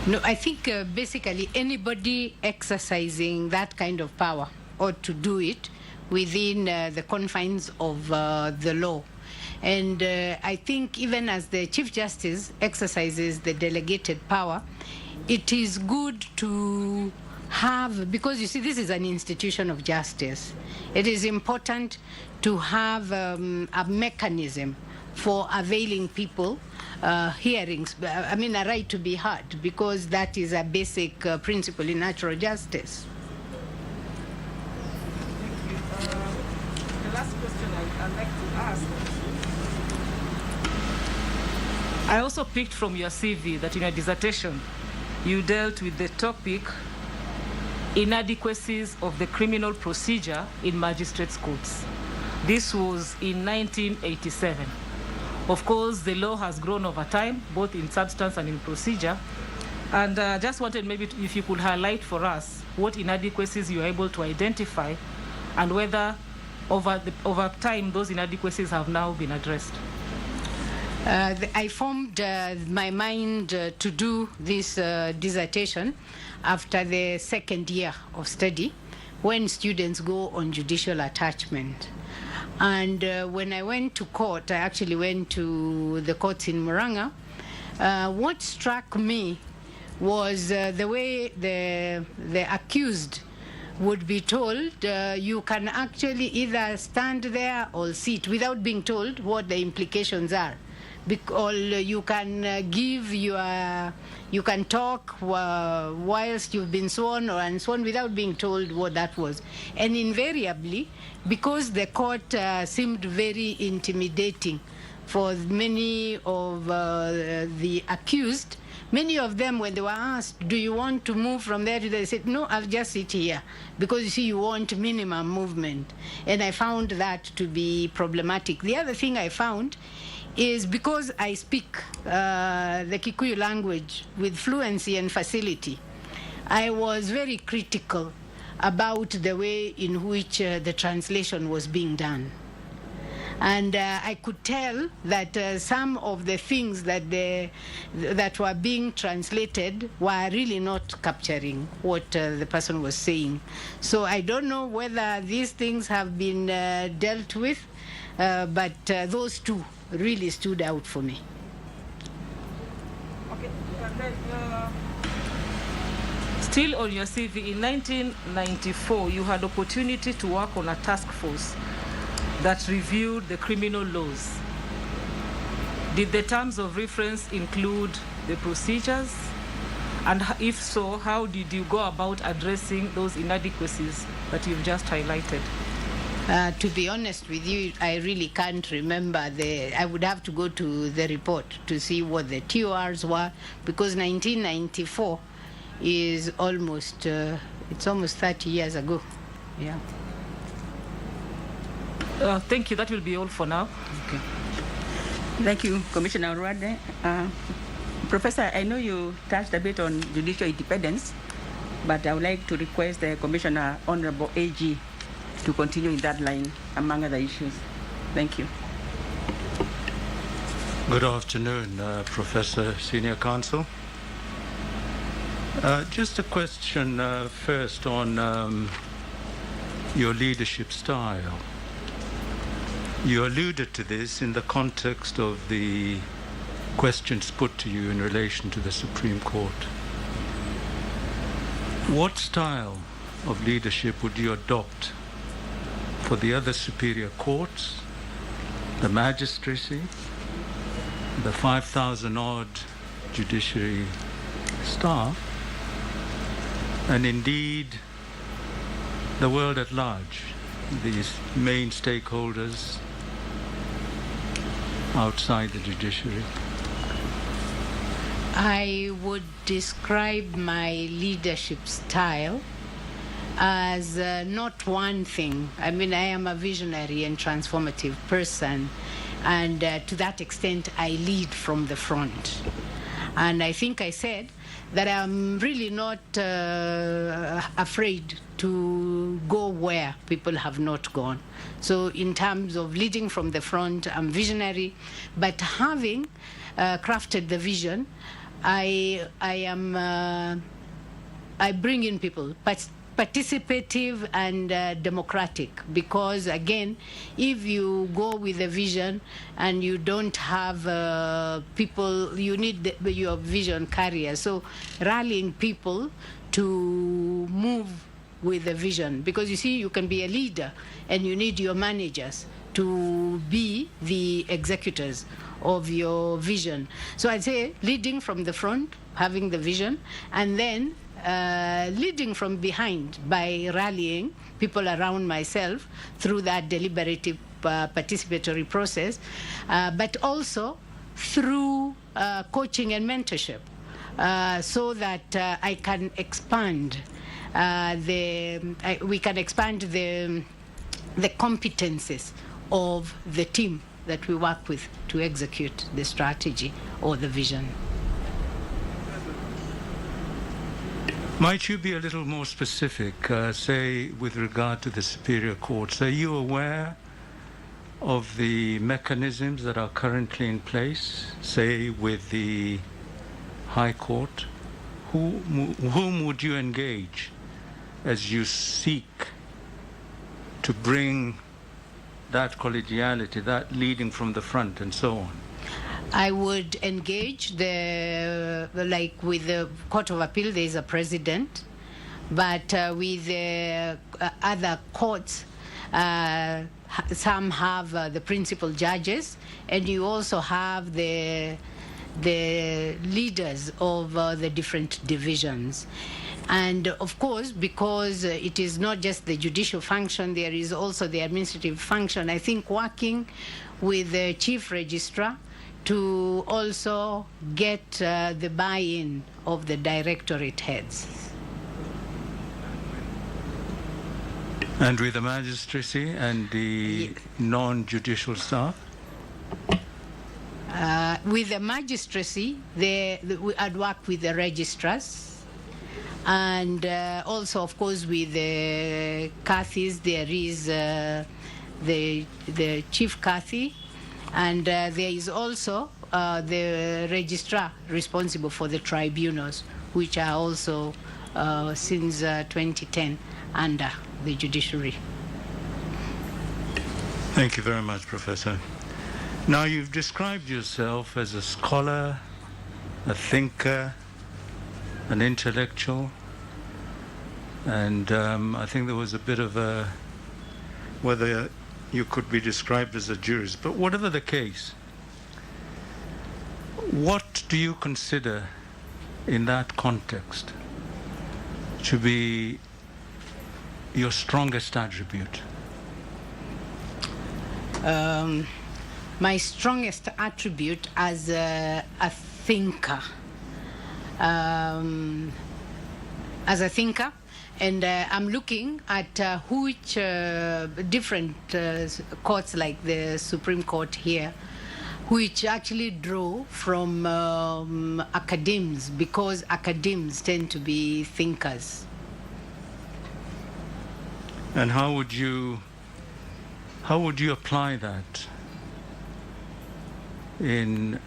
No, I think basically anybody exercising that kind of power ought to do it within the confines of the law. And I think even as the Chief Justice exercises the delegated power, it is good to have, because you see, this is an institution of justice. It is important to have a mechanism for availing people hearings, I mean a right to be heard, because that is a basic principle in natural justice. Thank you. The last question I'd like to ask. I also picked from your CV that in your dissertation, you dealt with the topic inadequacies of the criminal procedure in magistrates' courts. This was in 1987. Of course, the law has grown over time, both in substance and in procedure. And just wanted maybe if you could highlight for us what inadequacies you are able to identify and whether over time those inadequacies have now been addressed. I formed my mind to do this dissertation after the second year of study, when students go on judicial attachment. And when I went to court, I actually went to the courts in Murang'a. What struck me was the way the accused would be told, you can actually either stand there or sit without being told what the implications are. Because you can you can talk whilst you've been sworn or unsworn without being told what that was. And invariably, because the court seemed very intimidating for many of the accused, many of them, when they were asked, do you want to move from there to there, they said, no, I'll just sit here. Because you see, you want minimum movement. And I found that to be problematic. The other thing I found is because I speak the Kikuyu language with fluency and facility, I was very critical about the way in which the translation was being done. And I could tell that some of the things that were being translated were really not capturing what the person was saying. So I don't know whether these things have been dealt with, but those two really stood out for me. Okay. And then, still on your CV, in 1994, you had opportunity to work on a task force that reviewed the criminal laws. Did the terms of reference include the procedures? And if so, how did you go about addressing those inadequacies that you've just highlighted? To be honest with you, I really can't remember. I would have to go to the report to see what the TORs were, because 1994 is almost, it's almost 30 years ago. Yeah. Thank you. That will be all for now. Okay. Thank you, Commissioner Ruade. Professor, I know you touched a bit on judicial independence, but I would like to request the Commissioner Honorable AG to continue in that line, among other issues. Thank you. Good afternoon, Professor, Senior Counsel. Just a question first on your leadership style. You alluded to this in the context of the questions put to you in relation to the Supreme Court. What style of leadership would you adopt for the other superior courts, the magistracy, the 5,000 odd judiciary staff, and indeed the world at large, these main stakeholders outside the judiciary? I would describe my leadership style as not one thing. I mean, I am a visionary and transformative person, and to that extent, I lead from the front. And I think I said that I'm really not afraid to go where people have not gone. So in terms of leading from the front, I'm visionary, but having crafted the vision, I bring in people, participative and democratic, because again, if you go with a vision and you don't have people, you need your vision carrier. So rallying people to move with a vision, because you see, you can be a leader and you need your managers to be the executors of your vision. So I'd say leading from the front, having the vision, and then leading from behind by rallying people around myself through that deliberative participatory process, but also through coaching and mentorship, so that I can expand we can expand the competences of the team that we work with to execute the strategy or the vision. Might you be a little more specific, say, with regard to the superior courts? Are you aware of the mechanisms that are currently in place, say, with the High Court? Whom would you engage as you seek to bring that collegiality, that leading from the front, and so on? I would engage like with the Court of Appeal, there is a president, but with the other courts, some have the principal judges, and you also have the leaders of the different divisions. And of course, because it is not just the judicial function, there is also the administrative function. I think working with the chief registrar to also get the buy-in of the directorate heads. And with the magistracy and the non-judicial staff? With the magistracy, I'd work with the registrars, and also, of course, with the Cathys, there is the chief Cathy, and there is also the registrar responsible for the tribunals, which are also since 2010 under the judiciary. Thank you very much, Professor. Now, you've described yourself as a scholar, a thinker, an intellectual, and I think there was a bit of a, whether you could be described as a jurist, but whatever the case, what do you consider in that context to be your strongest attribute? my strongest attribute as a thinker. And I'm looking at which different courts like the Supreme Court here, which actually draw from academics, because academics tend to be thinkers. And how would you apply that in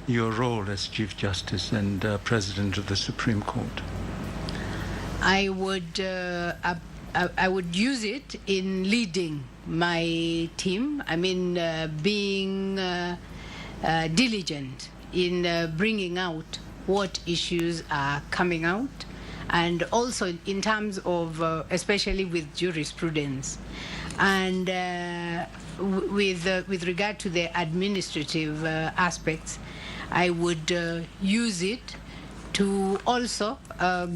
your role as Chief Justice and President of the Supreme Court? I would use it in leading my team. I mean, being diligent in bringing out what issues are coming out, and also in terms of, especially with jurisprudence, and with regard to the administrative aspects, I would use it to also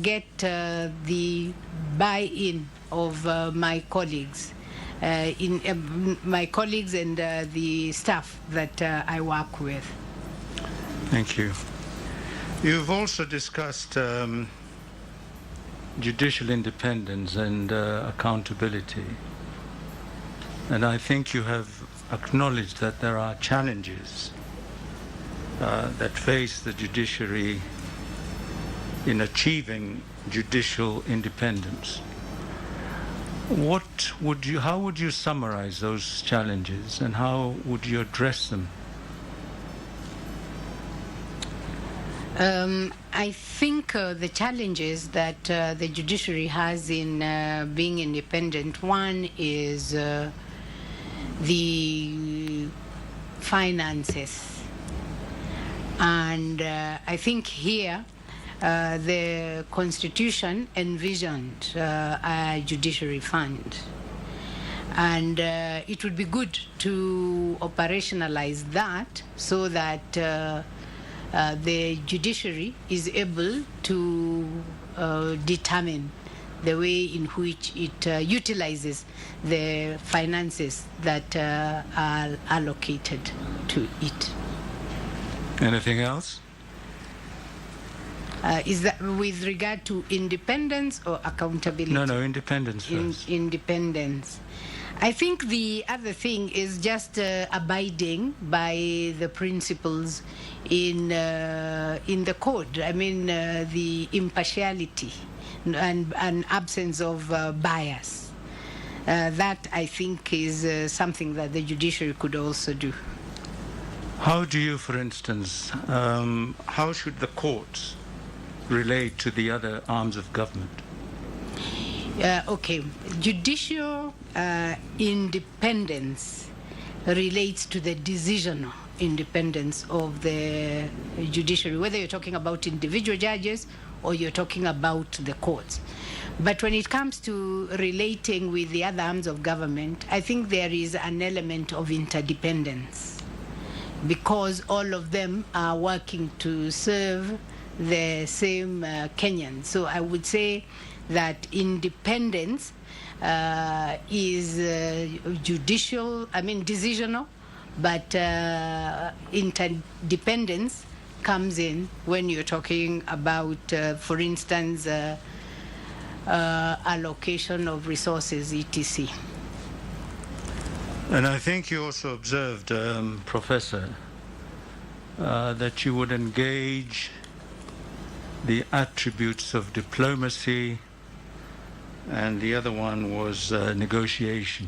get the buy-in of my colleagues, my colleagues and the staff that I work with. Thank you. You've also discussed judicial independence and accountability. And I think you have acknowledged that there are challenges that face the judiciary in achieving judicial independence. How would you summarize those challenges, and how would you address them? I think the challenges that the judiciary has in being independent, one is the finances. And I think here the Constitution envisioned a judiciary fund. And it would be good to operationalize that so that the judiciary is able to determine the way in which it utilizes the finances that are allocated to it. Anything else? Is that with regard to independence or accountability? No, independence first. Independence. I think the other thing is just abiding by the principles in the code. I mean, the impartiality and absence of bias. That, I think, is something that the judiciary could also do. How do you, for instance, how should the courts relate to the other arms of government? Okay, judicial independence relates to the decisional independence of the judiciary, whether you're talking about individual judges or you're talking about the courts. But when it comes to relating with the other arms of government, I think there is an element of interdependence, because all of them are working to serve the same Kenyans. So I would say that independence is decisional, but interdependence comes in when you're talking about, for instance, allocation of resources, etc. And I think you also observed, Professor, that you would engage the attributes of diplomacy, and the other one was negotiation.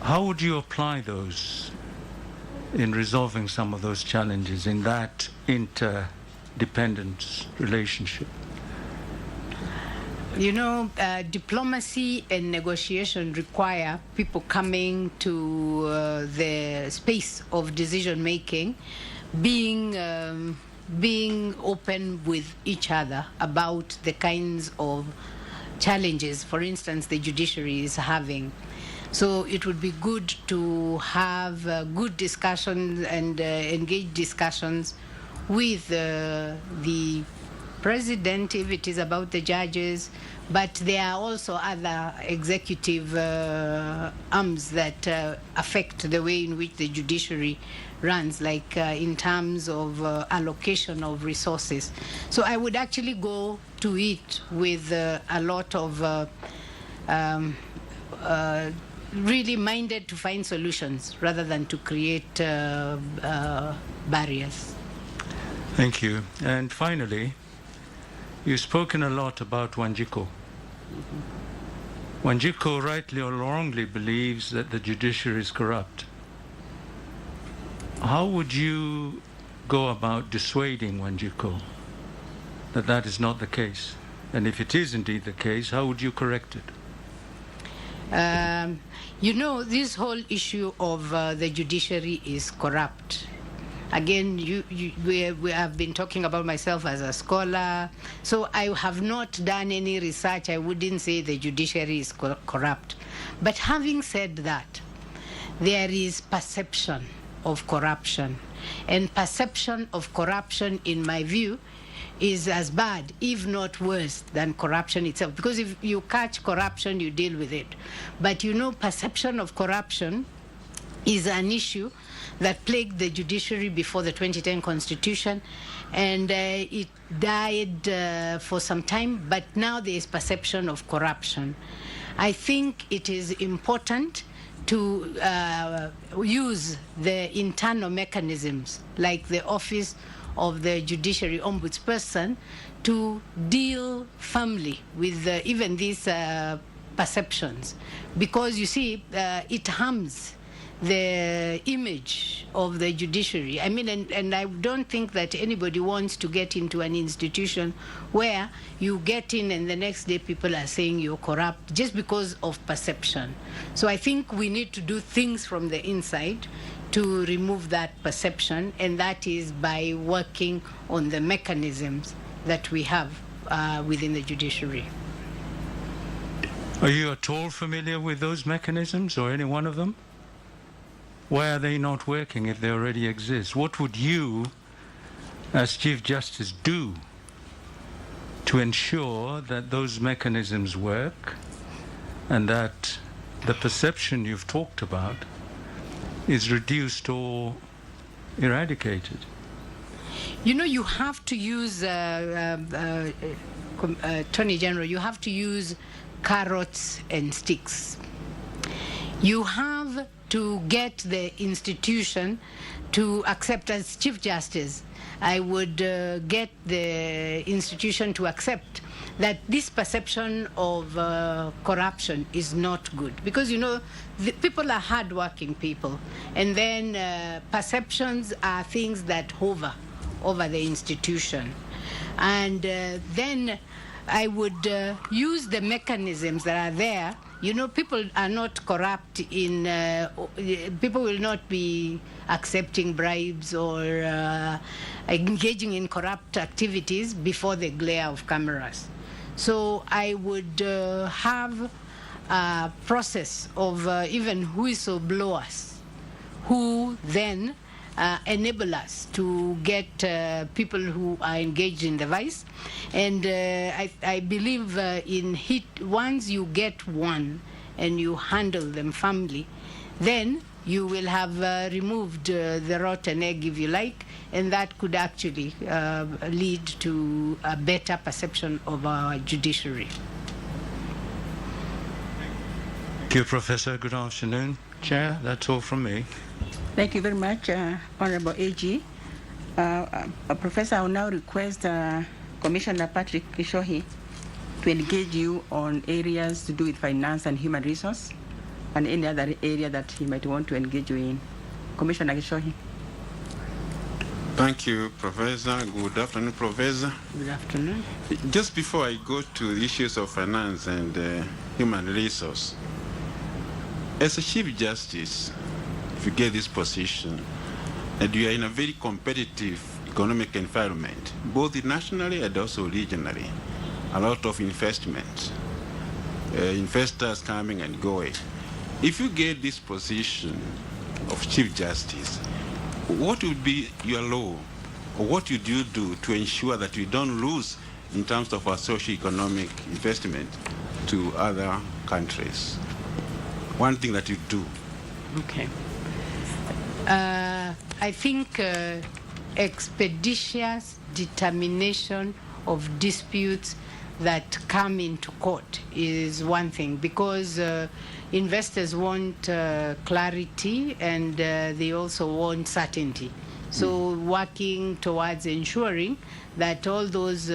How would you apply those in resolving some of those challenges in that interdependence relationship? You know, diplomacy and negotiation require people coming to the space of decision making, being open with each other about the kinds of challenges, for instance, the judiciary is having. So it would be good to have good discussions and engage discussions with the president, if it is about the judges, but there are also other executive arms that affect the way in which the judiciary runs, like in terms of allocation of resources. So I would actually go to it with a lot of really minded to find solutions rather than to create barriers. Thank you. And finally, you've spoken a lot about Wanjiko. Wanjiko rightly or wrongly believes that the judiciary is corrupt. How would you go about dissuading Wanjiko that that is not the case? And if it is indeed the case, how would you correct it? You know, this whole issue of the judiciary is corrupt. Again, we have been talking about myself as a scholar, so I have not done any research. I wouldn't say the judiciary is corrupt. But having said that, there is perception of corruption. And perception of corruption, in my view, is as bad, if not worse, than corruption itself. Because if you catch corruption, you deal with it. But you know, perception of corruption is an issue that plagued the judiciary before the 2010 Constitution, and it died for some time, but now there is perception of corruption. I think it is important to use the internal mechanisms, like the Office of the Judiciary Ombudsperson, to deal firmly with even these perceptions. Because you see, it harms the image of the judiciary. I mean, and I don't think that anybody wants to get into an institution where you get in and the next day people are saying you're corrupt just because of perception. So I think we need to do things from the inside to remove that perception, and that is by working on the mechanisms that we have within the judiciary. Are you at all familiar with those mechanisms, or any one of them? Why are they not working if they already exist? What would you, as Chief Justice, do to ensure that those mechanisms work and that the perception you've talked about is reduced or eradicated? You know, you have to use, Attorney General, you have to use carrots and sticks. You have to get the institution to accept. As Chief Justice, I would get the institution to accept that this perception of corruption is not good. Because, you know, the people are hardworking people, and then perceptions are things that hover over the institution. And then I would use the mechanisms that are there. You know, people are not corrupt in, people will not be accepting bribes or engaging in corrupt activities before the glare of cameras. So I would have a process of even whistleblowers who then enable us to get people who are engaged in the vice. And I believe once you get one and you handle them firmly, then you will have removed the rotten egg, if you like, and that could actually lead to a better perception of our judiciary. Thank you, Professor. Good afternoon. Chair, that's all from me. Thank you very much, Honorable AG. Professor, I will now request Commissioner Patrick Kishohi to engage you on areas to do with finance and human resource, and any other area that he might want to engage you in. Commissioner Kishohi. Thank you, Professor. Good afternoon, Professor. Good afternoon. Just before I go to the issues of finance and human resource, as a Chief Justice, if you get this position, and you are in a very competitive economic environment, both nationally and also regionally, a lot of investment, investors coming and going. If you get this position of Chief Justice, what would be your law what would you do to ensure that we don't lose in terms of our socio-economic investment to other countries? One thing that you do. Okay. I think expeditious determination of disputes that come into court is one thing, because investors want clarity and they also want certainty. So working towards ensuring that all those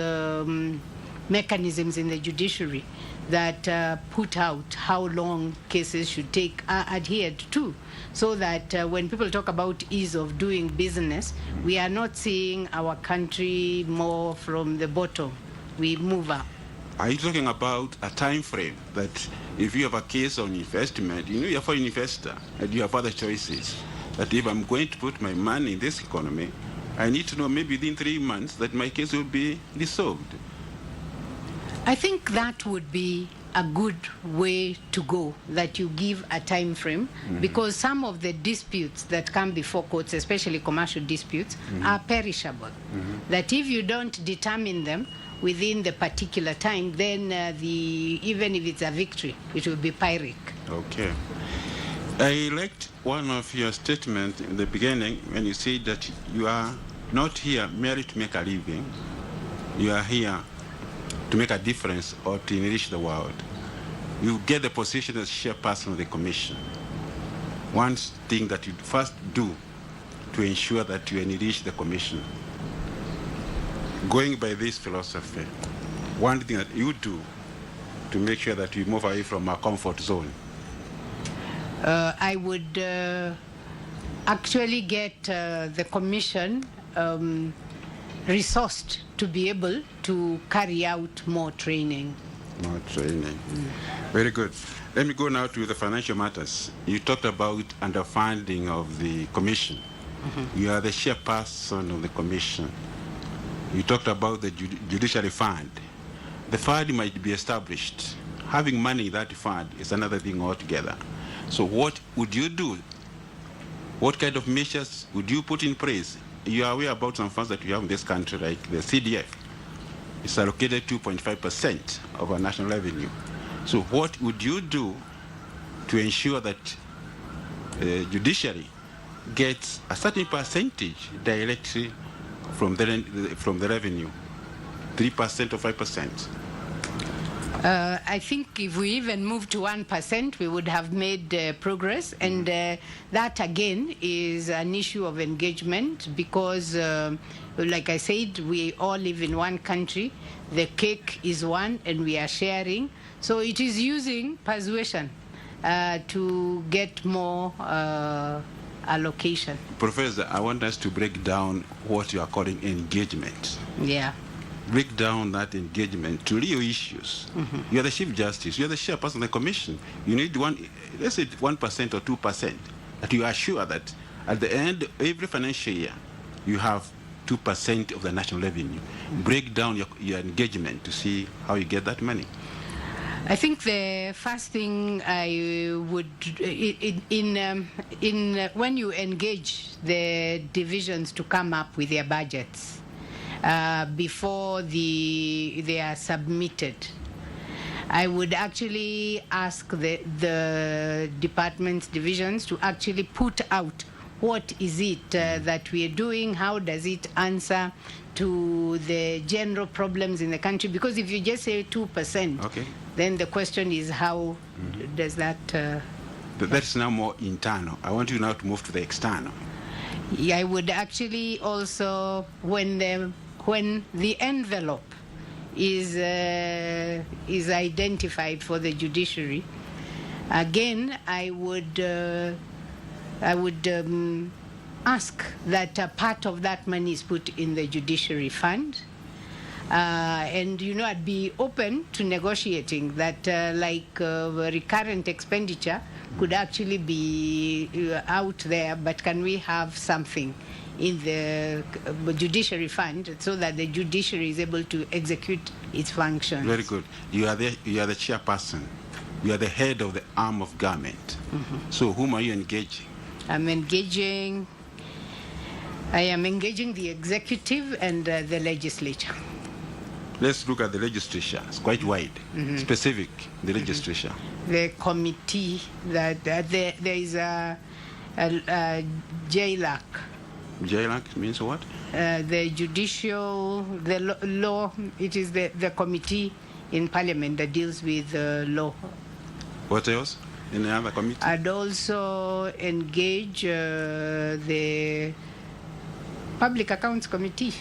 mechanisms in the judiciary that put out how long cases should take are adhered to, so that when people talk about ease of doing business, we are not seeing our country more from the bottom. We move up. Are you talking about a time frame that if you have a case on investment, you know you're a foreign investor and you have other choices, that if I'm going to put my money in this economy, I need to know maybe within 3 months that my case will be resolved? I think that would be a good way to go, that you give a time frame, because some of the disputes that come before courts, especially commercial disputes, are perishable. That if you don't determine them within the particular time, then even if it's a victory, it will be Pyrrhic. Okay. I liked one of your statements in the beginning when you said that you are not here merely to make a living. You are here to make a difference or to enrich the world. You get the position as chairperson of the commission. One thing that you first do to ensure that you enrich the commission, going by this philosophy, one thing that you do to make sure that we move away from our comfort zone. I would actually get the commission resourced to be able to carry out more training. More training. Very good. Let me go now to the financial matters. You talked about underfunding of the commission. You are the chairperson of the commission. You talked about the Judiciary Fund. The fund might be established. Having money in that fund is another thing altogether. So what would you do? What kind of measures would you put in place? You are aware about some funds that we have in this country, like the CDF. It's allocated 2.5% of our national revenue. So what would you do to ensure that Judiciary gets a certain percentage directly from the revenue, 3% or 5%? I think if we even move to 1%, we would have made progress. And that, again, is an issue of engagement because, like I said, we all live in one country. The cake is one, and we are sharing. So it is using persuasion to get more allocation. Professor, I want us to break down what you are calling engagement. Yeah. Break down that engagement to real issues. You are the Chief Justice, you are the chairperson of the commission. You need let's say 1% or 2%, that you are sure that at the end of every financial year, you have 2% of the national revenue. Break down your engagement to see how you get that money. I think the first thing I would, when you engage the divisions to come up with their budgets, before they are submitted, I would actually ask the departments, divisions to actually put out what is it that we are doing, how does it answer to the general problems in the country, because if you just say 2%, then the question is how does that... But that's now more internal. I want you now to move to the external. I would actually also, when the envelope is identified for the judiciary, again, I would ask that a part of that money is put in the judiciary fund. And, I'd be open to negotiating that, recurrent expenditure could actually be out there, but can we have something in the judiciary fund so that the judiciary is able to execute its functions? Very good. You are the chairperson. You are the head of the arm of government. So whom are you engaging? I'm engaging I am engaging the executive and the legislature. Let's look at the legislature. It's quite wide, specific, the legislature. The committee, that there is a JLAC. JLAC means what? The judicial, the law, it is the committee in parliament that deals with law. What else? Any other committee? I'd also engage the Public Accounts Committee.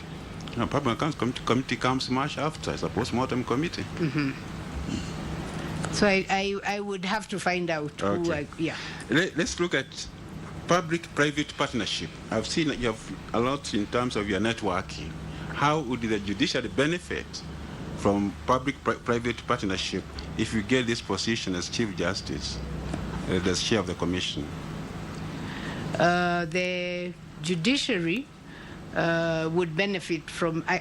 No, Public Accounts Committee comes much after, I suppose, Postmortem Committee. So I would have to find out who yeah. Let's look at public-private partnership. I've seen that you have a lot in terms of your networking. How would the judiciary benefit from public-private partnership if you get this position as Chief Justice, the chair of the commission? The judiciary would benefit from, I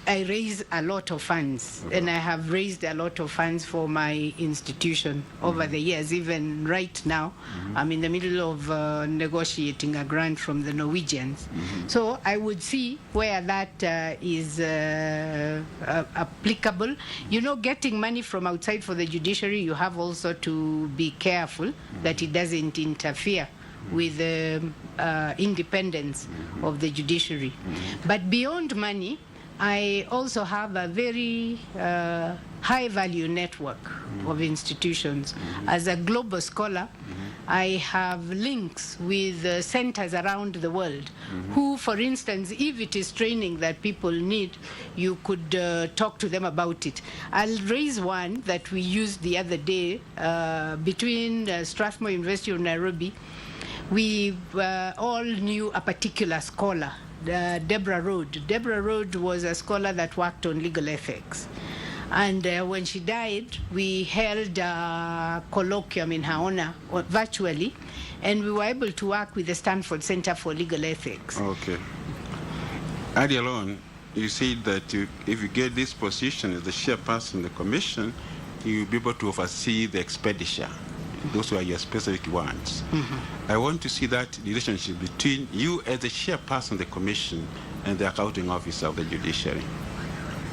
raise a lot of funds, and I have raised a lot of funds for my institution over the years. Even right now, I'm in the middle of negotiating a grant from the Norwegians. So I would see where that is applicable. You know, getting money from outside for the judiciary, you have also to be careful that it doesn't interfere with the independence of the judiciary. But beyond money, I also have a very high-value network of institutions. As a global scholar, I have links with centers around the world who, for instance, if it is training that people need, you could talk to them about it. I'll raise one that we used the other day between Strathmore University of Nairobi. We all knew a particular scholar, Deborah Road. Deborah Road was a scholar that worked on legal ethics. And when she died, we held a colloquium in her honor virtually, and we were able to work with the Stanford Center for Legal Ethics. Okay. Earlier on, you said that if you get this position as the chairperson of the commission, you'll be able to oversee the expenditure. Those were your specific ones. I want to see that relationship between you as the chairperson of the commission and the accounting officer of the judiciary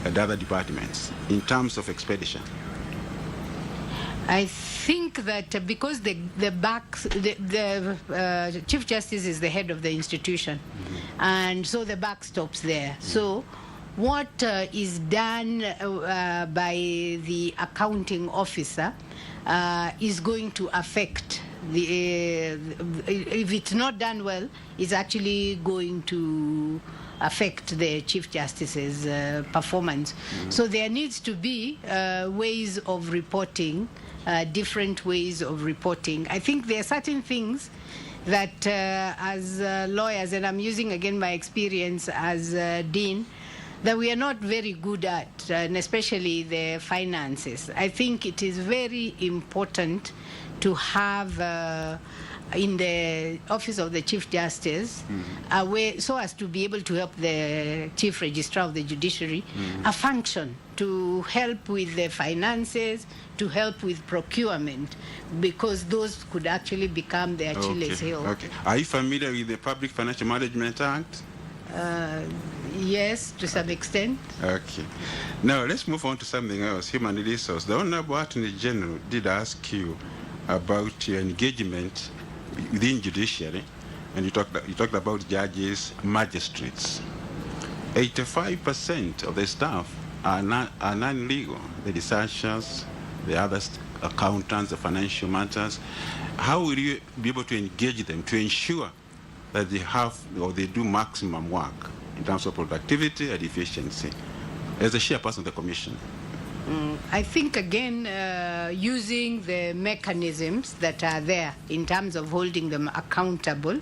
and other departments in terms of expenditure. I think that because the Chief Justice is the head of the institution, and so the buck stops there. So what is done by the accounting officer is going to affect if it's not done well, it's actually going to affect the Chief Justice's performance. So there needs to be ways of reporting, different ways of reporting. I think there are certain things that as lawyers, and I'm using again my experience as dean, that we are not very good at, and especially the finances. I think it is very important to have in the office of the Chief Justice a way so as to be able to help the Chief Registrar of the Judiciary a function to help with the finances, to help with procurement, because those could actually become the Achilles heel. Okay. Are you familiar with the Public Financial Management Act? Yes, to some extent. Okay. Now let's move on to something else, human resource. The Honorable Attorney General did ask you about your engagement within judiciary, and you talked about judges, magistrates. 85% of the staff are non-legal, the researchers, the other accountants, the financial matters. How will you be able to engage them to ensure that they have or they do maximum work in terms of productivity and efficiency as a chairperson of the commission? I think, again, using the mechanisms that are there in terms of holding them accountable,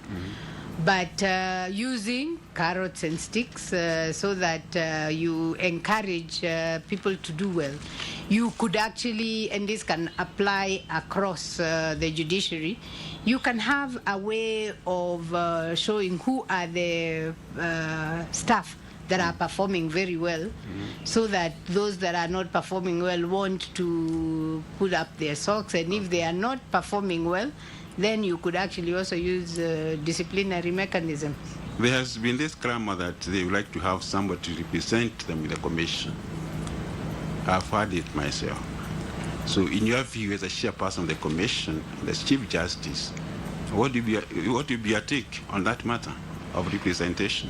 but using carrots and sticks so that you encourage people to do well. You could actually, and this can apply across the judiciary, you can have a way of showing who are the staff that are performing very well, so that those that are not performing well want to pull up their socks, and if they are not performing well, then you could actually also use disciplinary mechanisms. There has been this clamor that they would like to have somebody to represent them in the commission. I've heard it myself. So in your view, as a chairperson of the commission, the Chief Justice, what would be your take on that matter of representation?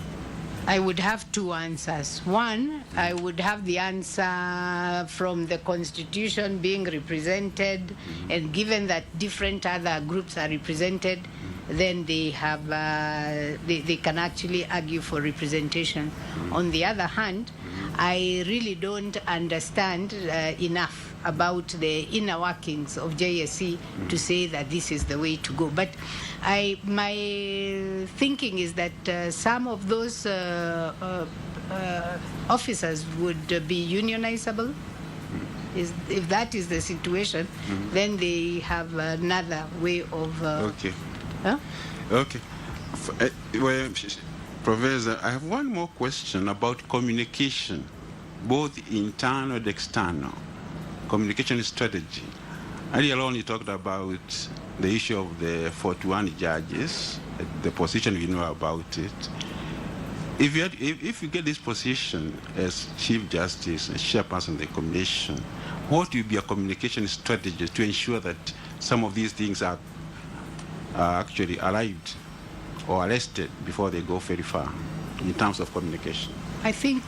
I would have two answers. One, I would have the answer from the Constitution being represented, and given that different other groups are represented, then they have they can actually argue for representation. On the other hand, I really don't understand enough about the inner workings of JSC to say that this is the way to go. But my thinking is that some of those officers would be unionizable. If that is the situation, then they have another way of... Okay. Huh? Okay. Well, Professor, I have one more question about communication, both internal and external. Communication strategy. Earlier on, you talked about the issue of the 41 judges, the position we know about it. If you get this position as Chief Justice and Chairperson of the Commission, what will be a communication strategy to ensure that some of these things are actually arrived or arrested before they go very far in terms of communication? I think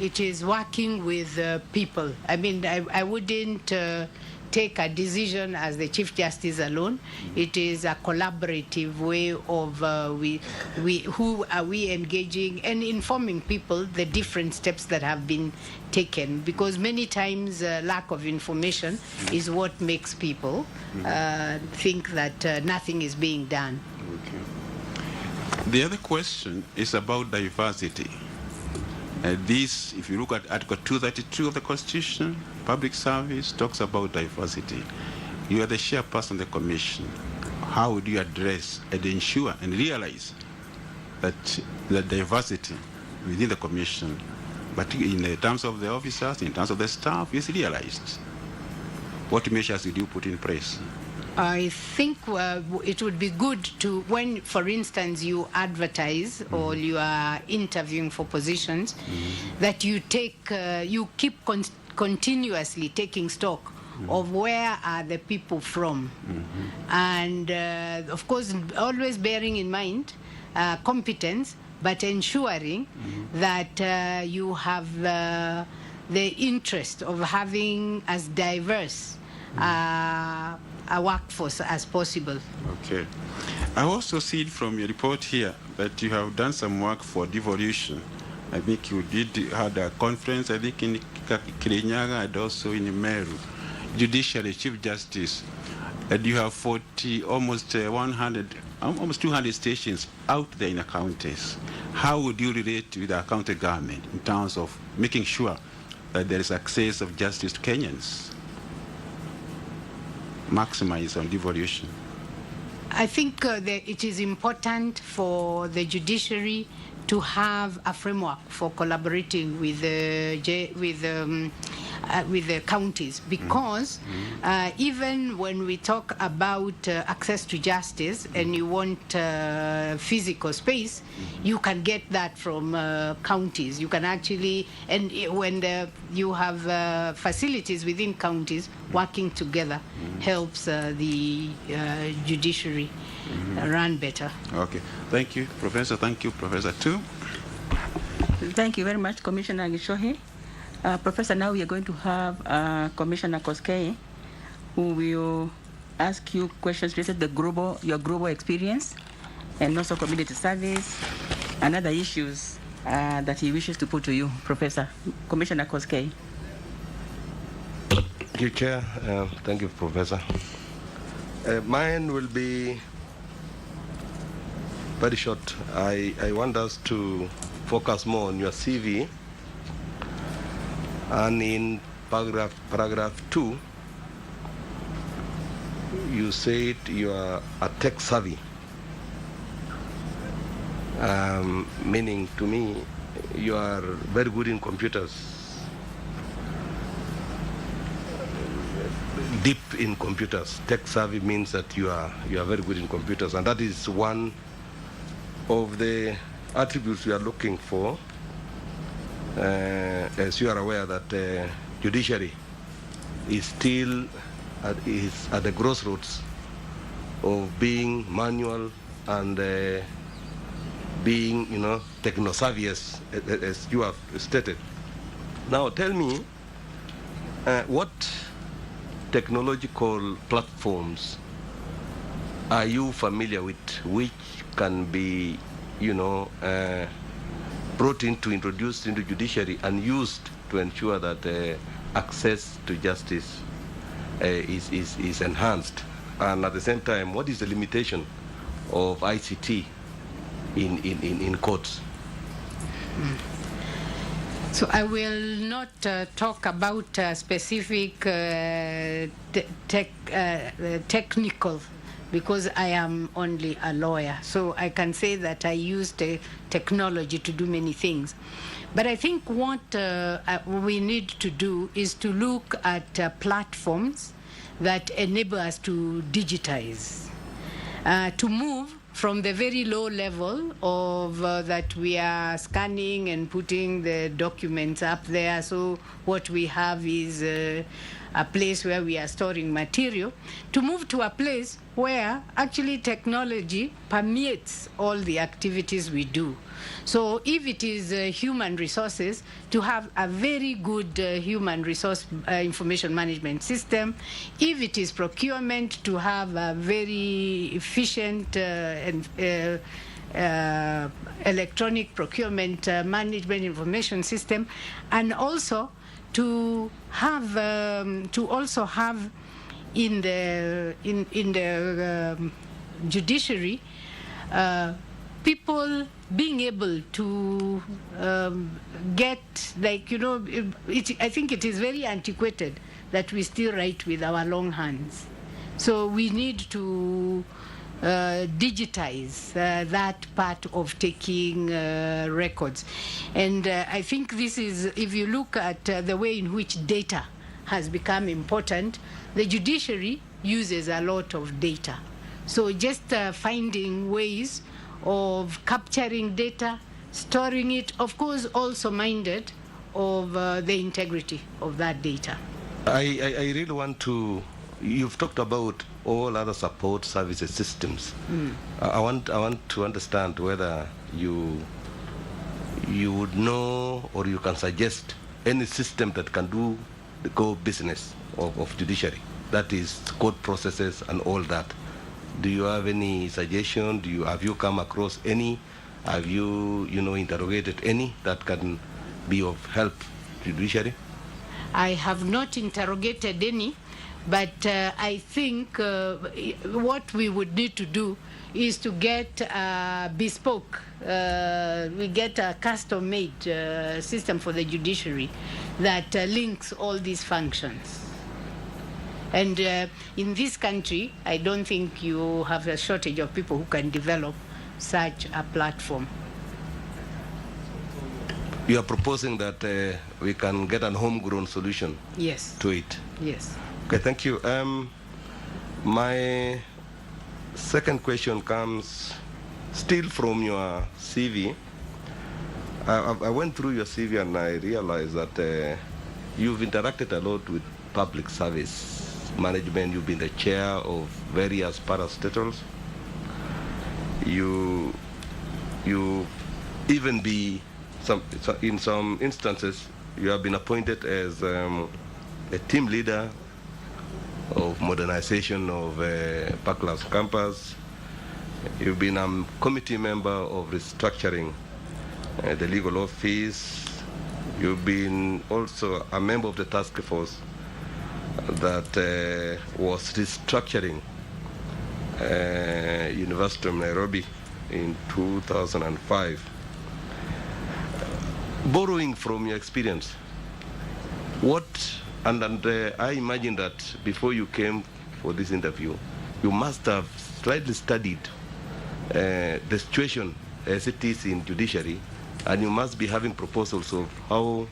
it is working with people. I mean, I wouldn't take a decision as the Chief Justice alone. It is a collaborative way of who are we engaging and informing people the different steps that have been taken, because many times lack of information is what makes people think that nothing is being done. Okay. The other question is about diversity. This, if you look at Article 232 of the Constitution, public service talks about diversity. You are the chairperson of the Commission. How would you address and ensure and realize that the diversity within the Commission, but in terms of the officers, in terms of the staff, is realized? What measures did you put in place? I think it would be good to, when, for instance, you advertise or you are interviewing for positions, that you take, you keep continuously taking stock of where are the people from, and of course, always bearing in mind competence, but ensuring that you have the interest of having as diverse a workforce as possible. Okay. I also see from your report here that you have done some work for devolution. I think you had a conference, I think in Kirinyaga and also in Meru. Judiciary, Chief Justice, and you have almost 200 stations out there in the counties. How would you relate to the county government in terms of making sure that there is access of justice to Kenyans? Maximize on devolution. I think it is important for the judiciary to have a framework for collaborating with the counties, because even when we talk about access to justice and you want physical space, you can get that from counties. You can actually, and when you have facilities within counties working together, helps the judiciary run better. Okay, thank you, Professor. Thank you, Professor too. Thank you very much, Commissioner Gishohe. Professor, now we are going to have Commissioner Koskei, who will ask you questions related to your global experience and also community service and other issues that he wishes to put to you, Professor. Commissioner Koskei. Thank you, Chair. Thank you, Professor. Mine will be very short. I want us to focus more on your CV. And in paragraph 2, you said you are a tech savvy, meaning to me you are very good in computers. deep in computers. Tech savvy means that you are very good in computers, and that is one of the attributes we are looking for. As you are aware that judiciary is still at the crossroads of being manual and being, techno-savvy, as you have stated. Now, tell me, what technological platforms are you familiar with, which can be, brought into, introduced into judiciary and used to ensure that access to justice is enhanced? And at the same time, what is the limitation of ICT in courts? So I will not talk about specific technical, because I am only a lawyer. So I can say that I use technology to do many things. But I think what we need to do is to look at platforms that enable us to digitize, to move from the very low level of that we are scanning and putting the documents up there. So what we have is a place where we are storing material, to move to a place where actually technology permeates all the activities we do. So if it is human resources, to have a very good human resource information management system. If it is procurement, to have a very efficient electronic procurement management information system, and also to have in the judiciary people being able to get, like, I think it is very antiquated that we still write with our long hands. So we need to digitize that part of taking records. And I think this is, if you look at the way in which data has become important, the judiciary uses a lot of data. So just finding ways of capturing data, storing it, of course also minded of the integrity of that data. I really want to, you've talked about all other support services systems. I want to understand whether you would know, or you can suggest any system that can do the core business of judiciary, that is court processes and all that. Do you have any suggestion? Have you come across any? Have you interrogated any that can be of help to judiciary? I have not interrogated any, but I think what we would need to do is to get a bespoke, we get a custom-made system for the judiciary that links all these functions. And in this country, I don't think you have a shortage of people who can develop such a platform. You are proposing that we can get a homegrown solution to it? Yes. Okay, thank you. My second question comes still from your CV. I went through your CV and I realized that you've interacted a lot with public service management. You've been the chair of various parastatals. You even be in some instances you have been appointed as a team leader of modernization of Parklands campus. You've been a committee member of restructuring the legal office. You've been also a member of the task force that was restructuring University of Nairobi in 2005. Borrowing from your experience, I imagine that before you came for this interview, you must have slightly studied the situation as it is in judiciary, and you must be having proposals of how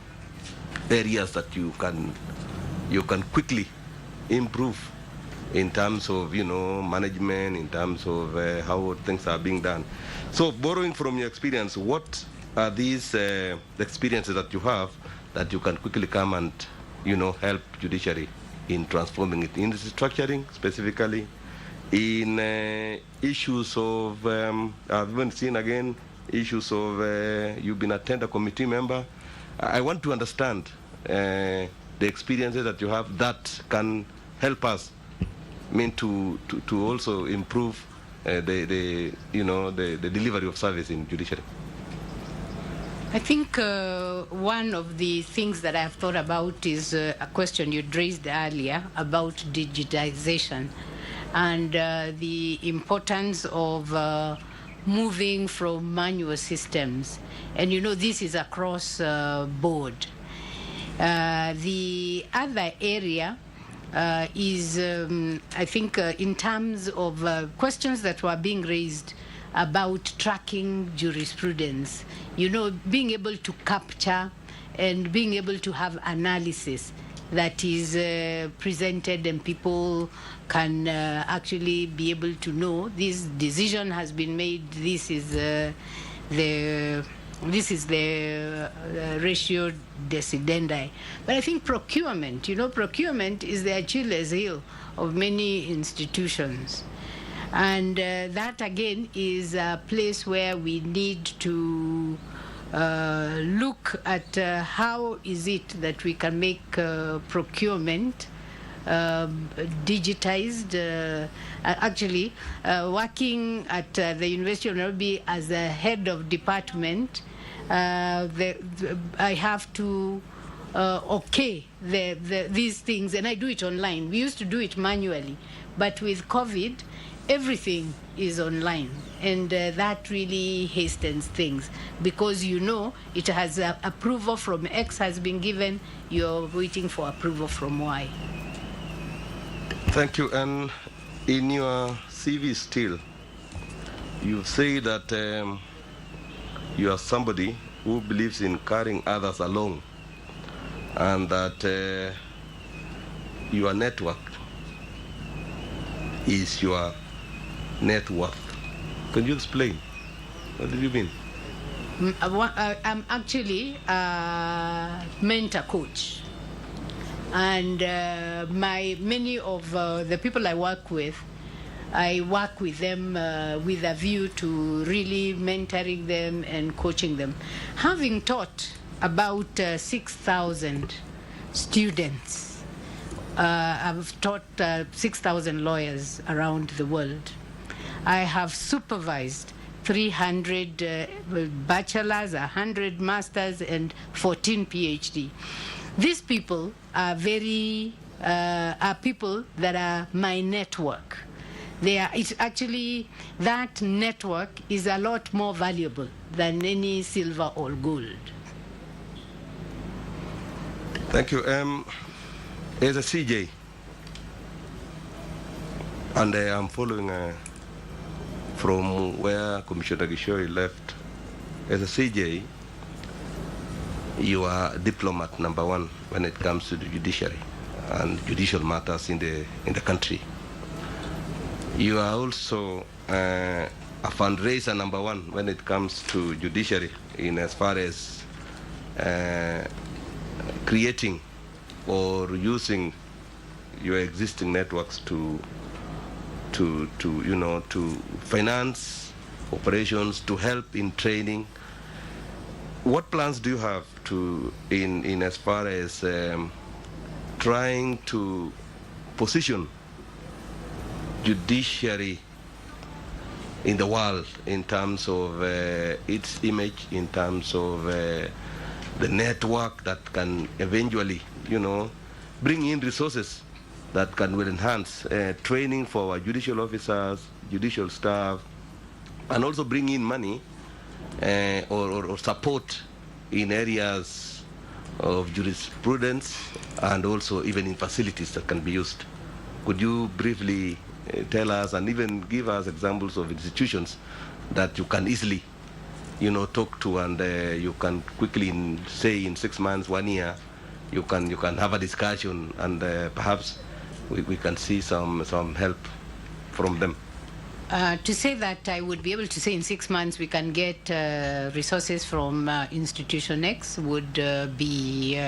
areas that you can quickly improve in terms of, management, in terms of how things are being done. So borrowing from your experience, what are these experiences that you have that you can quickly come and, help judiciary in transforming it, in the structuring specifically, in issues of, I've even seen again, issues of, you've been a tender committee member. I want to understand the experiences that you have that can help us, to also improve the delivery of service in judiciary. I think one of the things that I've thought about is a question you raised earlier about digitization and the importance of moving from manual systems. And this is across board. The other area is, I think, in terms of questions that were being raised about tracking jurisprudence, being able to capture and being able to have analysis that is presented and people can actually be able to know this decision has been made, this is the ratio decidendi. But I think procurement, procurement is the Achilles heel of many institutions. And that, again, is a place where we need to look at how is it that we can make procurement digitized. Actually, working at the University of Nairobi as the head of department, I have to these things, and I do it online. We used to do it manually, but with COVID, everything is online, and that really hastens things because it has approval from X has been given, you're waiting for approval from Y. Thank you. And in your CV still, you say that you are somebody who believes in carrying others along, and that your network is your net worth. Can you explain? What do you mean? I'm actually a mentor coach, and many of the people I work with them with a view to really mentoring them and coaching them. Having taught about 6,000 students, I've taught 6,000 lawyers around the world. I have supervised 300 bachelors, 100 masters, and 14 PhD. These people are people that are my network. It's actually, that network is a lot more valuable than any silver or gold. Thank you. As a CJ, and I'm following from where Commissioner Gishori left. As a CJ, you are diplomat number one when it comes to the judiciary and judicial matters in the country. You are also a fundraiser number one when it comes to judiciary in as far as creating or using your existing networks to finance operations, to help in training. What plans do you have in as far as trying to position judiciary in the world in terms of its image, in terms of the network that can eventually, bring in resources that will enhance training for our judicial officers, judicial staff, and also bring in money or support in areas of jurisprudence and also even in facilities that can be used. Could you briefly tell us and even give us examples of institutions that you can easily, talk to, and you can quickly, say in 6 months, 1 year, you can have a discussion and perhaps we can see some help from them? To say that I would be able to say in 6 months we can get resources from Institution X would be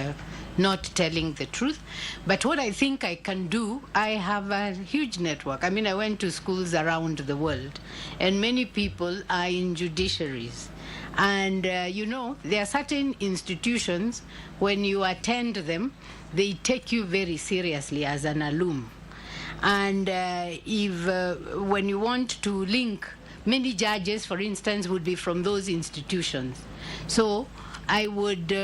not telling the truth. But what I think I can do, I have a huge network. I mean, I went to schools around the world, and many people are in judiciaries. And, you know, there are certain institutions, when you attend them, they take you very seriously as an alum. And when you want to link, many judges, for instance, would be from those institutions. So I would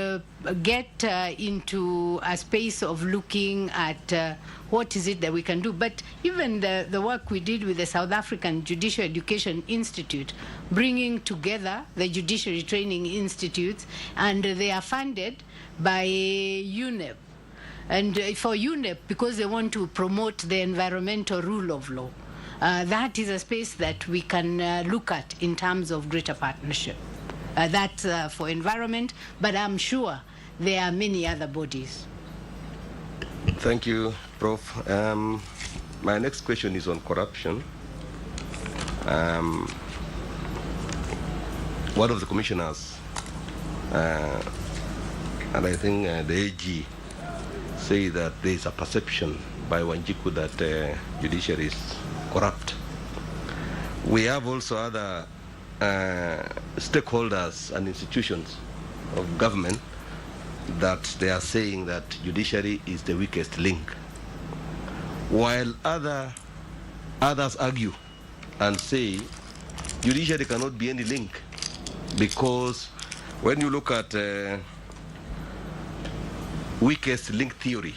get into a space of looking at what is it that we can do. But even the work we did with the South African Judicial Education Institute, bringing together the judiciary training institutes, and they are funded by UNEP. And for UNEP, because they want to promote the environmental rule of law, that is a space that we can look at in terms of greater partnership. That's for environment, but I'm sure there are many other bodies. Thank you, Prof. My next question is on corruption. One of the commissioners, and I think the AG, say that there is a perception by Wanjiku that judiciary is corrupt. We have also other stakeholders and institutions of government that they are saying that judiciary is the weakest link, while others argue and say judiciary cannot be any link, because when you look at weakest link theory,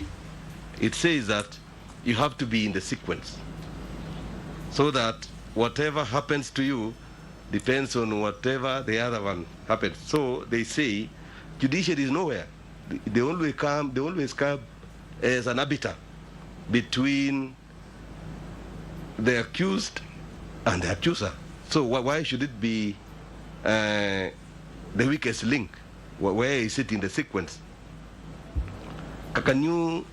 it says that you have to be in the sequence, so that whatever happens to you depends on whatever the other one happens. So they say judiciary is nowhere. They always come as an arbiter between the accused and the accuser. So why should it be the weakest link? Where is it in the sequence? Can you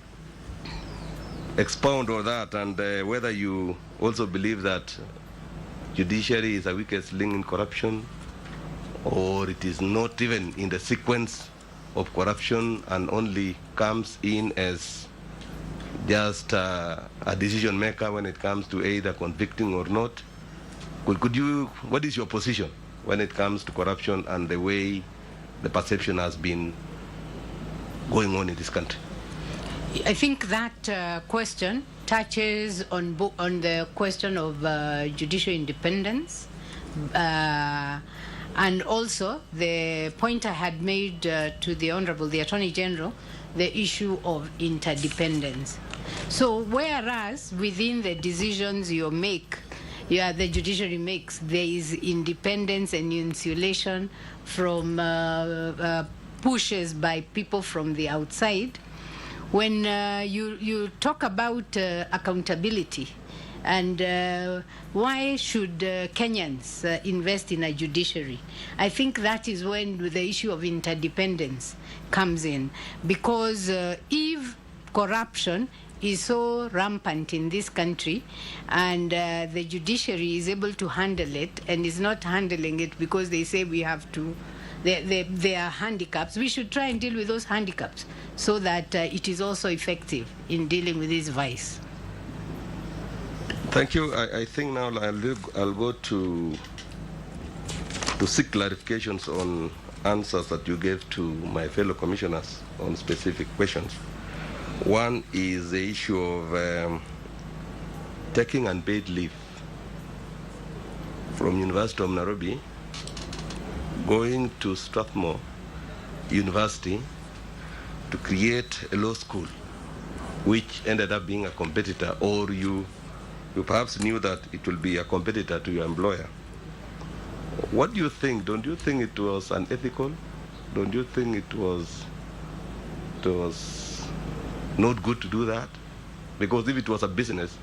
expound on that, and whether you also believe that judiciary is the weakest link in corruption, or it is not even in the sequence of corruption and only comes in as just a decision maker when it comes to either convicting or not? What is your position when it comes to corruption and the way the perception has been going on in this country? I think that question touches on the question of judicial independence, and also the point I had made to the Honorable, the Attorney General, the issue of interdependence. So whereas within the decisions you make, the judiciary makes, there is independence and insulation from pushes by people from the outside, when you talk about accountability and why should Kenyans invest in a judiciary, I think that is when the issue of interdependence comes in. Because if corruption is so rampant in this country, and the judiciary is able to handle it and is not handling it because they say we have to, there are handicaps, we should try and deal with those handicaps so that it is also effective in dealing with this vice. Thank you. I think now I'll go to seek clarifications on answers that you gave to my fellow commissioners on specific questions. One is the issue of taking unpaid leave from University of Nairobi, going to Strathmore University to create a law school, which ended up being a competitor, or you perhaps knew that it will be a competitor to your employer. What do you think? Don't you think it was unethical? Don't you think it was not good to do that? Because if it was a business,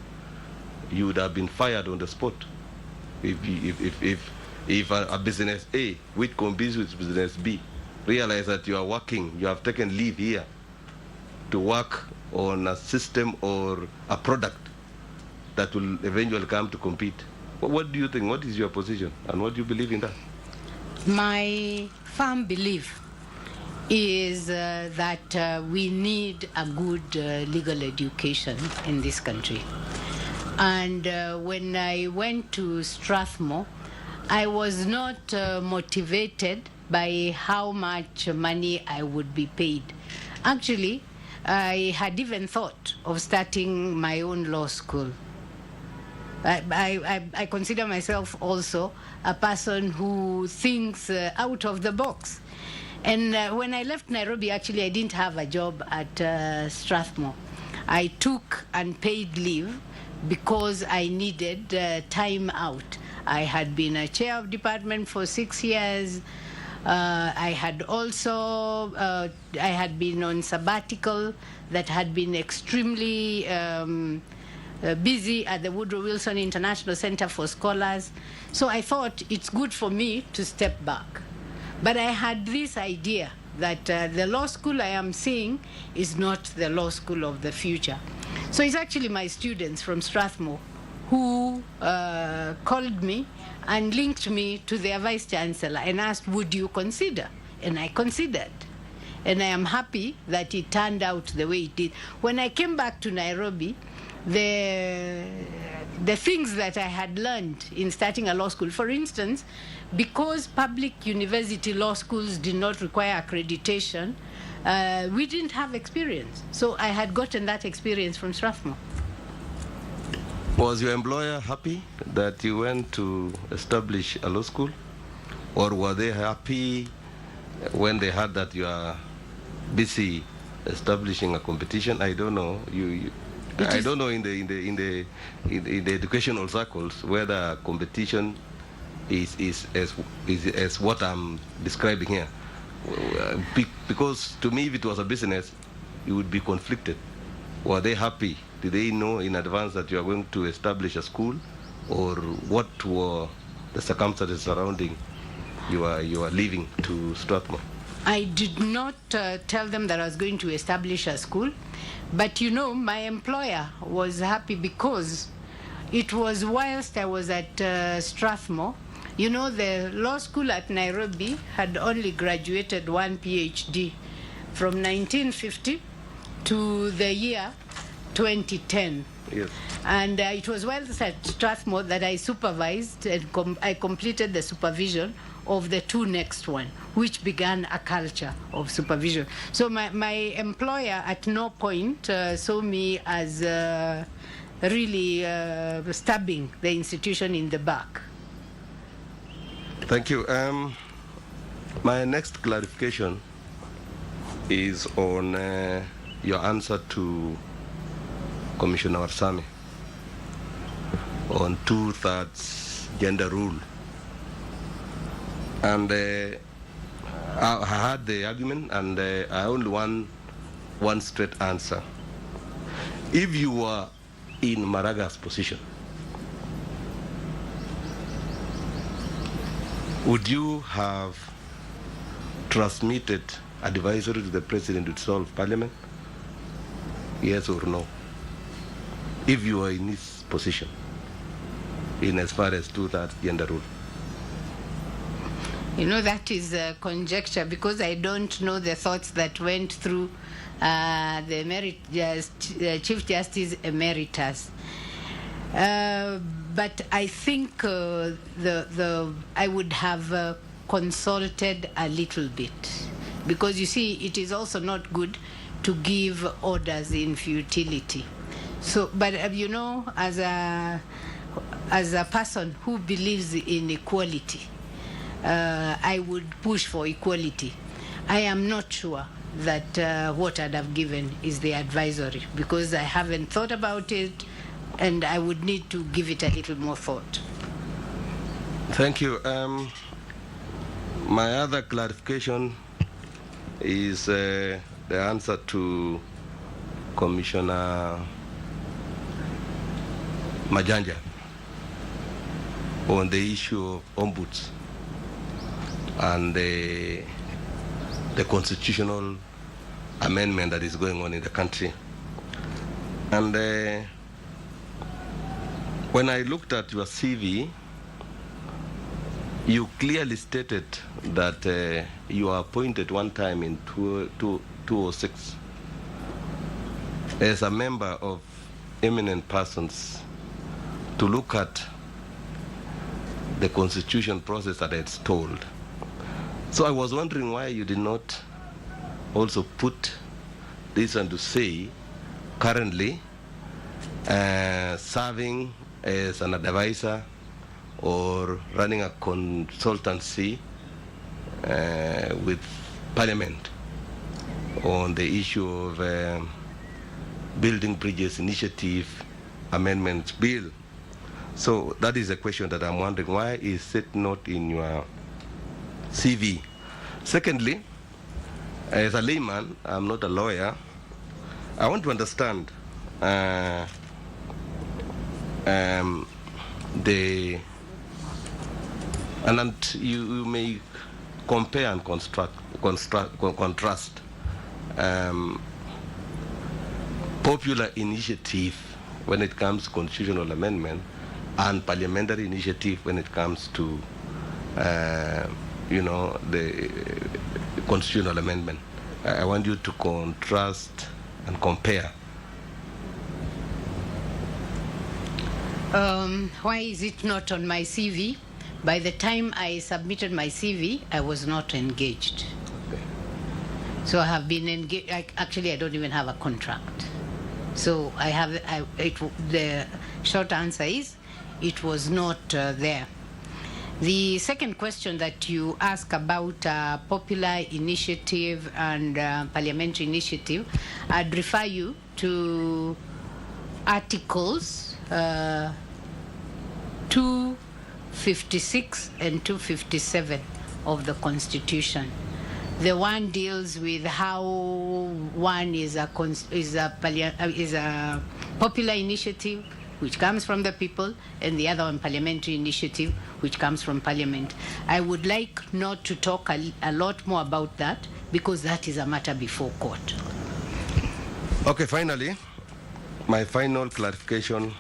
you would have been fired on the spot. If a business A, which competes with business B, realize that you are working, you have taken leave here, work on a system or a product that will eventually come to compete. What do you think? What is your position, and what do you believe in that? My firm belief is that we need a good legal education in this country. And when I went to Strathmore, I was not motivated by how much money I would be paid. Actually, I had even thought of starting my own law school. I consider myself also a person who thinks out of the box. And when I left Nairobi, actually, I didn't have a job at Strathmore. I took unpaid leave because I needed time out. I had been a chair of department for 6 years. I had also, I had been on sabbatical that had been extremely busy at the Woodrow Wilson International Center for Scholars. So I thought it's good for me to step back. But I had this idea that the law school I am seeing is not the law school of the future. So it's actually my students from Strathmore who called me and linked me to their vice chancellor and asked, would you consider? And I considered. And I am happy that it turned out the way it did. When I came back to Nairobi, the things that I had learned in starting a law school, for instance, because public university law schools did not require accreditation, we didn't have experience. So I had gotten that experience from Strathmore. Was your employer happy that you went to establish a law school? Or were they happy when they heard that you are busy establishing a competition? I don't know. I don't know in the educational circles whether competition is as what I'm describing here. Because to me, if it was a business, it would be conflicted. Were they happy? Did they know in advance that you are going to establish a school, or what were the circumstances surrounding you are leaving to Strathmore? I did not tell them that I was going to establish a school, but you know, my employer was happy because it was whilst I was at Strathmore. You know, the law school at Nairobi had only graduated one PhD from 1950 to the year 2010. Yes. And it was whilst at Strathmore that I supervised and I completed the supervision of the two next one, which began a culture of supervision. So my employer at no point saw me as really stabbing the institution in the back. Thank you. My next clarification is on your answer to Commissioner Warsame on 2/3 gender rule. And I heard the argument, and I only want one straight answer. If you were in Maraga's position, would you have transmitted advisory to the President to dissolve Parliament? Yes or no? If you were in his position, in as far as 2/3 gender rule. You know, that is conjecture, because I don't know the thoughts that went through the Chief Justice Emeritus. But I think I would have consulted a little bit, because you see, it is also not good to give orders in futility. So, but you know, as a person who believes in equality, I would push for equality. I am not sure that what I'd have given is the advisory, because I haven't thought about it, and I would need to give it a little more thought. Thank you. My other clarification is the answer to Commissioner Majanja on the issue of ombuds and the constitutional amendment that is going on in the country. And when I looked at your CV, you clearly stated that you were appointed one time in 2006 as a member of eminent persons to look at the constitution process that it's told. So I was wondering why you did not also put this and to say currently serving as an advisor or running a consultancy with Parliament on the issue of Building Bridges Initiative Amendment Bill. So that is a question that I'm wondering, why is it not in your CV? Secondly, as a layman, I'm not a lawyer, I want to understand and you may compare and contrast popular initiative when it comes to constitutional amendment and parliamentary initiative when it comes to the constitutional amendment. I want you to contrast and compare. Why is it not on my CV? By the time I submitted my CV, I was not engaged. Okay. So I have been engaged. Actually, I don't even have a contract. So the short answer is it was not there. The second question that you ask about popular initiative and parliamentary initiative, I'd refer you to articles 256 and 257 of the Constitution. The one deals with how one is a popular initiative, which comes from the people, and the other one parliamentary initiative, which comes from Parliament. I would like not to talk a lot more about that, because that is a matter before court. Okay, finally, my final clarification,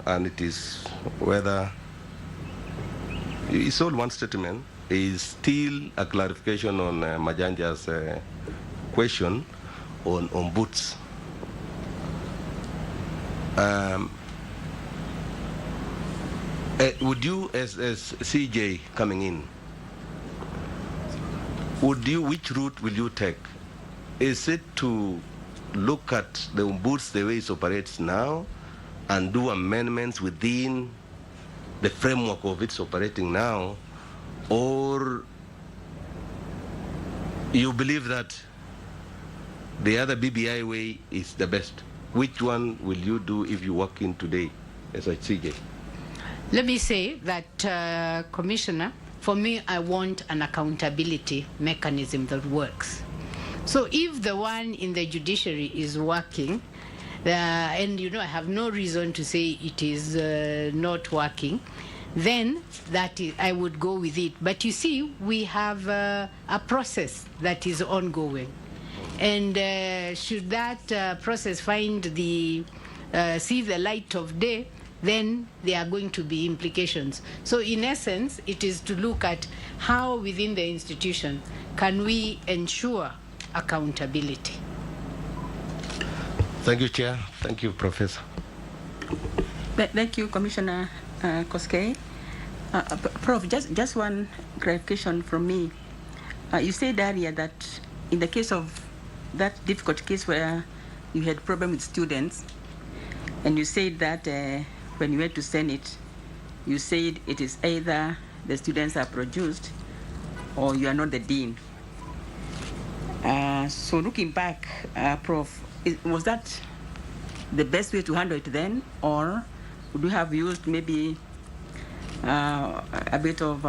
and it is whether it's all one statement, is still a clarification on Majanja's question on boots. Would you, as CJ coming in, which route will you take? Is it to look at the ombuds the way it operates now and do amendments within the framework of its operating now, or you believe that the other BBI way is the best? Which one will you do if you walk in today as a CJ? Let me say that, Commissioner, for me, I want an accountability mechanism that works. So if the one in the judiciary is working, and I have no reason to say it is not working, then I would go with it. But you see, we have a process that is ongoing. And should that process see the light of day, then there are going to be implications. So in essence, it is to look at how within the institution can we ensure accountability. Thank you, Chair. Thank you, Professor. Thank you, Commissioner Koskei. Prof, just one clarification from me. You said earlier that in the case of that difficult case where you had problem with students, and you said that when you went to Senate, you said it is either the students are produced or you are not the dean. So looking back, Prof, was that the best way to handle it then, or would you have used maybe a bit of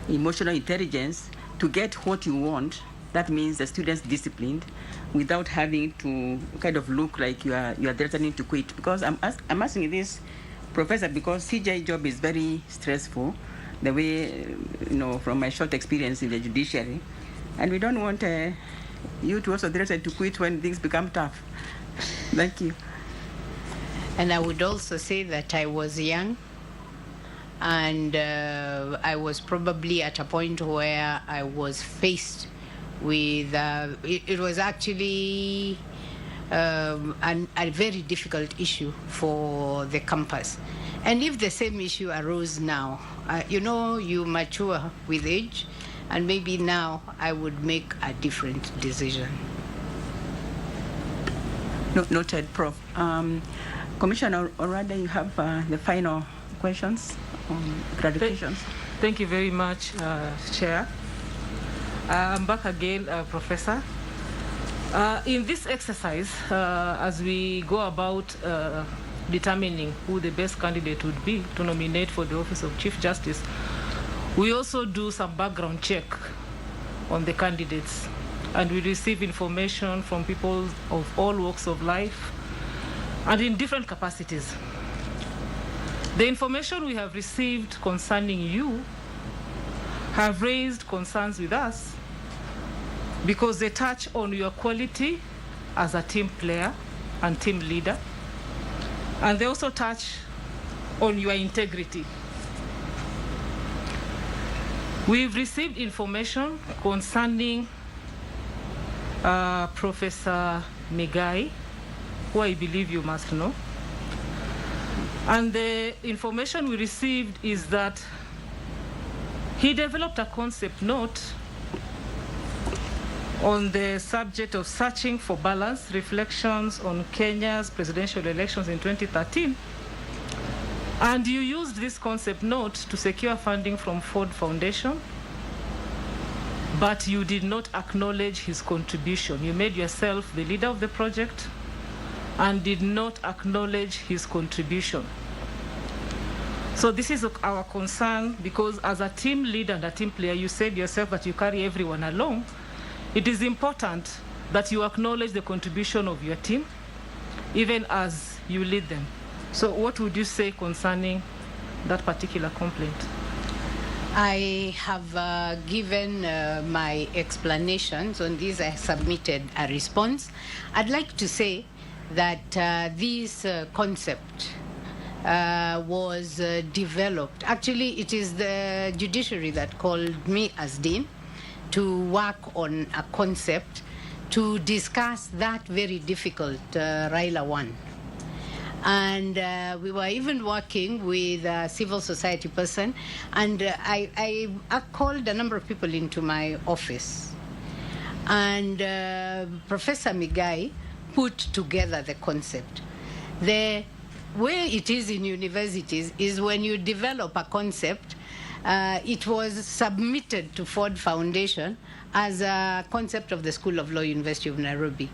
emotional intelligence to get what you want? That means the students disciplined without having to kind of look like you are threatening to quit. Because I'm asking this, Professor, because CJ job is very stressful, the way, from my short experience in the judiciary, and we don't want you to also threaten to quit when things become tough. Thank you. And I would also say that I was young, and I was probably at a point where I was faced with, it was actually a very difficult issue for the campus. And if the same issue arose now, you know, you mature with age, and maybe now I would make a different decision. Noted, Prof. Commissioner Orada, you have the final questions, clarifications. Thank you very much, Chair. I'm back again, Professor. In this exercise, as we go about determining who the best candidate would be to nominate for the office of Chief Justice, we also do some background check on the candidates, and we receive information from people of all walks of life and in different capacities. The information we have received concerning you have raised concerns with us because they touch on your quality as a team player and team leader, and they also touch on your integrity. We've received information concerning Professor Migai, who I believe you must know. And the information we received is that he developed a concept note on the subject of searching for balance, reflections on Kenya's presidential elections in 2013. And you used this concept note to secure funding from Ford Foundation, but you did not acknowledge his contribution. You made yourself the leader of the project and did not acknowledge his contribution. So this is our concern, because as a team leader and a team player, you said yourself that you carry everyone along. It is important that you acknowledge the contribution of your team, even as you lead them. So what would you say concerning that particular complaint? I have given my explanations on this. I submitted a response. I'd like to say that this concept was developed. Actually, it is the judiciary that called me as dean to work on a concept to discuss that very difficult Raila 1. And we were even working with a civil society person, and I called a number of people into my office. And Professor Migai put together the concept. The way it is in universities is when you develop a concept, it was submitted to Ford Foundation as a concept of the School of Law, University of Nairobi.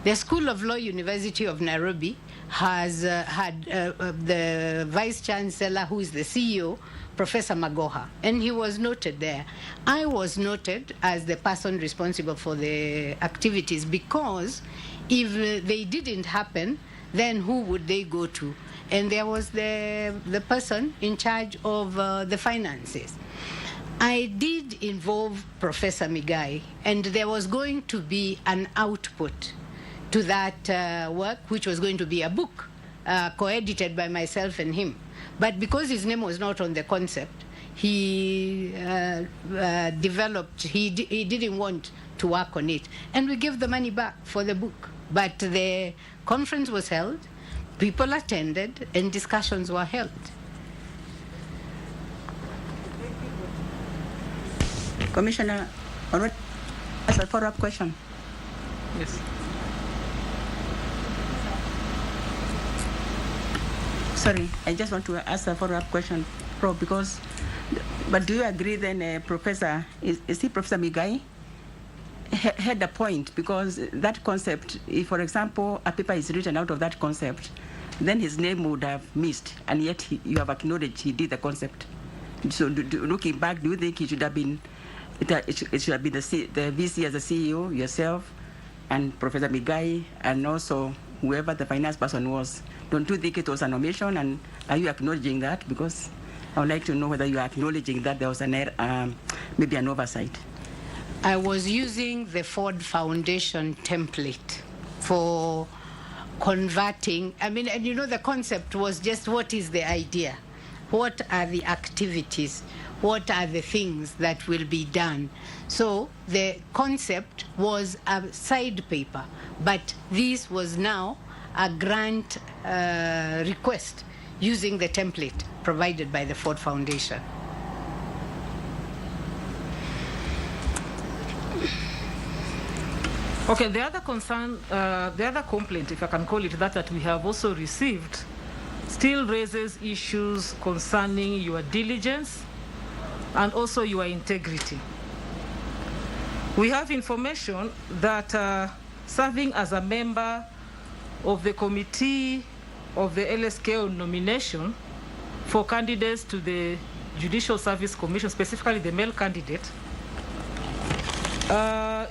The School of Law, University of Nairobi has had the Vice Chancellor, who is the CEO, Professor Magoha, and he was noted there. I was noted as the person responsible for the activities, because if they didn't happen, then who would they go to? And there was the person in charge of the finances. I did involve Professor Migai, and there was going to be an output to that work, which was going to be a book co-edited by myself and him. But because his name was not on the concept, he developed, he didn't want to work on it. And we gave the money back for the book. But the conference was held, people attended, and discussions were held. Commissioner, as a follow-up question. Yes. Sorry, I just want to ask a follow-up question, Prof, because, but do you agree then, Professor, is he Professor Migai had a point? Because that concept, if, for example, a paper is written out of that concept, then his name would have missed, and yet you have acknowledged he did the concept. So looking back, do you think he should have been, it should have been the VC as the CEO, yourself, and Professor Migai, and also whoever the finance person was? Don't you think it was an omission, and are you acknowledging that? Because I would like to know whether you are acknowledging that there was maybe an oversight. I was using the Ford Foundation template for converting. I mean, and you know, the concept was just what is the idea? What are the activities? What are the things that will be done? So the concept was a side paper, but this was now a grant request using the template provided by the Ford Foundation. Okay, the other concern, the other complaint, if I can call it that we have also received, still raises issues concerning your diligence and also your integrity. We have information that serving as a member of the committee of the LSK on nomination for candidates to the Judicial Service Commission, specifically the male candidate,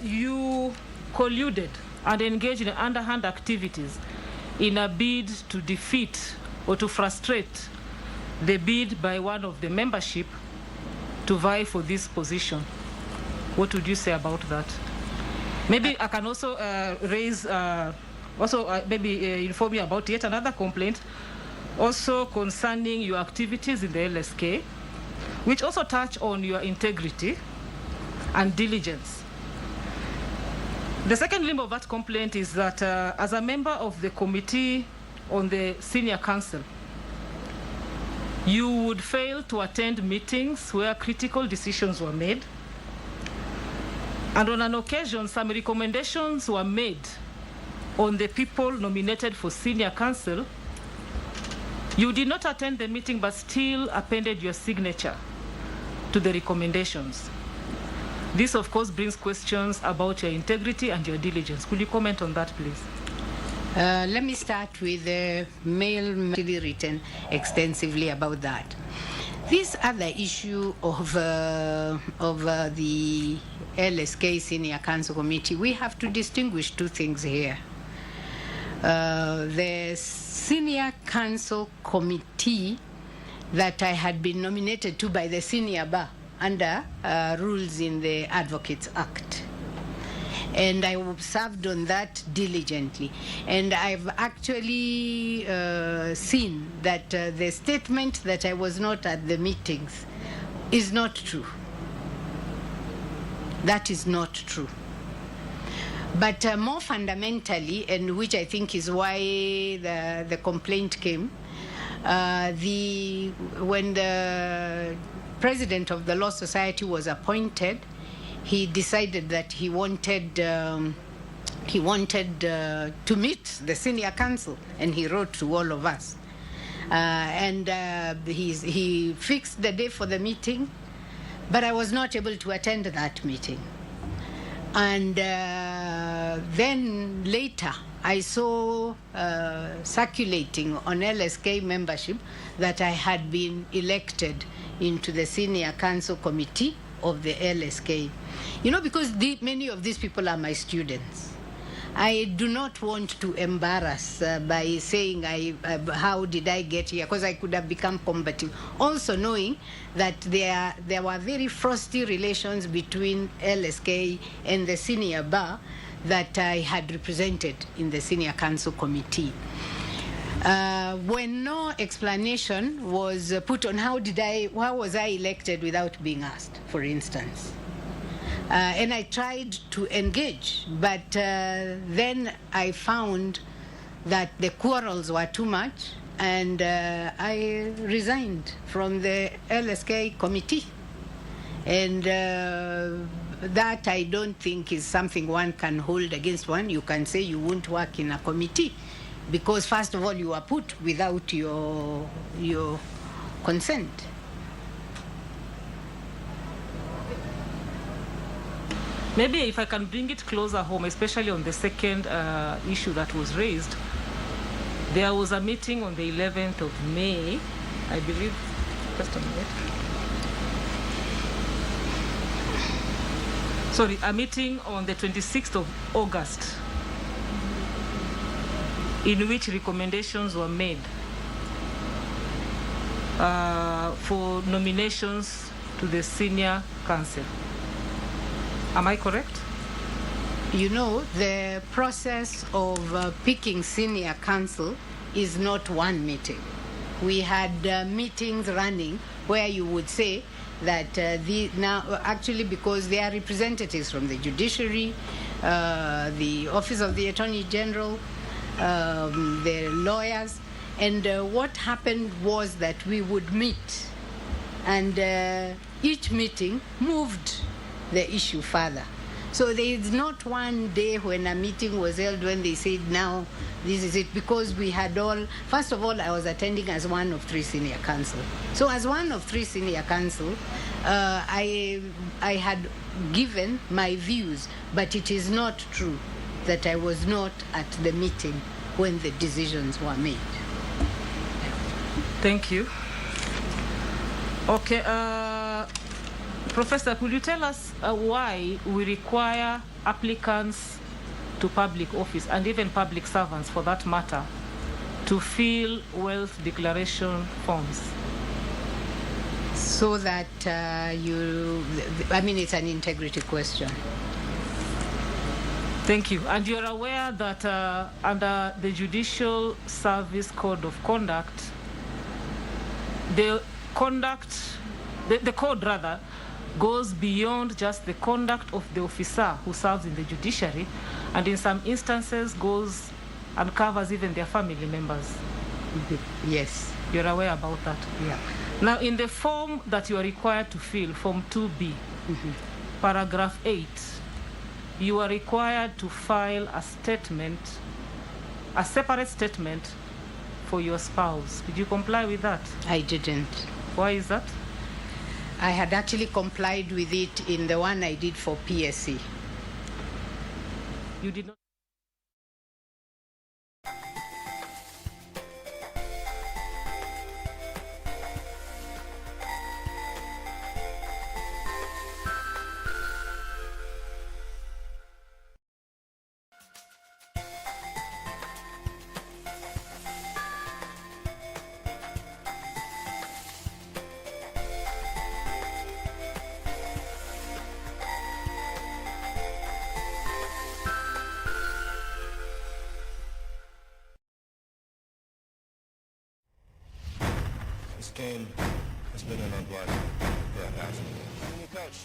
you colluded and engaged in underhand activities in a bid to defeat or to frustrate the bid by one of the membership to vie for this position. What would you say about that? Maybe I can also raise, maybe inform you about yet another complaint, also concerning your activities in the LSK, which also touch on your integrity and diligence. The second limb of that complaint is that as a member of the committee on the senior council, you would fail to attend meetings where critical decisions were made. And on an occasion, some recommendations were made on the people nominated for senior council. You did not attend the meeting, but still appended your signature to the recommendations. This, of course, brings questions about your integrity and your diligence. Could you comment on that, please? Let me start with the mail written extensively about that. This other issue of the LSK Senior Council Committee, we have to distinguish two things here. The Senior Council Committee that I had been nominated to by the Senior Bar under rules in the Advocates Act. And I served on that diligently. And I've actually seen that the statement that I was not at the meetings is not true. That is not true. But more fundamentally, and which I think is why the complaint came, when the president of the Law Society was appointed, he decided that he wanted to meet the senior council, and he wrote to all of us. He fixed the day for the meeting, but I was not able to attend that meeting. And then later, I saw circulating on LSK membership that I had been elected into the Senior Council Committee of the LSK. You know, because many of these people are my students. I do not want to embarrass by saying how did I get here, because I could have become combative. Also knowing that there were very frosty relations between LSK and the senior bar that I had represented in the Senior Council Committee. When no explanation was put on how was I elected without being asked, for instance. And I tried to engage, but then I found that the quarrels were too much, and I resigned from the LSK committee. And that I don't think is something one can hold against one. You can say you won't work in a committee because, first of all, you are put without your consent. Maybe if I can bring it closer home, especially on the second issue that was raised, there was a meeting on the 11th of May, I believe, just a minute. Sorry, a meeting on the 26th of August, in which recommendations were made for nominations to the Senior Council. Am I correct? You know, the process of picking senior counsel is not one meeting. We had meetings running where you would say that now actually because they are representatives from the Judiciary, the Office of the Attorney General, the lawyers, and what happened was that we would meet, and each meeting moved the issue further. So there is not one day when a meeting was held when they said, now this is it, because we had all, first of all, I was attending as one of 3 senior counsel. So as one of 3 senior counsel, I had given my views, but it is not true that I was not at the meeting when the decisions were made. Thank you. Okay, Professor, could you tell us why we require applicants to public office, and even public servants for that matter, to fill wealth declaration forms? So that I mean, it's an integrity question. Thank you. And you're aware that under the Judicial Service Code of Conduct, the code rather, goes beyond just the conduct of the officer who serves in the judiciary, and in some instances goes and covers even their family members. Yes. You're aware about that? Yeah. Now, in the form that you are required to fill, Form 2B, paragraph 8, you are required to file a statement, a separate statement for your spouse. Did you comply with that? I didn't. Why is that? I had actually complied with it in the one I did for PSC. You did not? This game has been in our blood. Yeah, it has. Senior coach.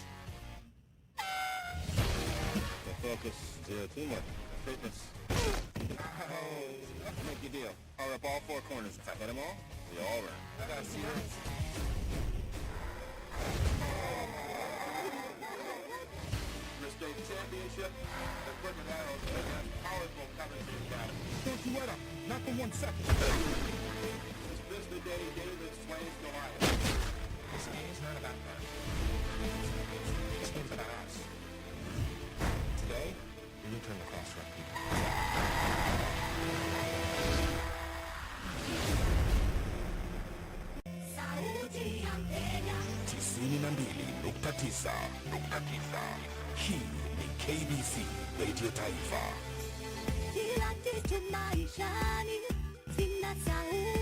The focus, too much. Fitness. Oh, make your deal. Power up all 4 corners. If I hit them all, we all run. I gotta see this. State championship, equipment arrows, and powerful commentary battle. Don't you let up, not for 1 second. It's this the day David slays Goliath. This game is not about us. This game's about us. Today, we return the cross for people. Tisini na mbili, nukta tisa. Hii ni KBC Radio Taifa. Kila kitu maishani, sina sauti.